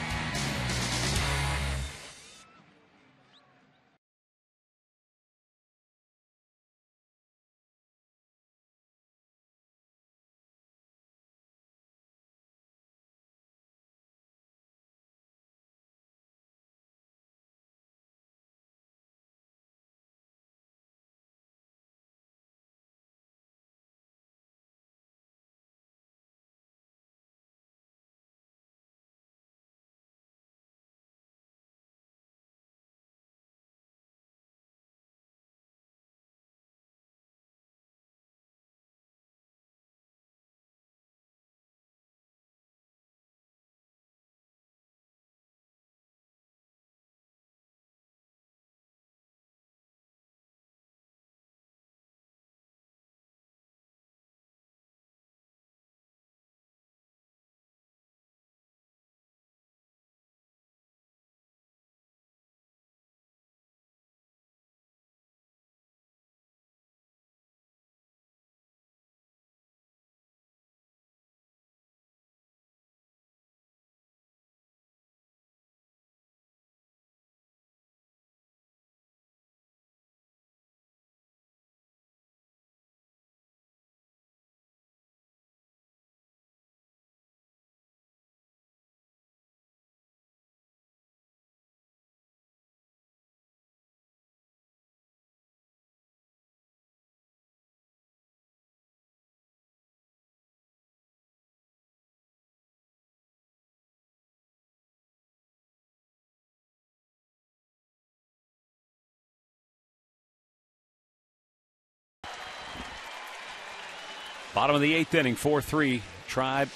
S1: Bottom of the 8th inning, 4-3. Tribe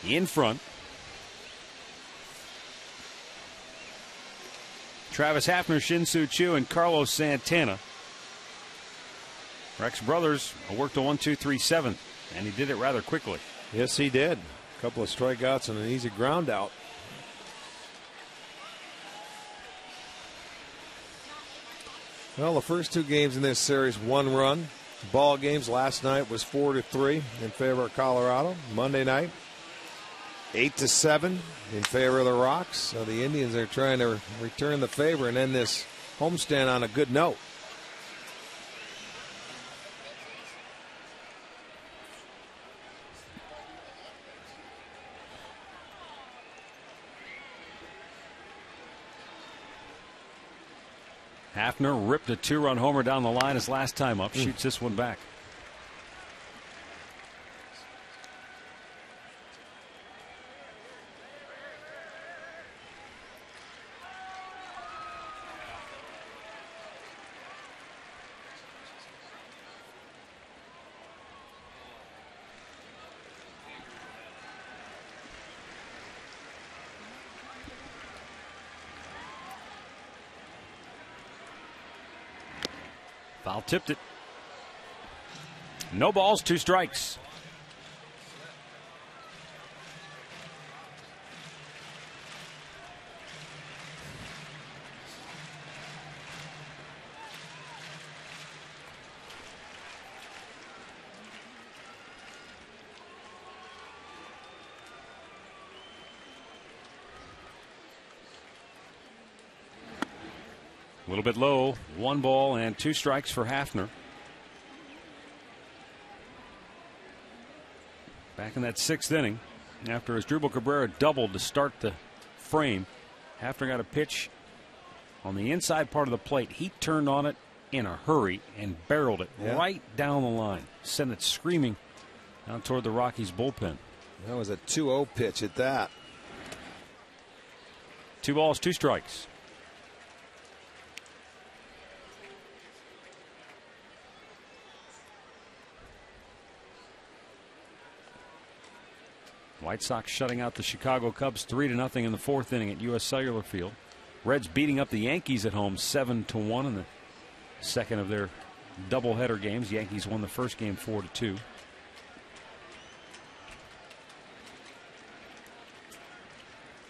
S1: in front. Travis Hafner, Shin-Soo Choo, and Carlos Santana. Rex Brothers worked a 1-2-3 7th, and he did it rather quickly.
S3: Yes, he did. A couple of strikeouts and an easy ground out. Well, the first two games in this series, 1 run. Ball games last night was 4-3 in favor of Colorado. Monday night, 8-7 in favor of the Rocks. So the Indians are trying to return the favor and end this homestand on a good note.
S1: Hafner ripped a 2-run homer down the line his last time up. Shoots this one back. Foul tipped it. No balls, 2 strikes. A little bit low. 1 ball and 2 strikes for Hafner. Back in that 6th inning, after Asdrubal Cabrera doubled to start the frame, Hafner got a pitch on the inside part of the plate. He turned on it in a hurry and barreled it right down the line. Sent it screaming down toward the Rockies bullpen.
S3: That was a 2-0 pitch at that.
S1: 2 balls, 2 strikes. White Sox shutting out the Chicago Cubs 3-0 in the 4th inning at U.S. Cellular Field. Reds beating up the Yankees at home 7-1 in the second of their doubleheader games. Yankees won the first game 4-2.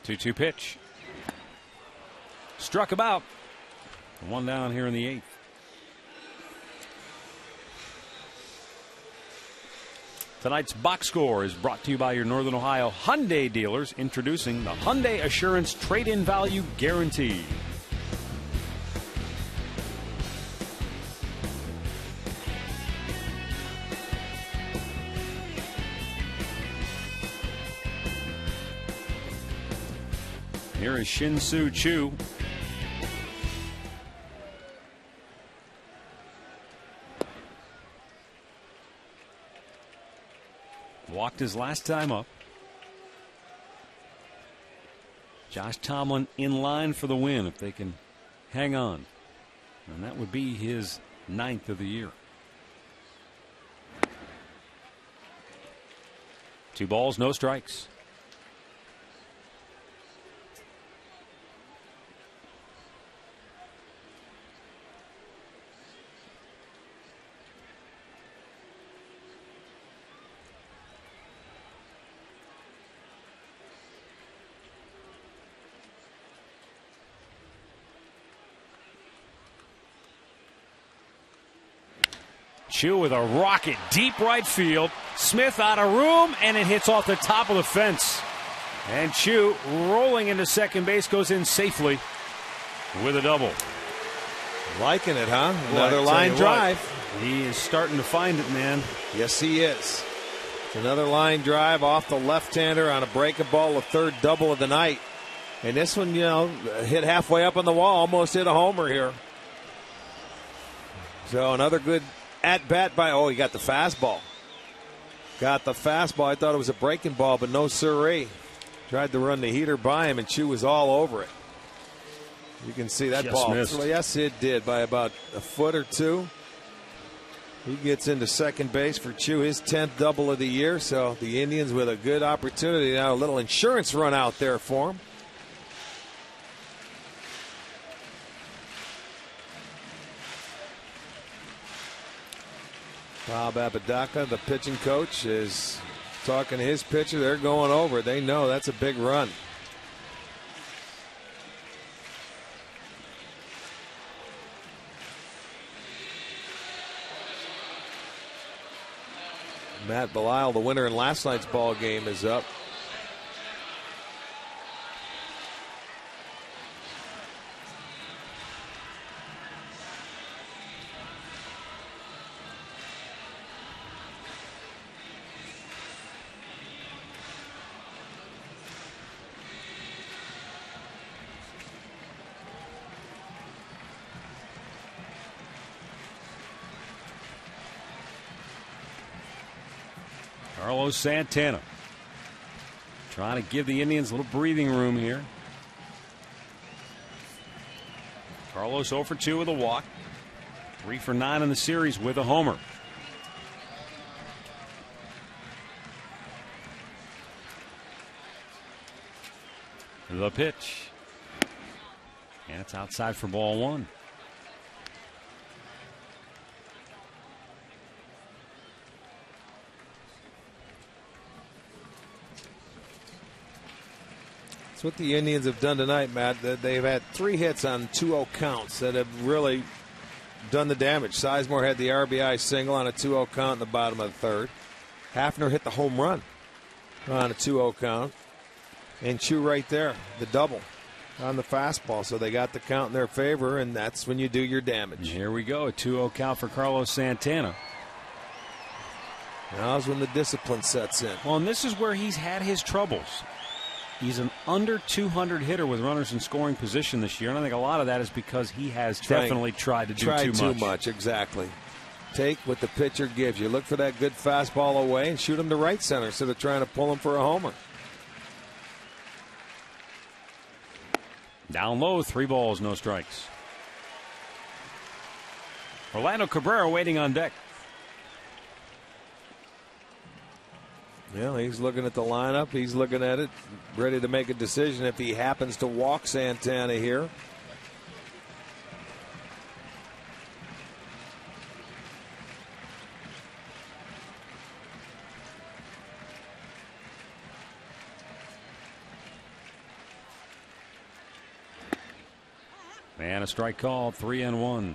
S1: Two pitch. Struck him out. 1 down here in the 8th. Tonight's box score is brought to you by your Northern Ohio Hyundai dealers, introducing the Hyundai Assurance Trade-in Value Guarantee. Here is Shin-Soo Choo. Walked his last time up. Josh Tomlin in line for the win if they can hang on. And that would be his 9th of the year. 2 balls, no strikes. Choo with a rocket deep right field. Smith out of room, and it hits off the top of the fence. And Choo, rolling into second base, goes in safely with a double.
S3: Liking it, huh? Another line drive.
S1: He is starting to find it, man.
S3: Yes, he is. It's another line drive off the left-hander on a breaking ball, the 3rd double of the night. And this one, hit halfway up on the wall, almost hit a homer here. So another good at-bat by, he got the fastball. Got the fastball. I thought it was a breaking ball, but no siree. Tried to run the heater by him, and Choo was all over it. You can see that ball.
S1: Missed.
S3: Well, yes, it did by about a foot or 2. He gets into second base for Choo, his 10th double of the year. So the Indians with a good opportunity now, a little insurance run out there for him. Bob Apodaca, the pitching coach, is talking to his pitcher. They're going over. They know that's a big run. Matt Belisle, the winner in last night's ball game, is up.
S1: Carlos Santana trying to give the Indians a little breathing room here. Carlos 0 for 2 with a walk. 3 for 9 in the series with a homer. The pitch. And it's outside for ball 1.
S3: That's what the Indians have done tonight, Matt. They've had 3 hits on 2-0 counts that have really done the damage. Sizemore had the RBI single on a 2-0 count in the bottom of the third. Hafner hit the home run on a 2-0 count. And Chu right there, the double on the fastball. So they got the count in their favor, and that's when you do your damage.
S1: And here we go, a 2-0 count for Carlos Santana.
S3: Now's when the discipline sets in.
S1: Well, and this is where he's had his troubles. He's an under 200 hitter with runners in scoring position this year, and I think a lot of that is because he has definitely tried to do too much.
S3: Exactly. Take what the pitcher gives you. Look for that good fastball away and shoot him to right center instead of trying to pull him for a homer.
S1: Down low, 3 balls, no strikes. Orlando Cabrera waiting on deck.
S3: Yeah, he's looking at the lineup. He's looking at it, ready to make a decision if he happens to walk Santana here.
S1: And a strike call, 3-1.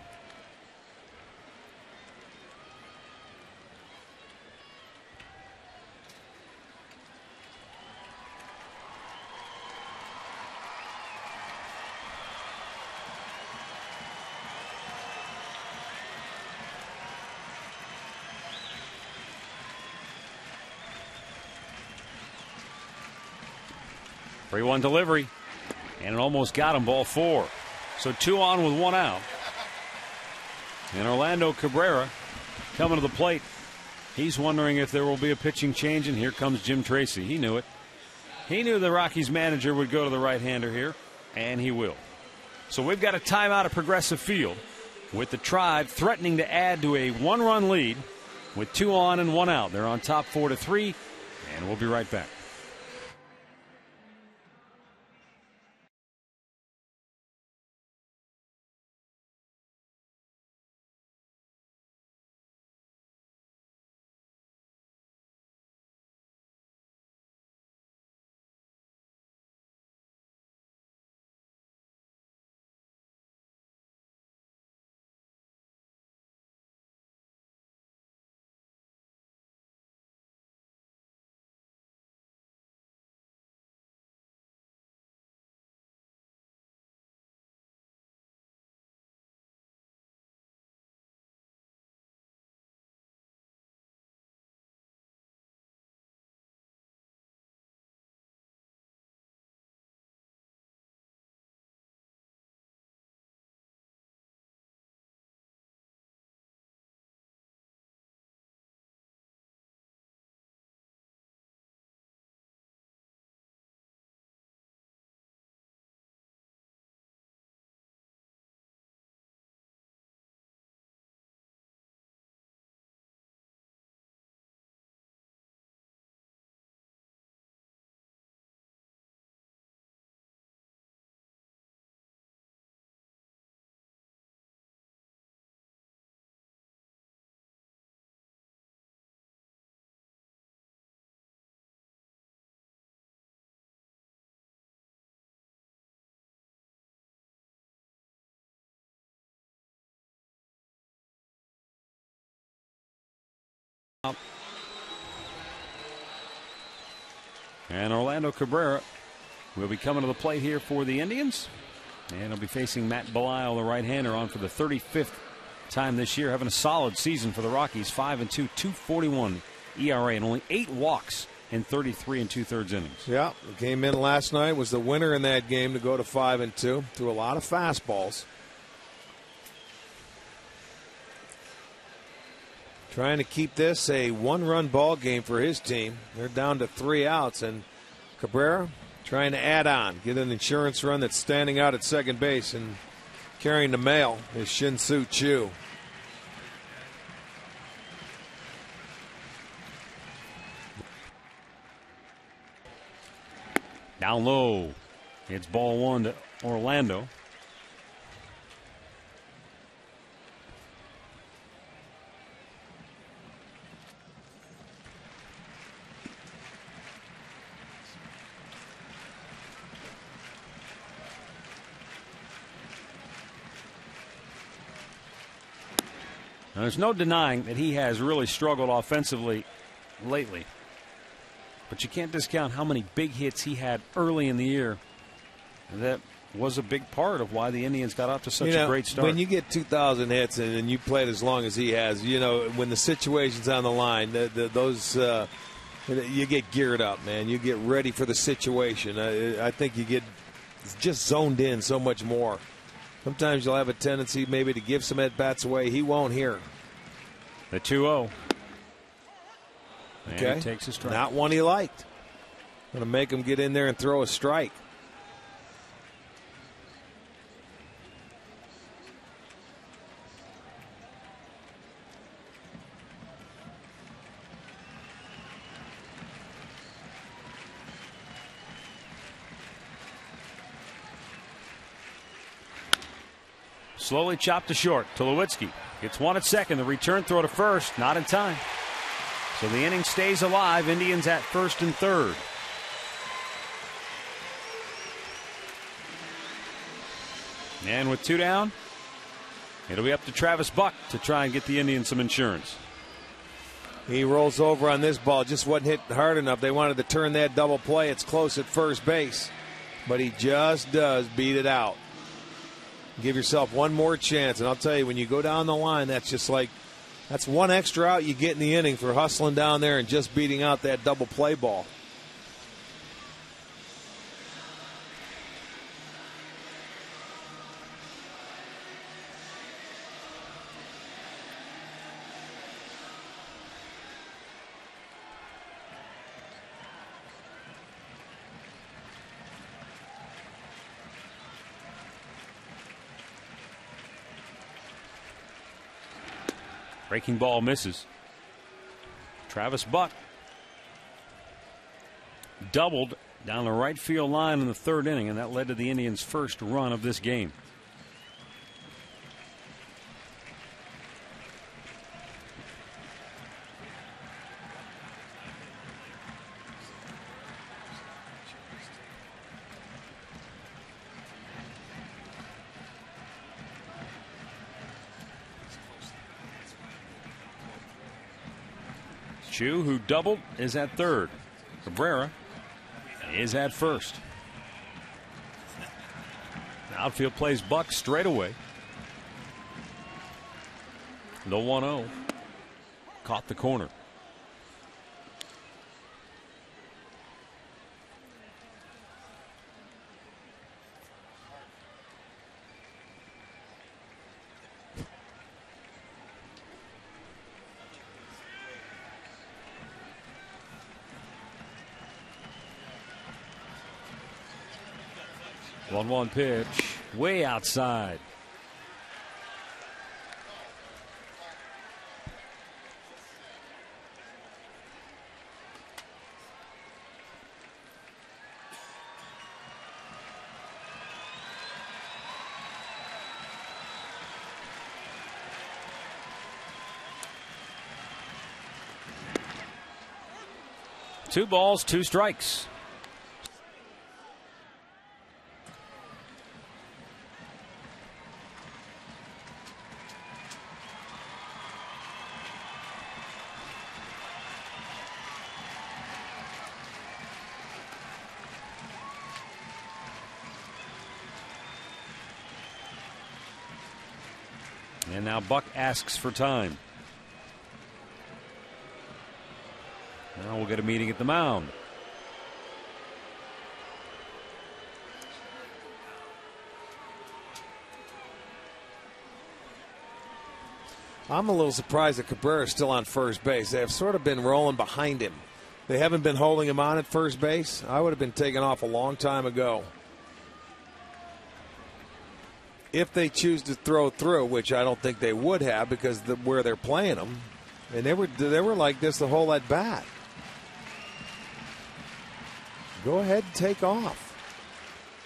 S1: Three one delivery, and it almost got him, ball 4. So 2 on with 1 out. And Orlando Cabrera coming to the plate. He's wondering if there will be a pitching change, and here comes Jim Tracy. He knew it. He knew the Rockies manager would go to the right-hander here, and he will. So we've got a timeout at Progressive Field with the Tribe threatening to add to a 1-run lead with 2 on and 1 out. They're on top 4-3, and we'll be right back. And Orlando Cabrera will be coming to the plate here for the Indians. And he'll be facing Matt Belisle, the right-hander, on for the 35th time this year. Having a solid season for the Rockies. 5-2, 2.41 ERA, and only 8 walks in 33 2/3 innings.
S3: Yeah, came in last night, was the winner in that game to go to 5-2. Threw a lot of fastballs. Trying to keep this a 1-run ball game for his team. They're down to 3 outs, and Cabrera trying to add on, get an insurance run that's standing out at second base, and carrying the mail is Shin-Soo Choo.
S1: Down low. It's ball 1 to Orlando. Now, there's no denying that he has really struggled offensively lately. But you can't discount how many big hits he had early in the year. That was a big part of why the Indians got off to such a great start.
S3: When you get 2,000 hits and you played as long as he has, when the situation's on the line, you get geared up, man. You get ready for the situation. I think you get just zoned in so much more. Sometimes you'll have a tendency maybe to give some at-bats away. He won't here.
S1: The 2-0.
S3: Okay.
S1: He takes a strike.
S3: Not one he liked. Going to make him get in there and throw a strike.
S1: Slowly chopped to short. Tulowitzki gets one at second. The return throw to first. Not in time. So the inning stays alive. Indians at first and third. And with 2 down, it'll be up to Travis Buck to try and get the Indians some insurance.
S3: He rolls over on this ball. Just wasn't hit hard enough. They wanted to turn that double play. It's close at first base. But he just does beat it out. Give yourself one more chance. And I'll tell you, when you go down the line, that's one extra out you get in the inning for hustling down there and just beating out that double play ball.
S1: Breaking ball misses. Travis Buck doubled down the right field line in the 3rd inning, and that led to the Indians' first run of this game. Chu, who doubled, is at third. Cabrera is at first. The outfield plays Buck straight away. The 1-0 caught the corner. One pitch, way outside. Two balls, 2 strikes. And now Buck asks for time. Now we'll get a meeting at the mound.
S3: I'm a little surprised that Cabrera is still on first base. They have sort of been rolling behind him. They haven't been holding him on at first base. I would have been taken off a long time ago. If they choose to throw through, which I don't think they would have because where they're playing them, and they were like this the whole at bat. Go ahead and take off.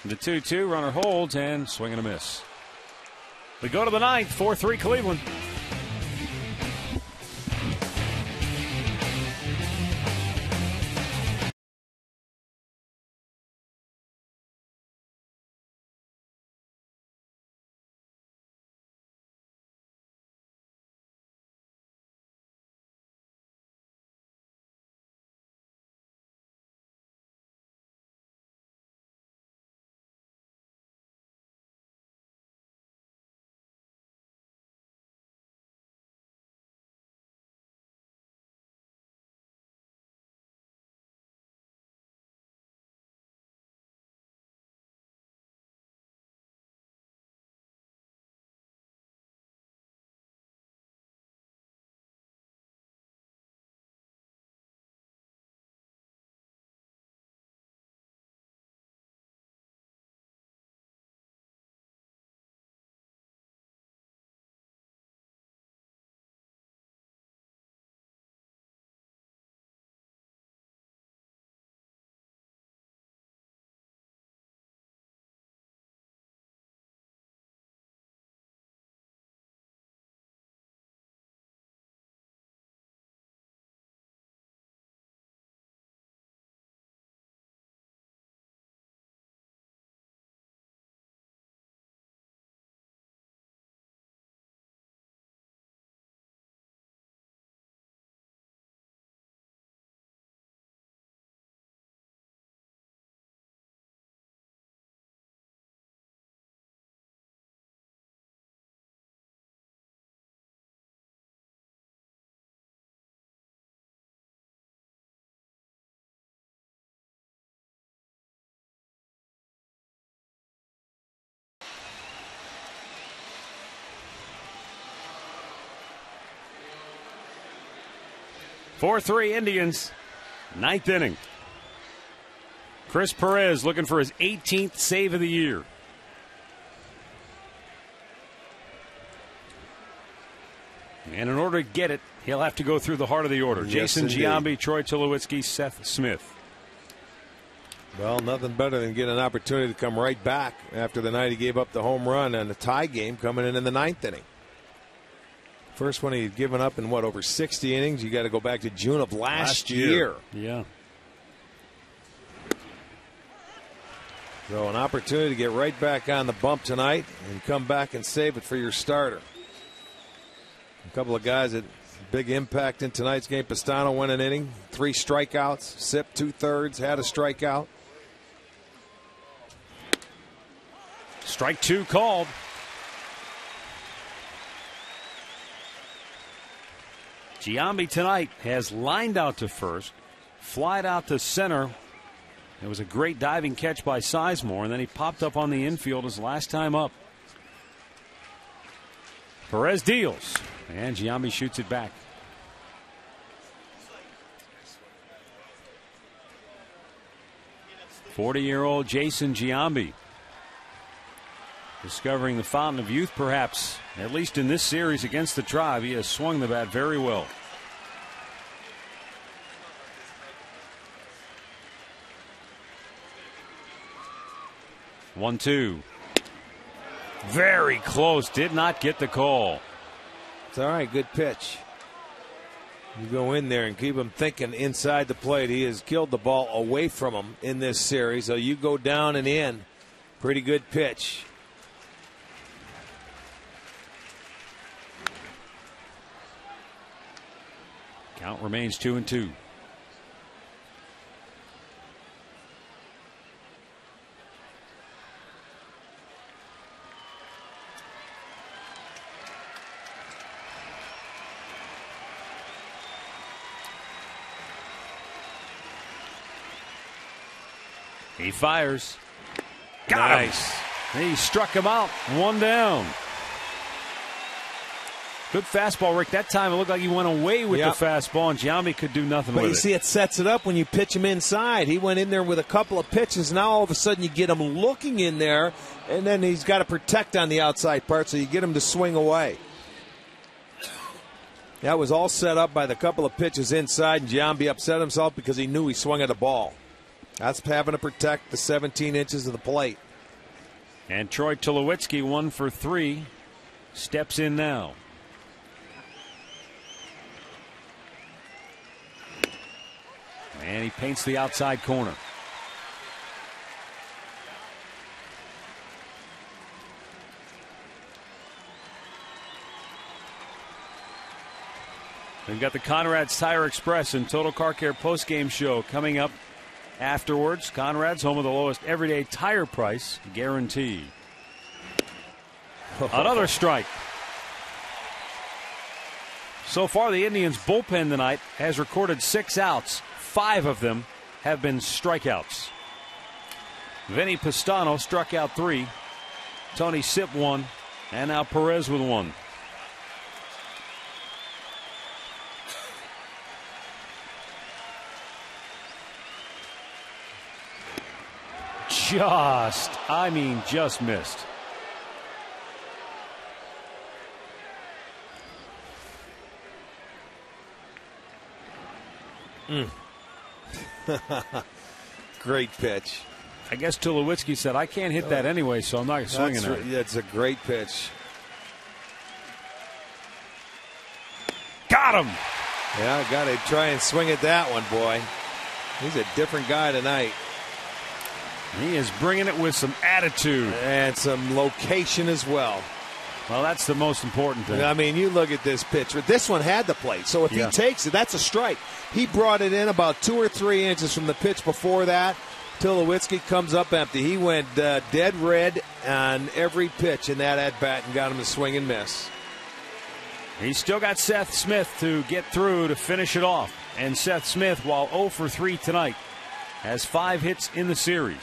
S1: The 2-2 runner holds and swing and a miss. We go to the ninth, 4-3 Cleveland. Four-3 Indians, ninth inning. Chris Perez looking for his 18th save of the year. And in order to get it, he'll have to go through the heart of the order.
S3: Yes,
S1: Jason
S3: indeed.
S1: Giambi, Troy Tulowitzki, Seth Smith.
S3: Well, nothing better than get an opportunity to come right back after the night he gave up the home run and the tie game coming in the ninth inning. First one he'd given up in, over 60 innings? You got to go back to June of last year.
S1: Yeah.
S3: So an opportunity to get right back on the bump tonight and come back and save it for your starter. A couple of guys that big impact in tonight's game. Pastano went an inning, 3 strikeouts. Sip 2/3, had a strikeout.
S1: Strike 2 called. Giambi tonight has lined out to first, flied out to center. It was a great diving catch by Sizemore, and then he popped up on the infield his last time up. Perez deals, and Giambi shoots it back. '40-year-old Jason Giambi discovering the fountain of youth, perhaps, at least in this series against the Tribe. He has swung the bat very well. One-two. Very close. Did not get the call.
S3: It's all right. Good pitch. You go in there and keep him thinking inside the plate. He has killed the ball away from him in this series. So you go down and in. Pretty good pitch.
S1: Count remains 2-2. He fires. Got him. He struck him out. 1 down. Good fastball, Rick. That time it looked like he went away with the fastball, and Giambi could do nothing with it.
S3: But you see, it sets it up when you pitch him inside. He went in there with a couple of pitches. Now all of a sudden you get him looking in there, and then he's got to protect on the outside part, so you get him to swing away. That was all set up by the couple of pitches inside, and Giambi upset himself because he knew he swung at a ball. That's having to protect the 17 inches of the plate.
S1: And Troy Tulowitzki, 1 for 3, steps in now. And he paints the outside corner. We've got the Conrad's Tire Express and Total Car Care postgame show coming up afterwards. Conrad's, home of the lowest everyday tire price guarantee. Another strike. So far, the Indians' bullpen tonight has recorded 6 outs. 5 of them have been strikeouts. Vinny Pistano struck out 3. Tony Sipp 1. And now Perez with 1. Just missed.
S3: Great pitch.
S1: I guess Tulowitzki said, I can't hit that anyway, so I'm not swinging at it.
S3: That's a great pitch.
S1: Got him!
S3: Yeah, got to try and swing at that one, boy. He's a different guy tonight.
S1: He is bringing it with some attitude.
S3: And some location as well.
S1: Well, that's the most important thing.
S3: I mean, you look at this pitch. This one had the plate, so if he takes it, that's a strike. He brought it in about 2 or 3 inches from the pitch before that. Tulowitzki comes up empty. He went dead red on every pitch in that at-bat and got him to swing and miss.
S1: He's still got Seth Smith to get through to finish it off. And Seth Smith, while 0 for 3 tonight, has 5 hits in the series.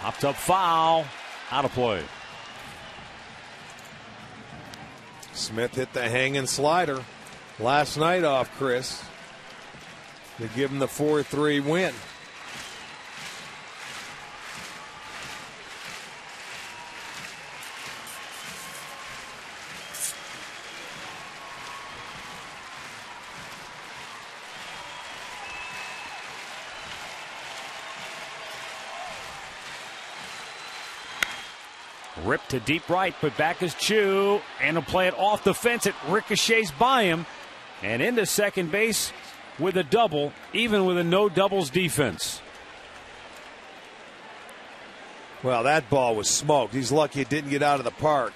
S1: Popped up foul. Out of play.
S3: Smith hit the hanging slider last night off Chris to give him the 4-3 win.
S1: Ripped to deep right, put back is Chu, and he'll play it off the fence. It ricochets by him and into second base with a double, even with a no doubles defense.
S3: Well, that ball was smoked. He's lucky it didn't get out of the park.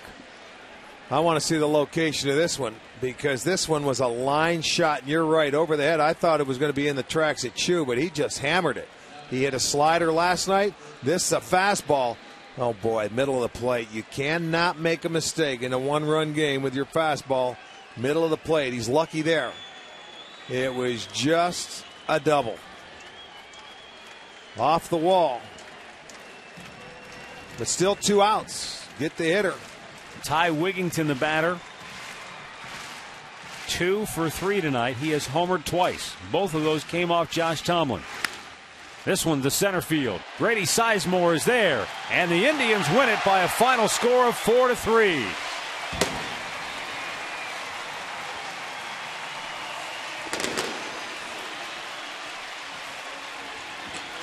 S3: I want to see the location of this one because this one was a line shot, and you're right, over the head. I thought it was going to be in the tracks at Chu, but he just hammered it. He hit a slider last night. This is a fastball. Oh, boy, middle of the plate. You cannot make a mistake in a one-run game with your fastball. Middle of the plate. He's lucky there. It was just a double. Off the wall. But still 2 outs. Get the hitter.
S1: Ty Wigington, the batter. 2 for 3 tonight. He has homered twice. Both of those came off Josh Tomlin. This one to center field. Grady Sizemore is there, and the Indians win it by a final score of 4-3.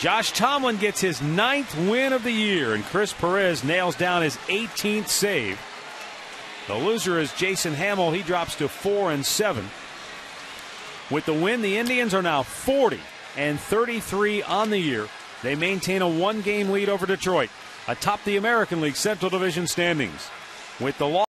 S1: Josh Tomlin gets his 9th win of the year, and Chris Perez nails down his 18th save. The loser is Jason Hamill. He drops to 4-7. With the win, the Indians are now 40-33 on the year. They maintain a 1-game lead over Detroit, atop the American League Central Division standings. With the loss